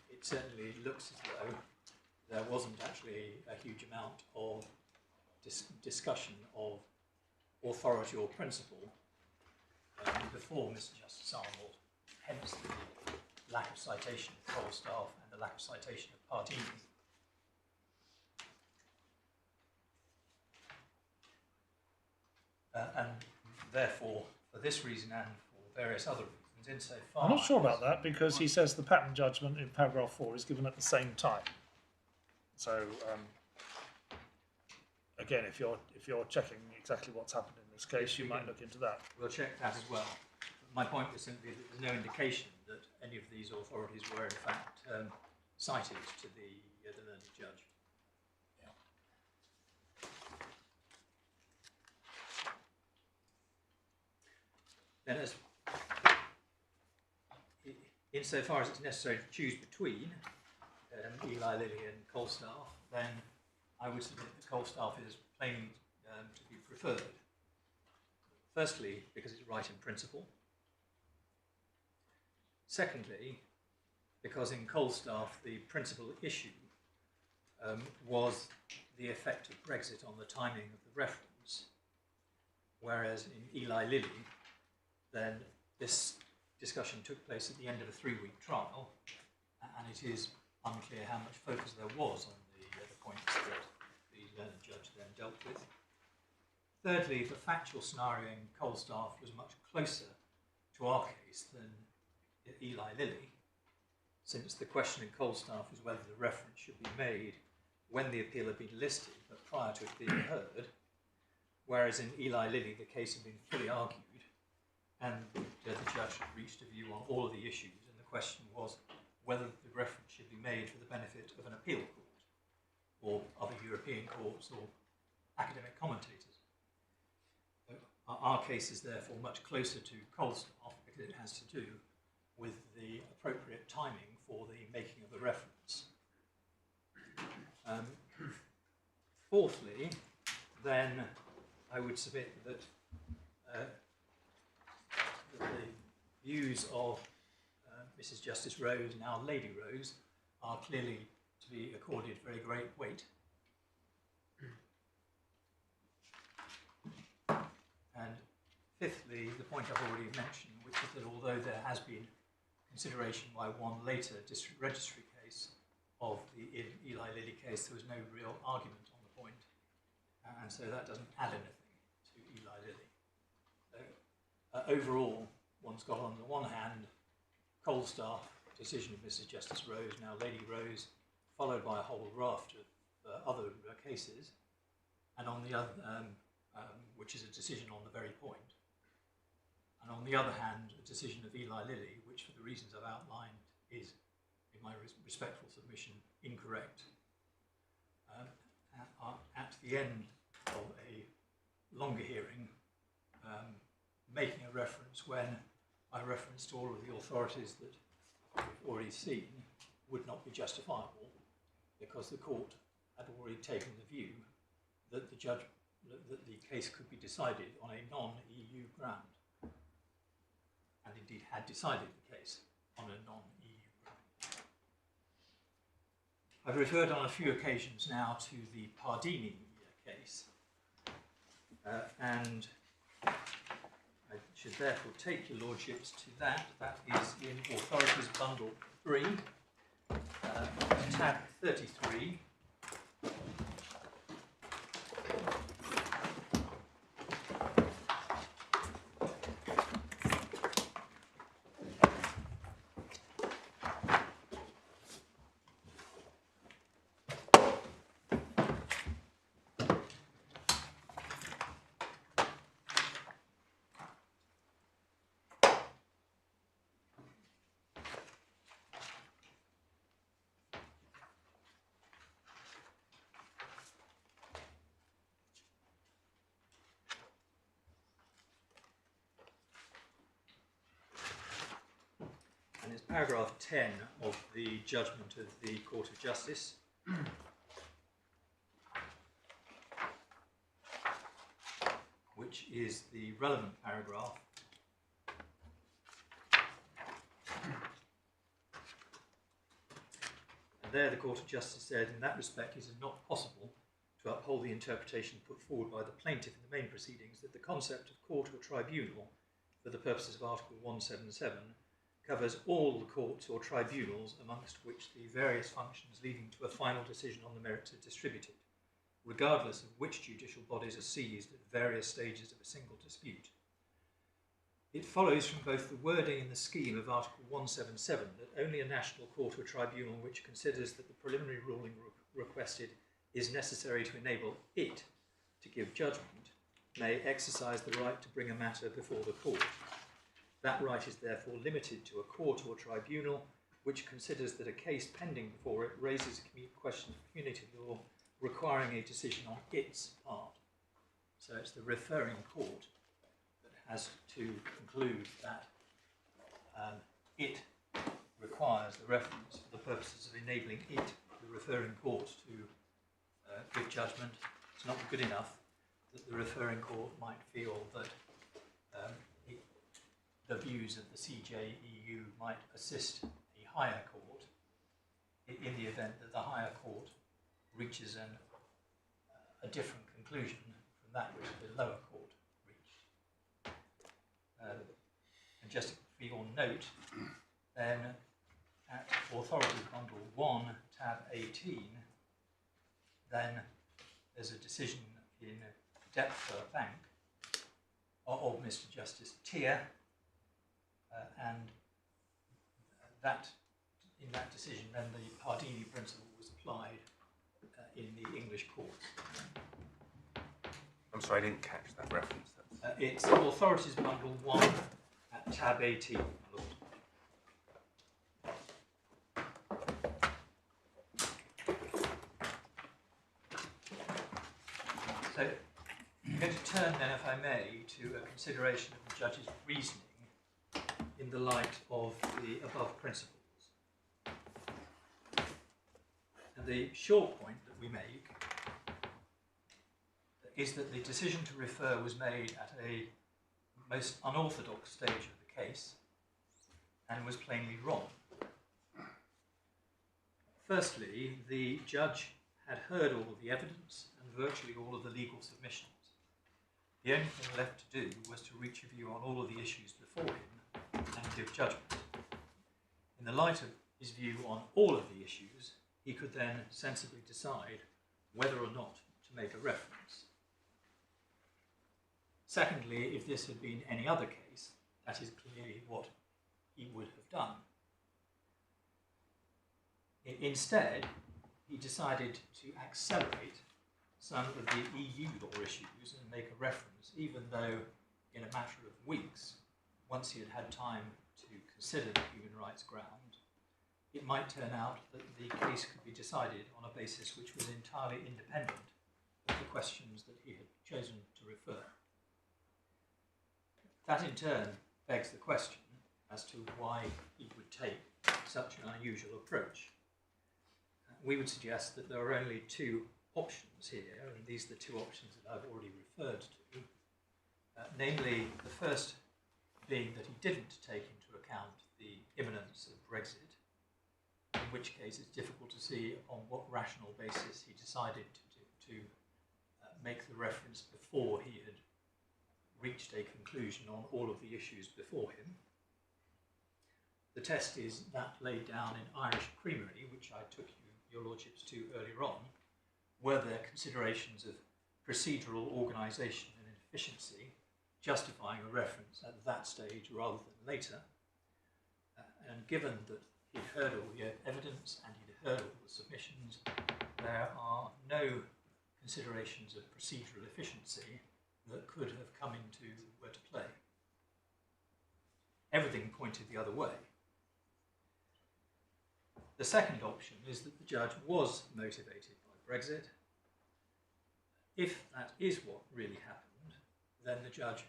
it certainly looks as though there wasn't actually a huge amount of discussion of authority or principle before Mr. Justice Arnold, hence the lack of citation of Cole staff and the lack of citation of Pardini. And therefore, for this reason and for various other reasons, insofar I'm not sure about that because he says the patent judgment in paragraph 4 is given at the same time. So again, if you're checking exactly what's happened in this case, you might look into that. We'll check that as well. My point was simply that there's no indication that any of these authorities were in fact cited to the learned judge. Then, insofar as it's necessary to choose between Eli Lilly and Colstaff, then I would submit that Colstaff is plainly to be preferred. Firstly, because it's right in principle. Secondly, because in Colstaff the principal issue was the effect of Brexit on the timing of the reference, whereas in Eli Lilly, then this discussion took place at the end of a 3-week trial, and it is unclear how much focus there was on the points that the learned judge then dealt with. Thirdly, the factual scenario in Colstaff was much closer to our case than Eli Lilly, since the question in Colstaff was whether the reference should be made when the appeal had been listed but prior to it being heard, whereas in Eli Lilly the case had been fully argued and the judge had reached a view on all of the issues, and the question was whether the reference should be made for the benefit of an appeal court or other European courts or academic commentators. Our case is therefore much closer to Colstaff because it has to do with the appropriate timing for the making of the reference. Fourthly, then I would submit that the views of Mrs. Justice Rose, now Lady Rose, are clearly to be accorded very great weight. And fifthly, the point I've already mentioned, which is that although there has been consideration by one later district registry case of the Eli Lilly case, there was no real argument on the point, and so that doesn't add anything to Eli Lilly. So, overall, one's got on the one hand Colstaff, decision of Mrs. Justice Rose, now Lady Rose, followed by a whole raft of other cases, and on the other, which is a decision on the very point. And on the other hand, a decision of Eli Lilly, which for the reasons I've outlined is, in my respectful submission, incorrect. At the end of a longer hearing, making a reference when I referenced all of the authorities that we've already seen would not be justifiable because the court had already taken the view that that the case could be decided on a non-EU ground, and indeed had decided the case on a non-EU ground. I've referred on a few occasions now to the Pardini case, and I should therefore take your lordships to that. That is in Authorities Bundle 3, tab 33. And it's paragraph 10 of the judgment of the Court of Justice. Which is the relevant paragraph. And there the Court of Justice said, in that respect, it is not possible to uphold the interpretation put forward by the plaintiff in the main proceedings that the concept of court or tribunal, for the purposes of Article 177, covers all the courts or tribunals amongst which the various functions leading to a final decision on the merits are distributed, regardless of which judicial bodies are seized at various stages of a single dispute. It follows from both the wording and the scheme of Article 177 that only a national court or tribunal which considers that the preliminary ruling requested is necessary to enable it to give judgment may exercise the right to bring a matter before the court. That right is therefore limited to a court or tribunal which considers that a case pending before it raises a question of community law requiring a decision on its part. So it's the referring court that has to conclude that it requires the reference for the purposes of enabling it, the referring court, to give judgment. It's not good enough that the referring court might feel that the views of the CJEU might assist a higher court in the event that the higher court reaches a different conclusion from that which the lower court reached. And just for your note, then at Authorities Bundle 1, tab 18, then there's a decision in Deptford Bank of Mr. Justice Tier, and that in that decision then the Pardini principle was applied in the English courts. I'm sorry, I didn't catch that reference. It's Authorities Bundle 1 at tab 18, my lord. So I'm going to turn then, if I may, to a consideration of the judge's reasoning in the light of the above principles. And the short point that we make is that the decision to refer was made at a most unorthodox stage of the case and was plainly wrong. Firstly, the judge had heard all of the evidence and virtually all of the legal submissions. The only thing left to do was to reach a view on all of the issues before him and give judgment. In the light of his view on all of the issues, he could then sensibly decide whether or not to make a reference. Secondly, if this had been any other case, that is clearly what he would have done. Instead, he decided to accelerate some of the EU law issues and make a reference, even though in a matter of weeks, once he had had time to consider the human rights ground, it might turn out that the case could be decided on a basis which was entirely independent of the questions that he had chosen to refer. That in turn begs the question as to why he would take such an unusual approach. We would suggest that there are only two options here, and these are the two options that I've already referred to. Namely, the first being that he didn't take into account the imminence of Brexit, in which case it's difficult to see on what rational basis he decided to make the reference before he had reached a conclusion on all of the issues before him. The test is that laid down in Irish Creamery, which I took your lordships to earlier on. Were there considerations of procedural organisation and efficiency justifying a reference at that stage rather than later? And given that he'd heard all the evidence and he'd heard all the submissions, there are no considerations of procedural efficiency that could have come into play. Everything pointed the other way. The second option is that the judge was motivated by Brexit. If that is what really happened, then the judge,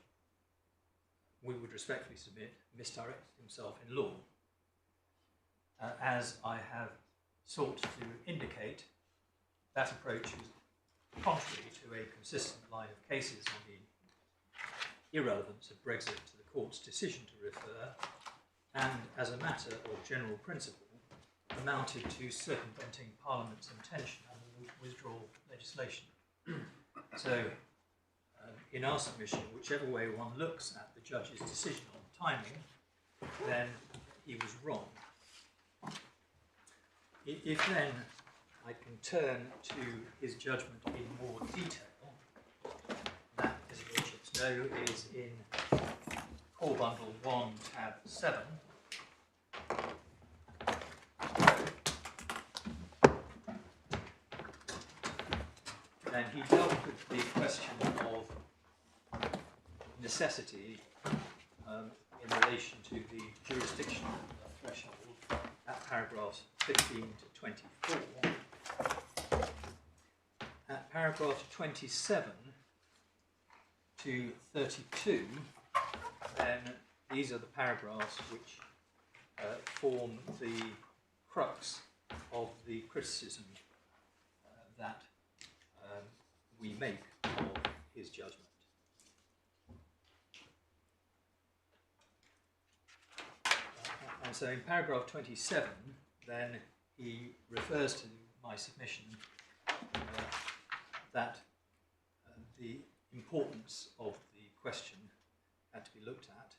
we would respectfully submit, misdirected himself in law. As I have sought to indicate, that approach is contrary to a consistent line of cases on the irrelevance of Brexit to the court's decision to refer, and as a matter of general principle, amounted to circumventing Parliament's intention under the withdrawal legislation. So, in our submission, whichever way one looks at the judge's decision on timing, then he was wrong. If then I can turn to his judgment in more detail, that, as your lordships know, is in Core Bundle 1, tab 7. And he dealt with the question of necessity in relation to the jurisdiction threshold at paragraphs 15 to 24. At paragraph 27 to 32, then these are the paragraphs which form the crux of the criticism that we make of his judgment. And so in paragraph 27, then he refers to my submission that the importance of the question had to be looked at,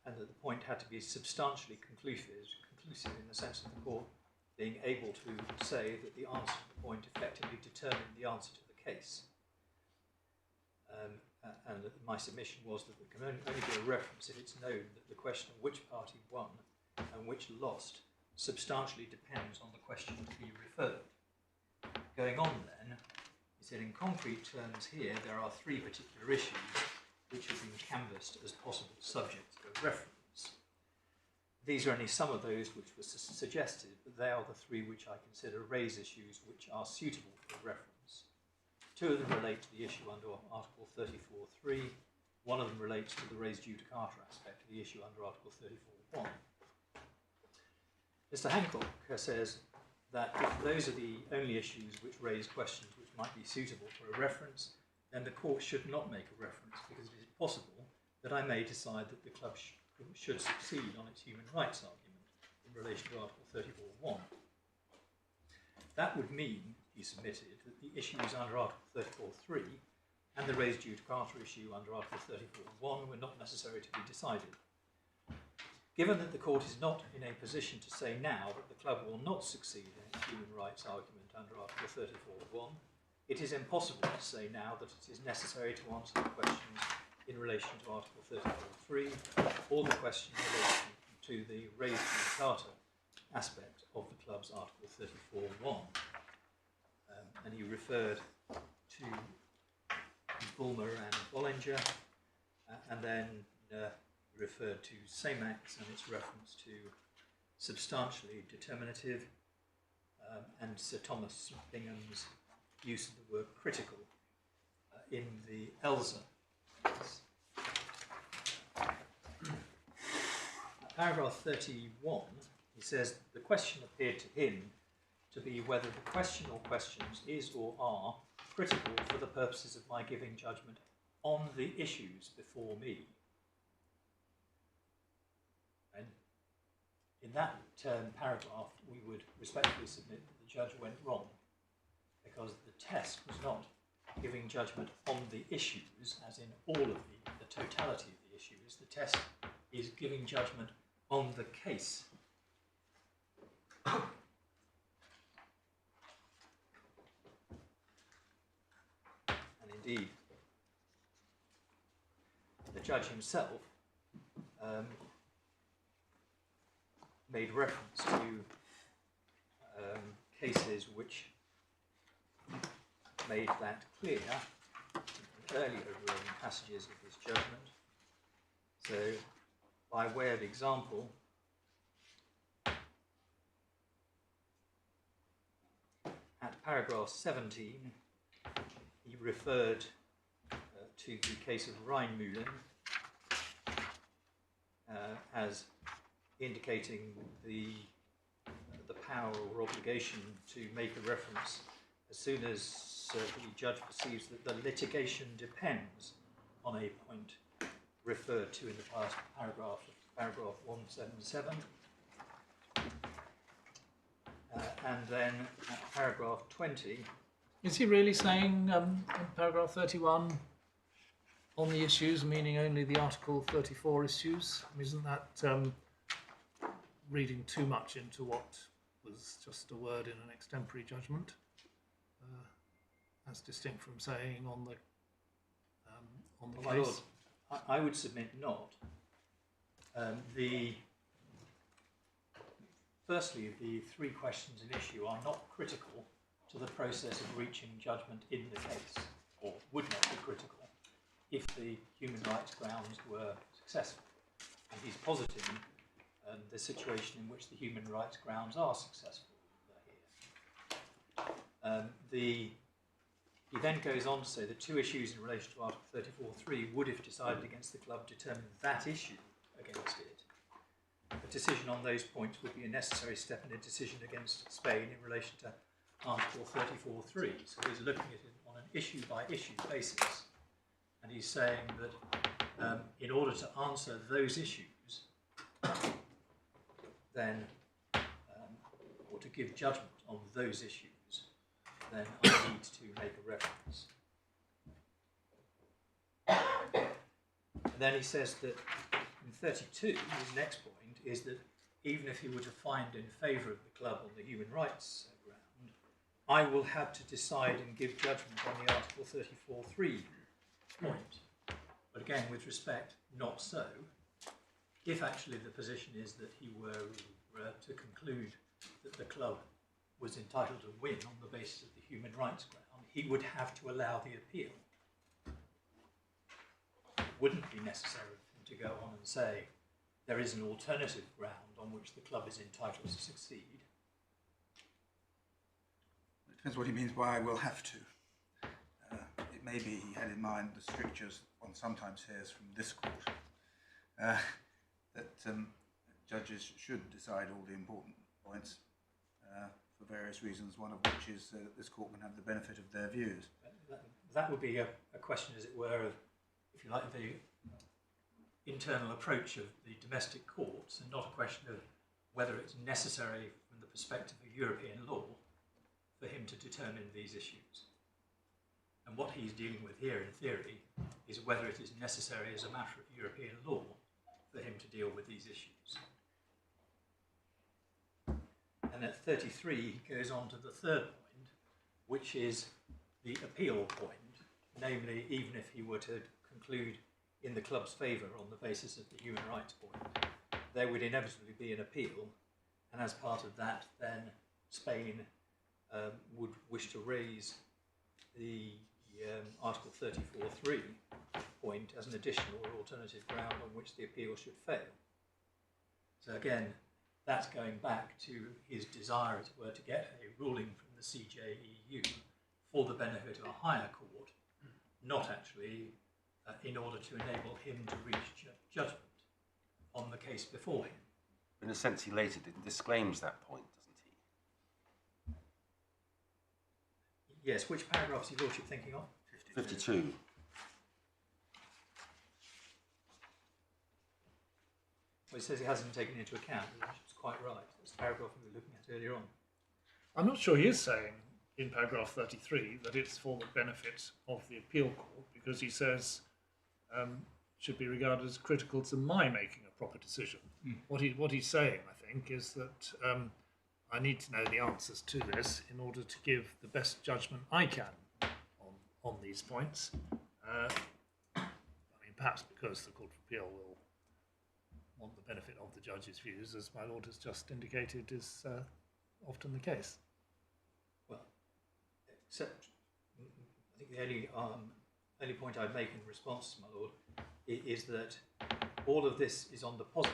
and that the point had to be substantially conclusive in the sense of the court being able to say that the answer to the point effectively determined the answer to the case. And that my submission was that there can only be a reference if it's known that the question of which party won and which lost substantially depends on the question to be referred. Going on then, he said in concrete terms here there are three particular issues which have been canvassed as possible subjects of reference. These are only some of those which were suggested, but they are the three which I consider raise issues which are suitable for reference. Two of them relate to the issue under Article 34.3. One of them relates to the res judicata aspect of the issue under Article 34.1. Mr. Hancock says that if those are the only issues which raise questions which might be suitable for a reference, then the court should not make a reference because it is possible that I may decide that the club should succeed on its human rights argument in relation to Article 34.1. That would mean, he submitted, that the issues under Article 34.3 and the res judicata issue under Article 34.1 were not necessary to be decided. Given that the court is not in a position to say now that the club will not succeed in its human rights argument under Article 34.1, it is impossible to say now that it is necessary to answer the questions in relation to Article 34.3 or the question in relation to the res judicata aspect of the club's Article 34.1. And he referred to Bulmer and Bollinger, and then referred to Samax and its reference to substantially determinative, and Sir Thomas Bingham's use of the word critical in the Elsa case. Paragraph 31, he says the question appeared to him to be whether the question or questions is or are critical for the purposes of my giving judgment on the issues before me. And in that paragraph, we would respectfully submit that the judge went wrong, because the test was not giving judgment on the issues, as in all of the totality of the issues. The test is giving judgment on the case. And indeed, the judge himself made reference to cases which made that clear in earlier passages of his judgment. So, by way of example, at paragraph 17, he referred to the case of Rheinmühlen as indicating the power or obligation to make a reference as soon as the judge perceives that the litigation depends on a point referred to in the past paragraph 177. And then at paragraph 20... Is he really saying in paragraph 31 on the issues, meaning only the Article 34 issues? Isn't that reading too much into what was just a word in an extempore judgment? As distinct from saying on the Well, my lord, I would submit not. Firstly, the three questions in issue are not critical to the process of reaching judgment in the case, or would not be critical if the human rights grounds were successful. And he's positing the situation in which the human rights grounds are successful here. He then goes on to say the two issues in relation to Article 34.3 would, if decided against the club, determine that issue against it. A decision on those points would be a necessary step in a decision against Spain in relation to Article 34.3. So he's looking at it on an issue-by-issue basis. And he's saying that in order to answer those issues, then, or to give judgment on those issues, then I need to make a reference. And then he says that in 32, his next point is that even if he were to find in favour of the club on the human rights ground, I will have to decide and give judgment on the Article 34.3 point. But again, with respect, not so. If actually the position is that he were to conclude that the club was entitled to win on the basis of the human rights ground, he would have to allow the appeal. It wouldn't be necessary for him to go on and say there is an alternative ground on which the club is entitled to succeed. It depends what he means by "I will have to." It may be he had in mind the strictures one sometimes hears from this court, that judges should decide all the important points for various reasons, one of which is that this court can have the benefit of their views. That would be a question, as it were, of, if you like, the internal approach of the domestic courts, and not a question of whether it's necessary from the perspective of European law for him to determine these issues. And what he's dealing with here, in theory, is whether it is necessary as a matter of European law for him to deal with these issues. And at 33, he goes on to the third point, which is the appeal point, namely, even if he were to conclude in the club's favour on the basis of the human rights point, there would inevitably be an appeal, and as part of that, then Spain would wish to raise the Article 34.3 point as an additional or alternative ground on which the appeal should fail. So again, that's going back to his desire, as it were, to get a ruling from the CJEU for the benefit of a higher court, not actually in order to enable him to reach judgment on the case before him. In a sense, he later disclaims that point, doesn't he? Yes, which paragraph is your lordship thinking of? 52. Well, it says it hasn't been taken into account. It's quite right. That's the paragraph we were looking at earlier on. I'm not sure he is saying in paragraph 33 that it's for the benefit of the appeal court, because he says should be regarded as critical to my making a proper decision. What he's saying, I think, is that I need to know the answers to this in order to give the best judgment I can on these points. I mean, perhaps because the Court of Appeal will want the benefit of the judge's views, as my lord has just indicated is often the case. Well, except I think the only point I'd make in response to my lord is that all of this is on the posit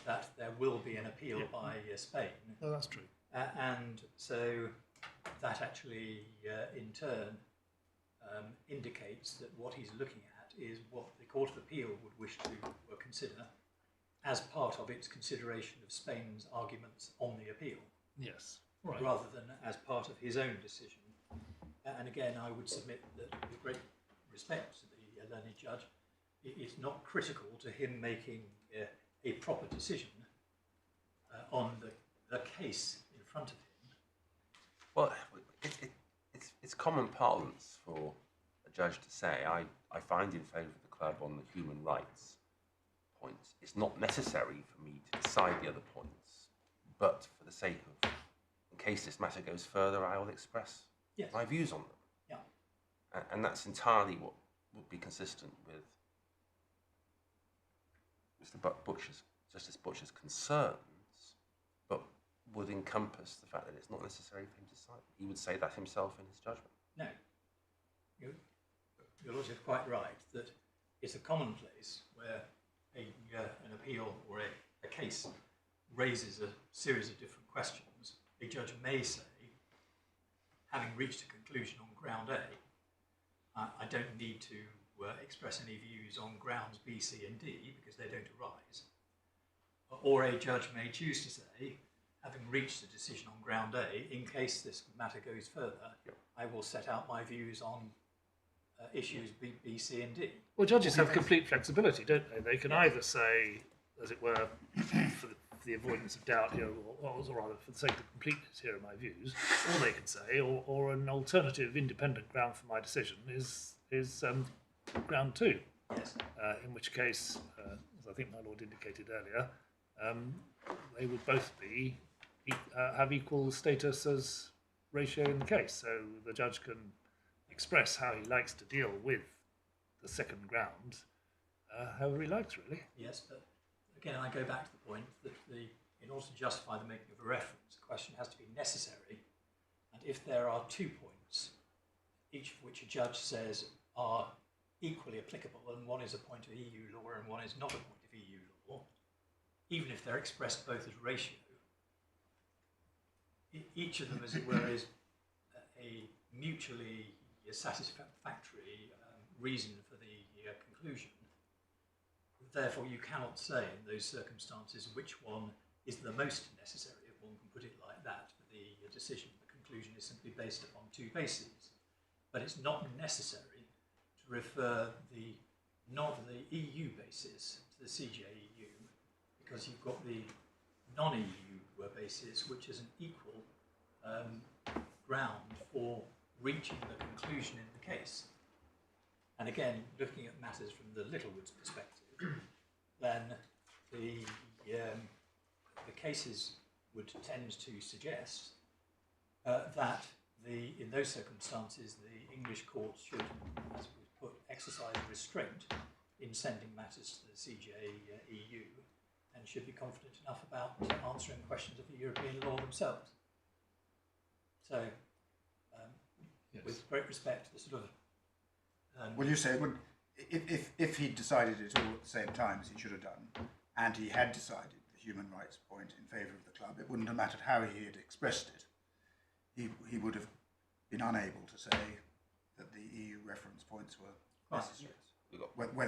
that there will be an appeal by Spain. Oh, that's true. And so that actually, in turn, indicates that what he's looking at is what the Court of Appeal would wish to consider as part of its consideration of Spain's arguments on the appeal. Yes. Right. Rather than as part of his own decision. And again, I would submit that with great respect to the learned judge, it's not critical to him making a proper decision on the case in front of him. Well, it's common parlance for a judge to say, I find in favour of the club on the human rights points. It's not necessary for me to decide the other points, but for the sake of, in case this matter goes further, I will express my views on them. Yeah. And that's entirely what would be consistent with Justice Butcher's concerns, but would encompass the fact that it's not necessary for him to decide. He would say that himself in his judgment. No. Your Lordship is quite right that it's a commonplace where an appeal or a case raises a series of different questions. A judge may say, having reached a conclusion on ground A, I don't need to express any views on grounds B, C and D because they don't arise. Or a judge may choose to say, having reached a decision on ground A, in case this matter goes further, I will set out my views on issues B, C and D. Well, judges have complete flexibility, don't they? They can either say, as it were, for the avoidance of doubt here, or rather for the sake of completeness, here are my views, or they can say, or an alternative independent ground for my decision is ground 2. Yes. In which case, as I think my lord indicated earlier, they would both have equal status as ratio in the case. So the judge can express how he likes to deal with the second ground, however he likes, really. Yes, but again, I go back to the point that in order to justify the making of a reference, a question has to be necessary. And if there are 2 points, each of which a judge says are equally applicable, and one is a point of EU law and one is not a point of EU law, even if they're expressed both as ratio, each of them, as it were, is a mutually satisfactory reason for the conclusion. Therefore, you cannot say in those circumstances which one is the most necessary, if one can put it like that. The decision, the conclusion is simply based upon 2 bases. But it's not necessary to refer the EU basis to the CJEU, because you've got the non-EU basis, which is an equal ground for reaching the conclusion in the case. And again, looking at matters from the Littlewoods perspective, then the cases would tend to suggest that in those circumstances the English courts should, as was put, exercise restraint in sending matters to the CJEU and should be confident enough about answering questions of the European law themselves. So, with great respect to the sort of... Well, you say, if he decided it all at the same time as he should have done, and he had decided the human rights point in favour of the club, it wouldn't have mattered how he had expressed it. He would have been unable to say that the EU reference points were necessary.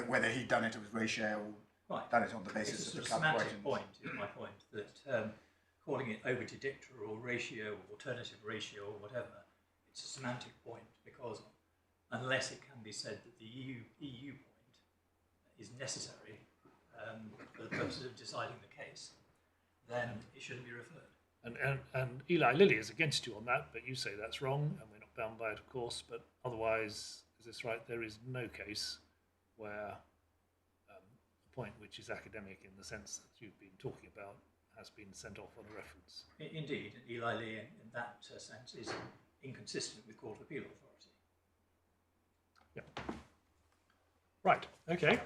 Whether he'd done it as ratio or done it on the basis of the club point is my point, that calling it obiter dicta or ratio or alternative ratio or whatever, it's a semantic point, because unless it can be said that the EU point is necessary for the purposes of deciding the case, then it shouldn't be referred. And Eli Lilly is against you on that, but you say that's wrong, and we're not bound by it, of course. But otherwise, is this right? There is no case where a point which is academic in the sense that you've been talking about has been sent off on a reference. Indeed, Eli Lilly in that sense is inconsistent with Court of Appeal authority. Yep. Right. Okay.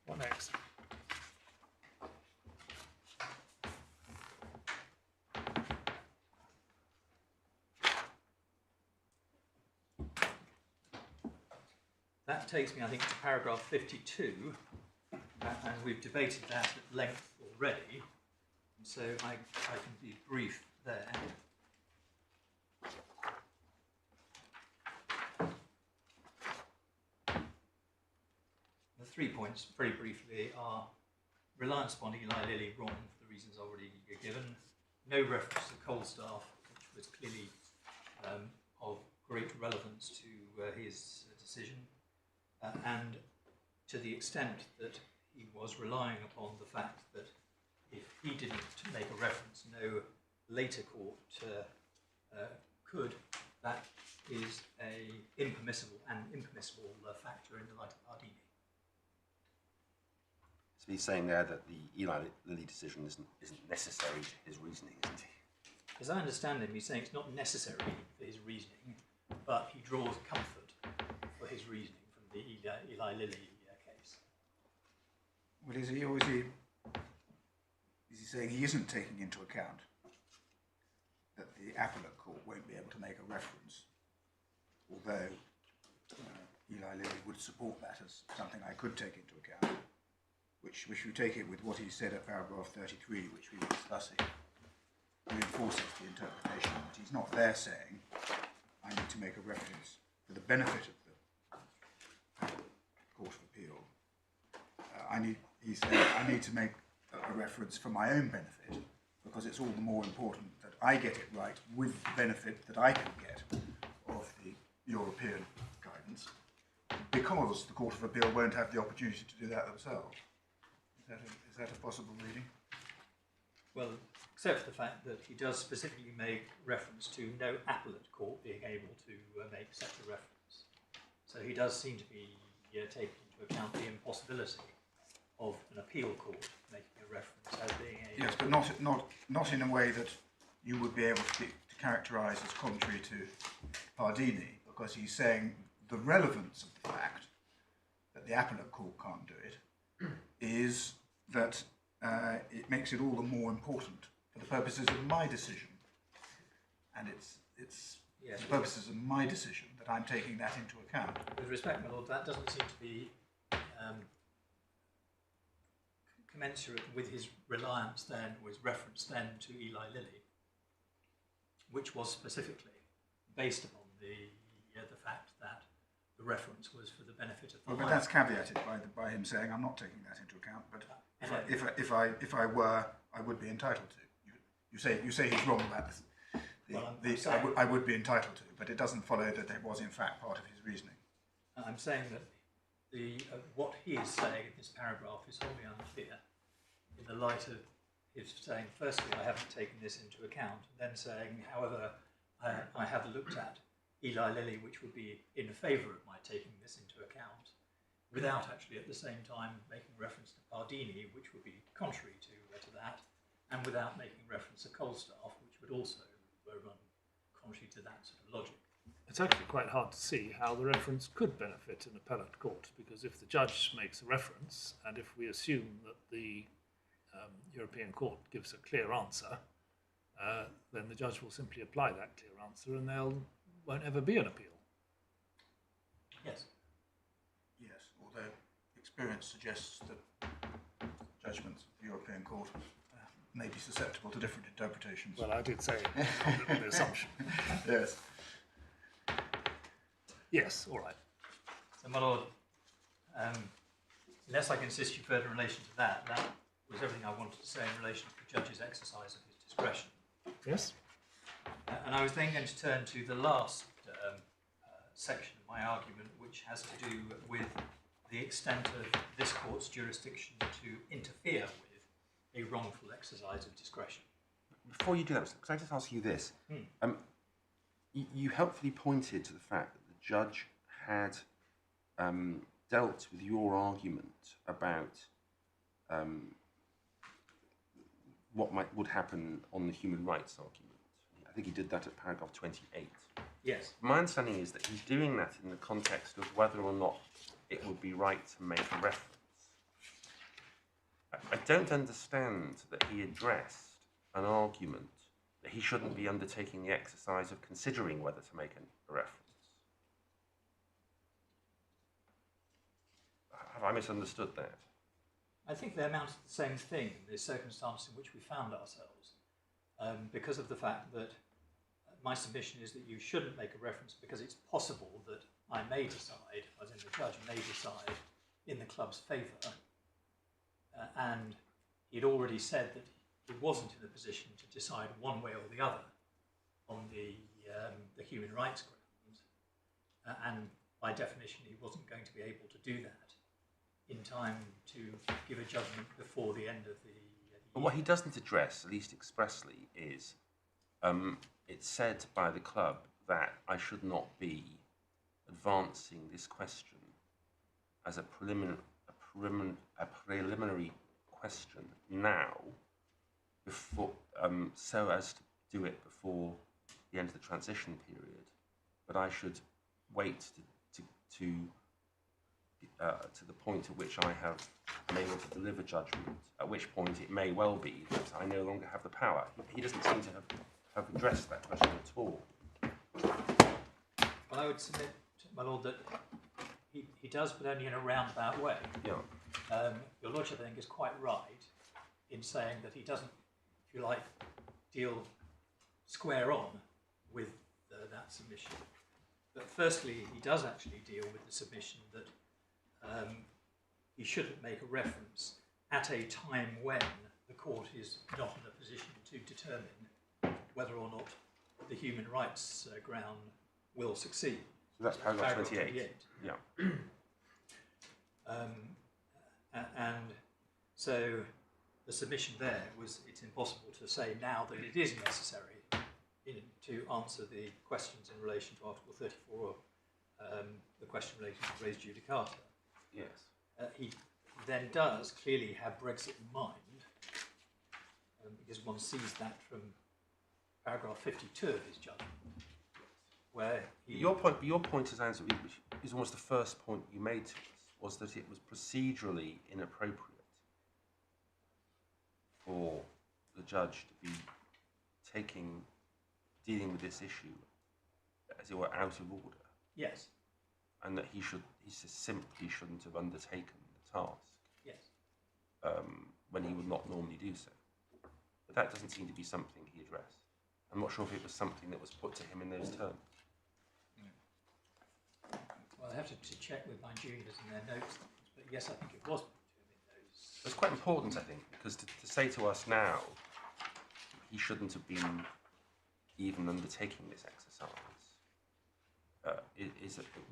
What next? That takes me, I think, to paragraph 52, and we've debated that at length already, and so I can be brief there. The 3 points, very briefly, are reliance upon Eli Lilly wrong for the reasons already given, no reference to coal staff, which was clearly of great relevance to his decision, and to the extent that he was relying upon the fact that if he didn't make a reference, no later court could, that is a impermissible factor in the light of Pardini. So he's saying there that the Eli Lilly decision isn't necessary to his reasoning, isn't he? As I understand him, he's saying it's not necessary for his reasoning, but he draws comfort for his reasoning from the Eli Lilly case. Well, is he saying he isn't taking into account that the appellate court won't be able to make a reference, although Eli Lilly would support that as something I could take into account, which we take it with what he said at paragraph 33, which we were discussing, reinforces the interpretation that he's not there saying I need to make a reference for the benefit of the Court of Appeal. He's saying I need to make a reference for my own benefit, because it's all the more important that I get it right with the benefit that I can get of the European guidance, because the Court of Appeal won't have the opportunity to do that themselves. Is that a possible reading? Well, except for the fact that he does specifically make reference to no appellate court being able to make such a reference. So he does seem to be taking into account the impossibility of an appeal court making a reference as being a... Yes, but not in a way that you would be able to characterise as contrary to Pardini, because he's saying the relevance of the fact that the appellate court can't do it is that it makes it all the more important for the purposes of my decision. And it's Yes. for the purposes of my decision that I'm taking that into account. With respect, my Lord, that doesn't seem to be commensurate with his reliance then, or his reference then to Eli Lilly, which was specifically based upon the fact that the reference was for the benefit of the Well, but that's caveated by him saying I'm not taking that into account. But if I were, I would be entitled to. You say he's wrong about this. I would be entitled to, but it doesn't follow that it was in fact part of his reasoning. I'm saying that what he is saying in this paragraph is wholly unclear in the light of his saying, firstly, I haven't taken this into account, then saying, however, I have looked at Eli Lilly, which would be in favour of my taking this into account, without actually at the same time making reference to Pardini, which would be contrary to that, and without making reference to Colstaff, which would also run contrary to that sort of logic. It's actually quite hard to see how the reference could benefit an appellate court, because if the judge makes a reference, and if we assume that the European Court gives a clear answer, then the judge will simply apply that clear answer, and there won't ever be an appeal. Yes. Yes, although experience suggests that judgments of the European Court may be susceptible to different interpretations. Well, I did say the assumption. Yes. Yes, all right. So, my Lord, unless I can assist you further in relation to that, that was everything I wanted to say in relation to the judge's exercise of his discretion. Yes. And I was then going to turn to the last section of my argument, which has to do with the extent of this court's jurisdiction to interfere with a wrongful exercise of discretion. Before you do that, could I just ask you this? You helpfully pointed to the fact that the judge had dealt with your argument about what would happen on the human rights argument. I think he did that at paragraph 28. Yes. My understanding is that he's doing that in the context of whether or not it would be right to make a reference. I don't understand that he addressed an argument that he shouldn't be undertaking the exercise of considering whether to make a reference. Have I misunderstood that? I think they amount to the same thing in the circumstance in which we found ourselves, because of the fact that my submission is that you shouldn't make a reference because it's possible that I may decide, as in the judge may decide, in the club's favour, and he'd already said that he wasn't in a position to decide one way or the other on the human rights grounds, and by definition he wasn't going to be able to do that in time to give a judgment before the end of the But what he doesn't address, at least expressly, is it's said by the club that I should not be advancing this question as a preliminary question now, before, so as to do it before the end of the transition period, but I should wait to the point at which I have been able to deliver judgment, at which point it may well be that I no longer have the power. He doesn't seem to have addressed that question at all. Well, I would submit, my lord, that he does, but only in a roundabout way. Yeah. Your lordship, I think, is quite right in saying that he doesn't, if you like, deal square on with that submission. But firstly, he does actually deal with the submission that he shouldn't make a reference at a time when the court is not in a position to determine whether or not the human rights ground will succeed. So that's paragraph 28. Yeah. And so the submission there was it's impossible to say now that it is necessary to answer the questions in relation to Article 34, the question relating to res judicata. Yes. He then does clearly have Brexit in mind, because one sees that from paragraph 52 of his judgment, where Your point is, Answer, which is almost the first point you made to us, was that it was procedurally inappropriate for the judge to be dealing with this issue as it were out of order. yes, And that he simply shouldn't have undertaken the task yes. when he would not normally do so. But that doesn't seem to be something he addressed. I'm not sure if it was something that was put to him in those terms. Well, I have to check with my juniors and their notes, but yes, I think it was put to him in those. It's quite important, I think, because to say to us now he shouldn't have been even undertaking this exercise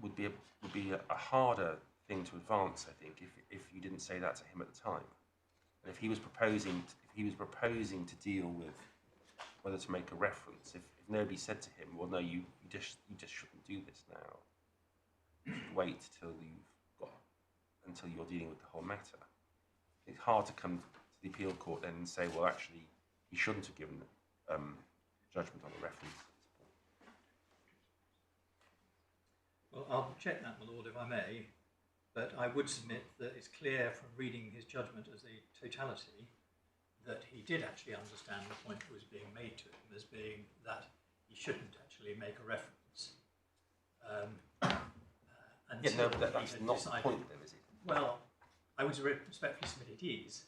would be a harder thing to advance, I think, if you didn't say that to him at the time. And if he was proposing to deal with whether to make a reference, if nobody said to him, well, no, you just shouldn't do this now. You should wait until you're dealing with the whole matter. It's hard to come to the appeal court then and say, well, actually, he shouldn't have given judgment on the reference. Well, I'll check that, my lord, if I may, but I would submit that it's clear from reading his judgment as a totality that he did actually understand the point that was being made to him as being that he shouldn't actually make a reference. But that's not the point, though, is it? Well, I would respectfully submit it is,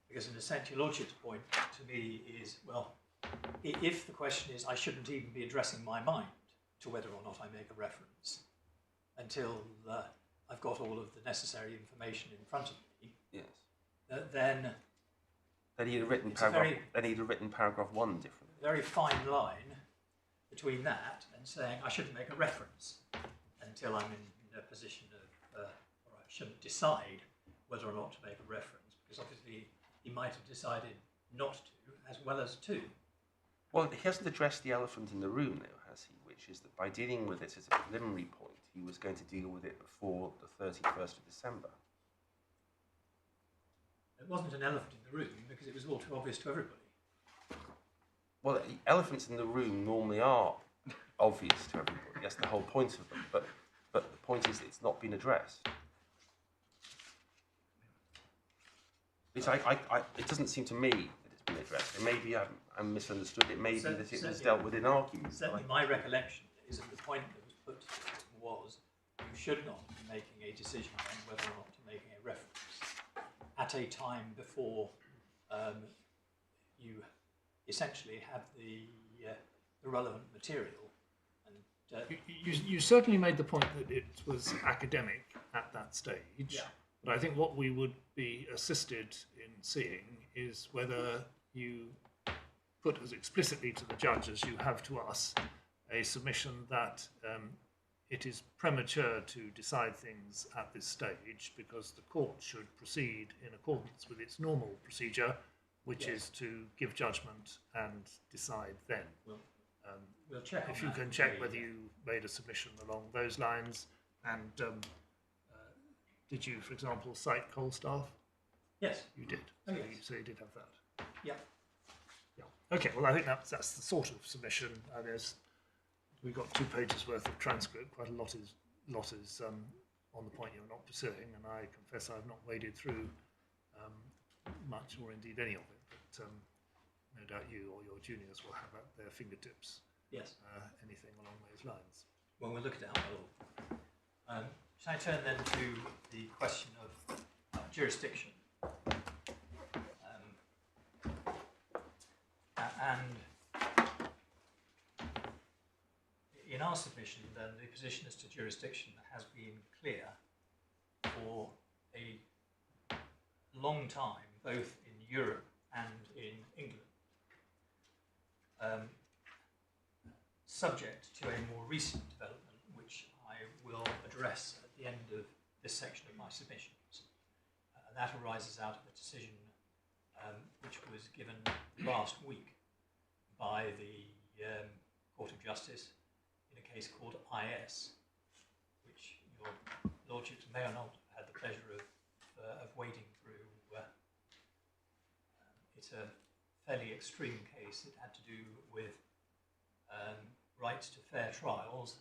because in a sense your lordship's point to me is, well, if the question is I shouldn't even be addressing my mind to whether or not I make a reference until I've got all of the necessary information in front of me, Yes. Then Then he'd have written paragraph 1 differently. very fine line between that and saying I shouldn't make a reference until I'm in a position of, or I shouldn't decide whether or not to make a reference, because obviously he might have decided not to as well as to. Well, he hasn't addressed the elephant in the room, though, has he? Which is that by dealing with it at a preliminary point, he was going to deal with it before the 31st of December. It wasn't an elephant in the room because it was all too obvious to everybody. Well, the elephants in the room normally are obvious to everybody. That's the whole point of them. But the point is, it's not been addressed. It's, it doesn't seem to me that it's been addressed. And maybe I'm misunderstood. It may be that it was dealt with in arguments. Certainly, my recollection is that the point that was put to him was you should not be making a decision on whether or not to make a reference at a time before you essentially have the relevant material. And you certainly made the point that it was academic at that stage. Yeah. But I think what we would be assisted in seeing is whether you put as explicitly to the judge as you have to us a submission that it is premature to decide things at this stage because the court should proceed in accordance with its normal procedure, which is to give judgment and decide then. We'll check. If you can check whether you made a submission along those lines, and did you, for example, cite coal staff? Yes. You did. Oh, So, yes. so you did have that. Yeah. Yeah. Okay. Well, I think that's the sort of submission. We've got 2 pages worth of transcript. Quite a lot is on the point you're not pursuing, and I confess I've not waded through much, or indeed any of it. But no doubt you or your juniors will have at their fingertips. Yes. Anything along those lines. When we look at it, we'll. Shall I turn then to the question of jurisdiction? And in our submission, then, the position as to jurisdiction has been clear for a long time, both in Europe and in England, subject to a more recent development, which I will address at the end of this section of my submissions. That arises out of a decision which was given last week by the Court of Justice in a case called IS, which your lordships may or not have had the pleasure of wading through. It's a fairly extreme case. It had to do with rights to fair trials,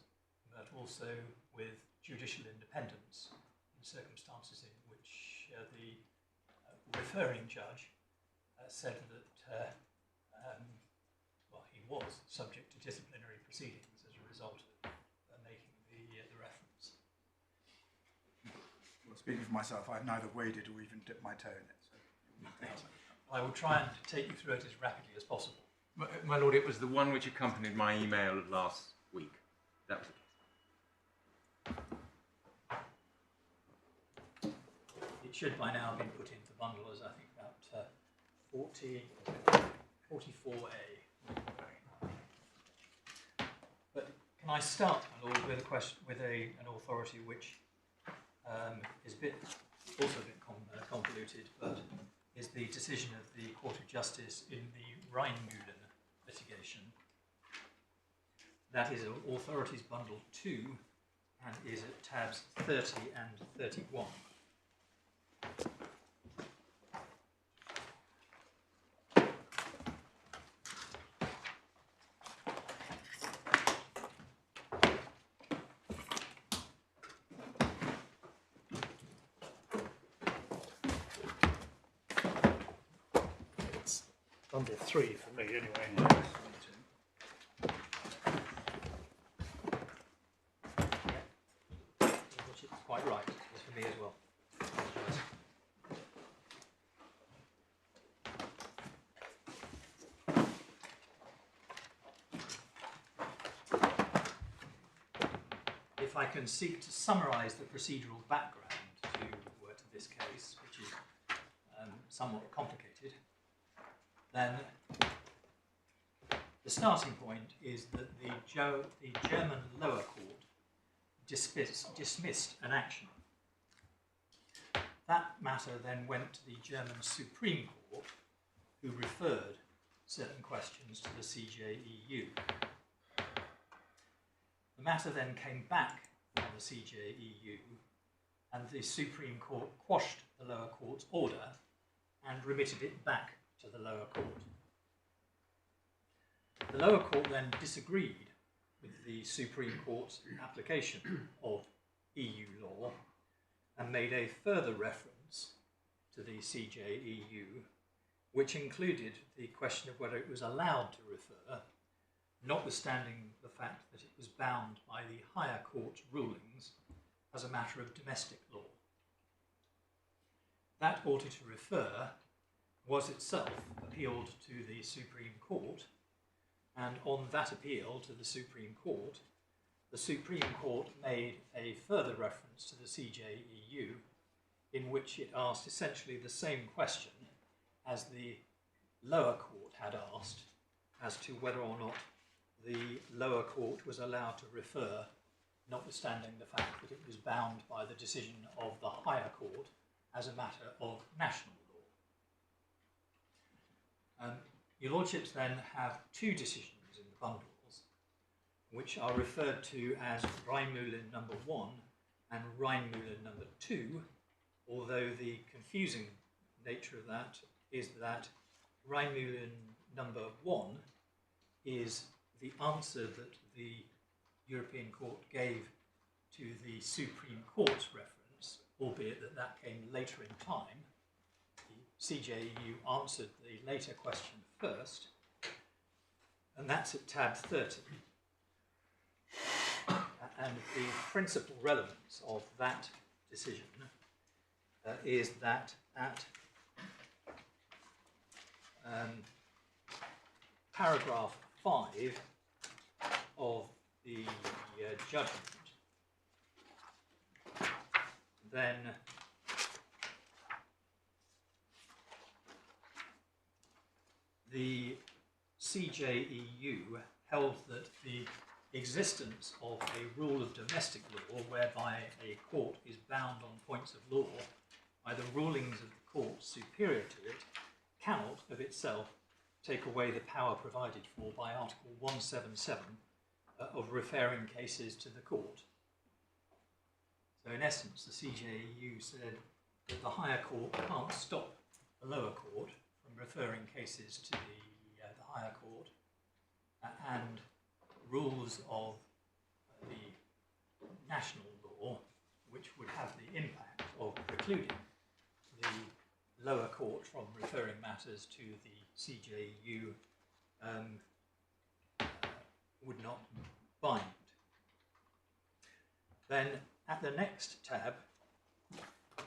but also with judicial independence in circumstances in which the referring judge said that he was subject to disciplinary proceedings as a result of making the reference. Well, speaking for myself, I've neither waded or even dipped my toe in it. So. I will try and take you through it as rapidly as possible. My lord, it was the one which accompanied my email last week. That was it. It should by now have been put into the bundle as I think about 44A. But can I start, my lord, with a question, with an authority which is also a bit convoluted, but is the decision of the Court of Justice in the Rheingülen litigation. That is Authorities Bundle 2 and is at tabs 30 and 31. Bundle 3 for me, anyway. Which is quite right. It's for me as well. If I can seek to summarise the procedural background to this case, which is somewhat complicated, then The starting point is that the German lower court dismissed an action. That matter then went to the German Supreme Court, who referred certain questions to the CJEU. The matter then came back from the CJEU, and the Supreme Court quashed the lower court's order and remitted it back to the lower court. The lower court then disagreed with the Supreme Court's application of EU law and made a further reference to the CJEU, which included the question of whether it was allowed to refer, notwithstanding the fact that it was bound by the higher court's rulings as a matter of domestic law. That order to refer was itself appealed to the Supreme Court, and on that appeal to the Supreme Court made a further reference to the CJEU, in which it asked essentially the same question as the lower court had asked, as to whether or not the lower court was allowed to refer, notwithstanding the fact that it was bound by the decision of the higher court as a matter of national law. Your Lordships then have two decisions in the bundles, which are referred to as Rheinmühlen number 1 and Rheinmühlen number 2, although the confusing nature of that is that Rheinmühlen number 1 is the answer that the European Court gave to the Supreme Court's reference, albeit that that came later in time. The CJEU answered the later question first, and that's at tab 30. And the principal relevance of that decision is that at paragraph 5 of the judgment, then the CJEU held that the existence of a rule of domestic law whereby a court is bound on points of law by the rulings of the court superior to it cannot of itself take away the power provided for by Article 177 of referring cases to the court. So in essence, the CJEU said that the higher court can't stop the lower court from referring cases to the higher court, and rules of the national law, which would have the impact of precluding the lower court from referring matters to the CJEU, would not bind. Then at the next tab,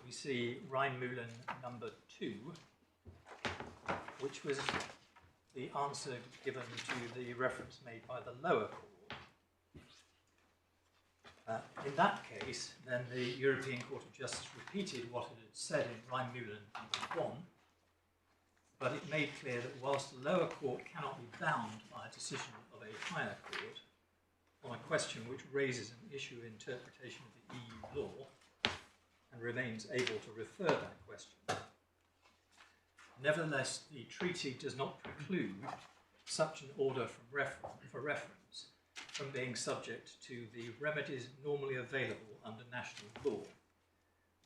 we see Rheinmühlen number 2, which was the answer given to the reference made by the lower court. In that case, then the European Court of Justice repeated what it had said in Rheinmühlen number 1, but it made clear that whilst the lower court cannot be bound by a decision of a higher court on a question which raises an issue of interpretation of the EU law and remains able to refer that question, nevertheless, the treaty does not preclude such an order for reference from being subject to the remedies normally available under national law.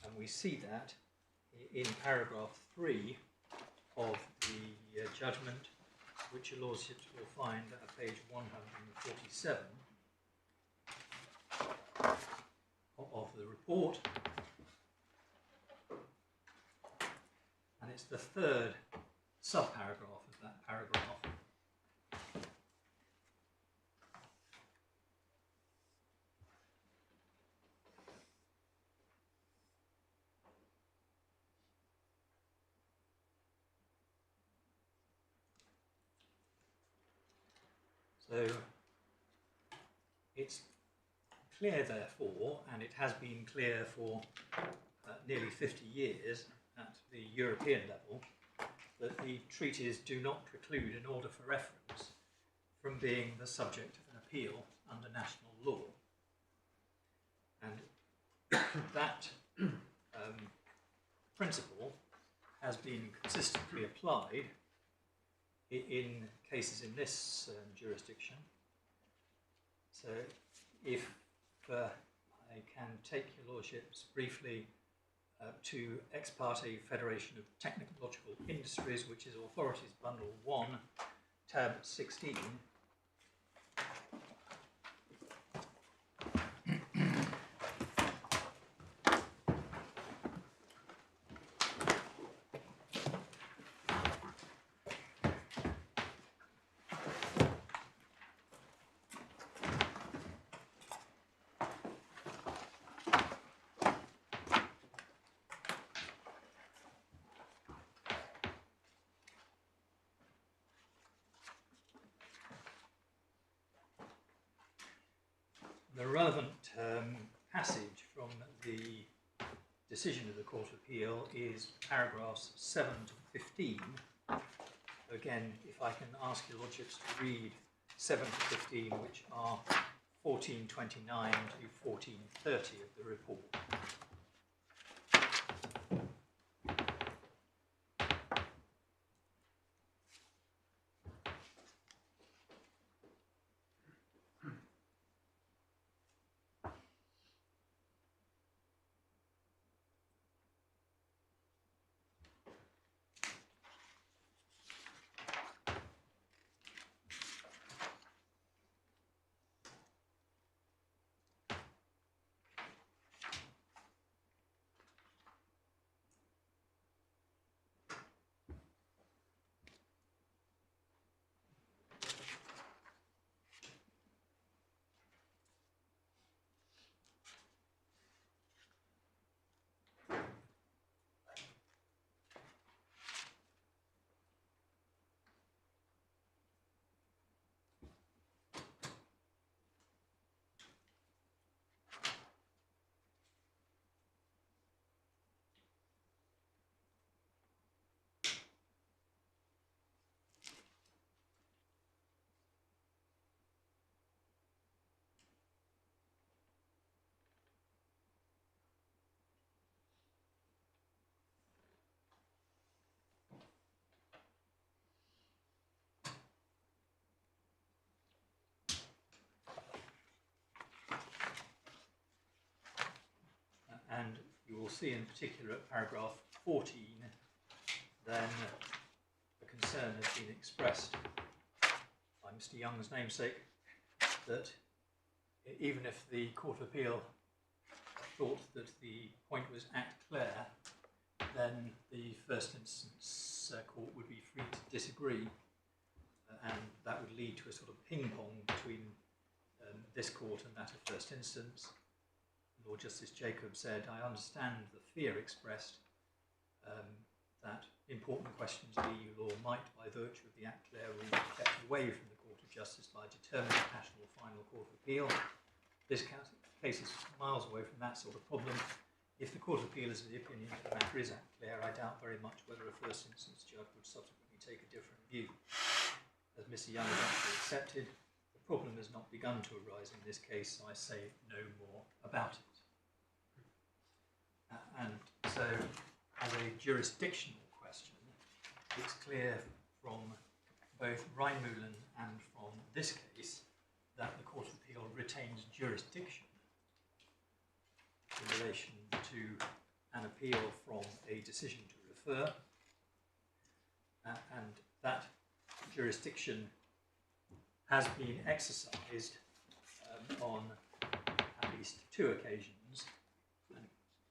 And we see that in paragraph 3 of the judgment, which your Lordships will find at page 147 of the report. And it's the third subparagraph of that paragraph. So it's clear, therefore, and it has been clear for nearly 50 years at the European level, that the treaties do not preclude an order for reference from being the subject of an appeal under national law. And that principle has been consistently applied in cases in this jurisdiction. So if I can take your lordships briefly to Ex parte Federation of Technological Industries, which is Authorities Bundle 1, tab 16. The relevant passage from the decision of the Court of Appeal is paragraphs 7 to 15. Again, if I can ask your lordships to read 7 to 15, which are 1429 to 1430 of the report. And you will see in particular at paragraph 14, then a concern has been expressed by Mr. Young's namesake that even if the Court of Appeal thought that the point was act clair, then the first instance court would be free to disagree, and that would lead to a sort of ping-pong between this court and that of first instance. Lord Justice Jacob said, I understand the fear expressed that important questions of EU law might, by virtue of the Act Clare rule, be kept away from the Court of Justice by a determined national final Court of Appeal. This case is miles away from that sort of problem. If the Court of Appeal is of the opinion that the matter is Act Clare, I doubt very much whether a first instance judge would subsequently take a different view. As Mr. Young has actually accepted, the problem has not begun to arise in this case, so I say no more about it. And so, as a jurisdictional question, it's clear from both Rheinmühlen and from this case that the Court of Appeal retains jurisdiction in relation to an appeal from a decision to refer, and that jurisdiction has been exercised on at least 2 occasions.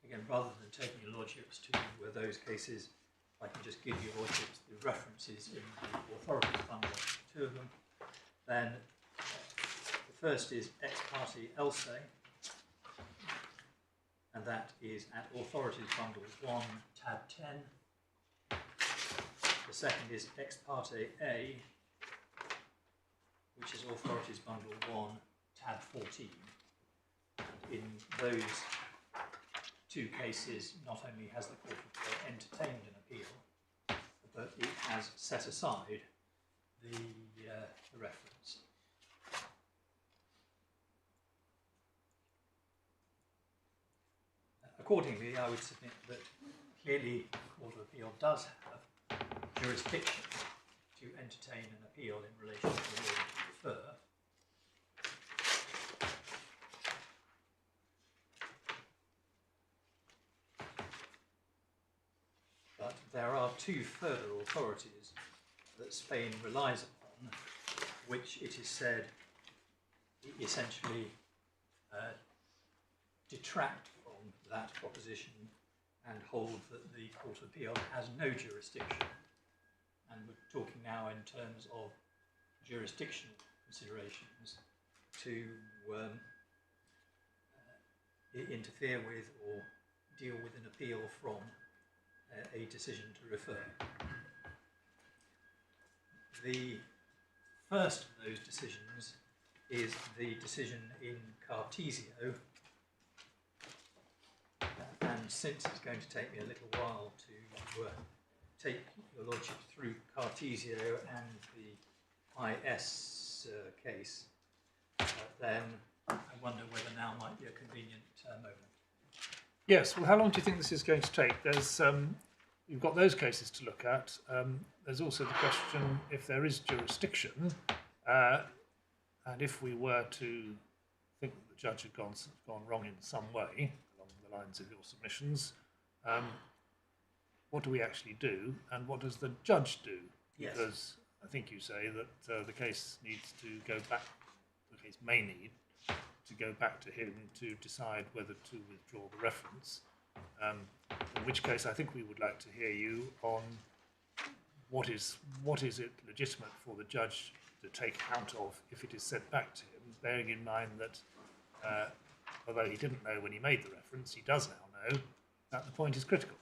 Again, rather than taking your lordships to where those cases, I can just give your lordships the references in the authorities bundle, 2 of them. Then the first is Ex parte Else, and that is at authorities bundle 1, tab 10. The second is Ex parte A, which is authorities bundle 1, tab 14. And in those 2 cases, not only has the Court of Appeal entertained an appeal, but it has set aside the reference. accordingly, I would submit that clearly the Court of Appeal does have jurisdiction to entertain an appeal in relation to the order to refer. But there are two further authorities that Spain relies upon, which it is said essentially detract from that proposition and hold that the Court of Appeal has no jurisdiction. And we're talking now in terms of jurisdictional considerations to interfere with or deal with an appeal from a decision to refer. The first of those decisions is the decision in Cartesio, and since it's going to take me a little while to take your lordship through Cartesio and the IS case, then I wonder whether now might be a convenient moment. Yes, well, how long do you think this is going to take? You've got those cases to look at. There's also the question if there is jurisdiction, and if we were to think that the judge had gone wrong in some way, along the lines of your submissions, what do we actually do, and what does the judge do? Yes. Because I think you say that the case needs to go back, the case may need to go back to him to decide whether to withdraw the reference, in which case I think we would like to hear you on what is it legitimate for the judge to take account of if it is sent back to him, bearing in mind that although he didn't know when he made the reference, he does now know that the point is critical.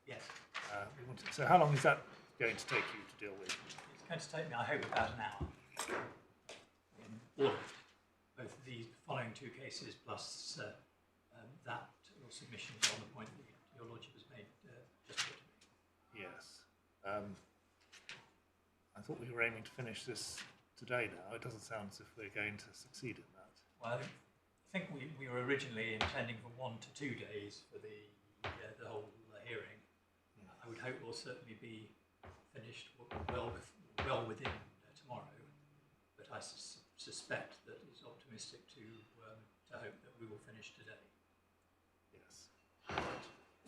Yes. So how long is that going to take you to deal with? It's going to take me, I hope, about an hour. In all of it, both the following two cases plus that or submissions on the point that your lordship has made just put to me. Yes. I thought we were aiming to finish this today now. It doesn't sound as if we're going to succeed in that. Well, I think we were originally intending for 1 to 2 days for the whole hearing. I would hope we'll certainly be finished well within tomorrow, but I suspect that it's optimistic to hope that we will finish today. Yes.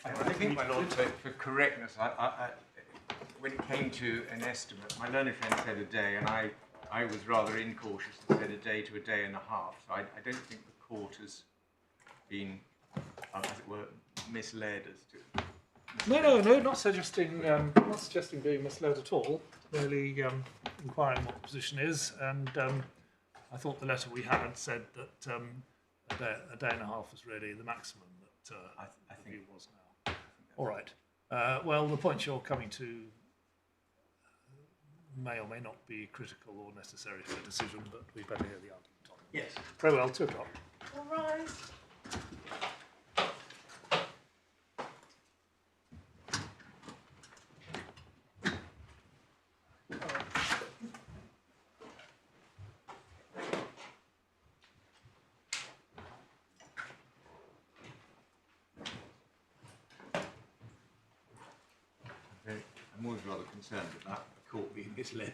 I think, my lord, for correctness, I, when it came to an estimate, my learned friend said a day, and I was rather incautious and said a day to a day and a half. So I don't think the court has been, as it were, misled as to. No, not suggesting being misled at all. Merely inquiring what the position is, and I thought the letter we had said that a day and a half was really the maximum that I think it was now. All right. Well, the points you're coming to may or may not be critical or necessary for a decision, but we better hear the argument on it. Yes. Very well, 2 o'clock. All right. I'm always rather concerned about the court being misled.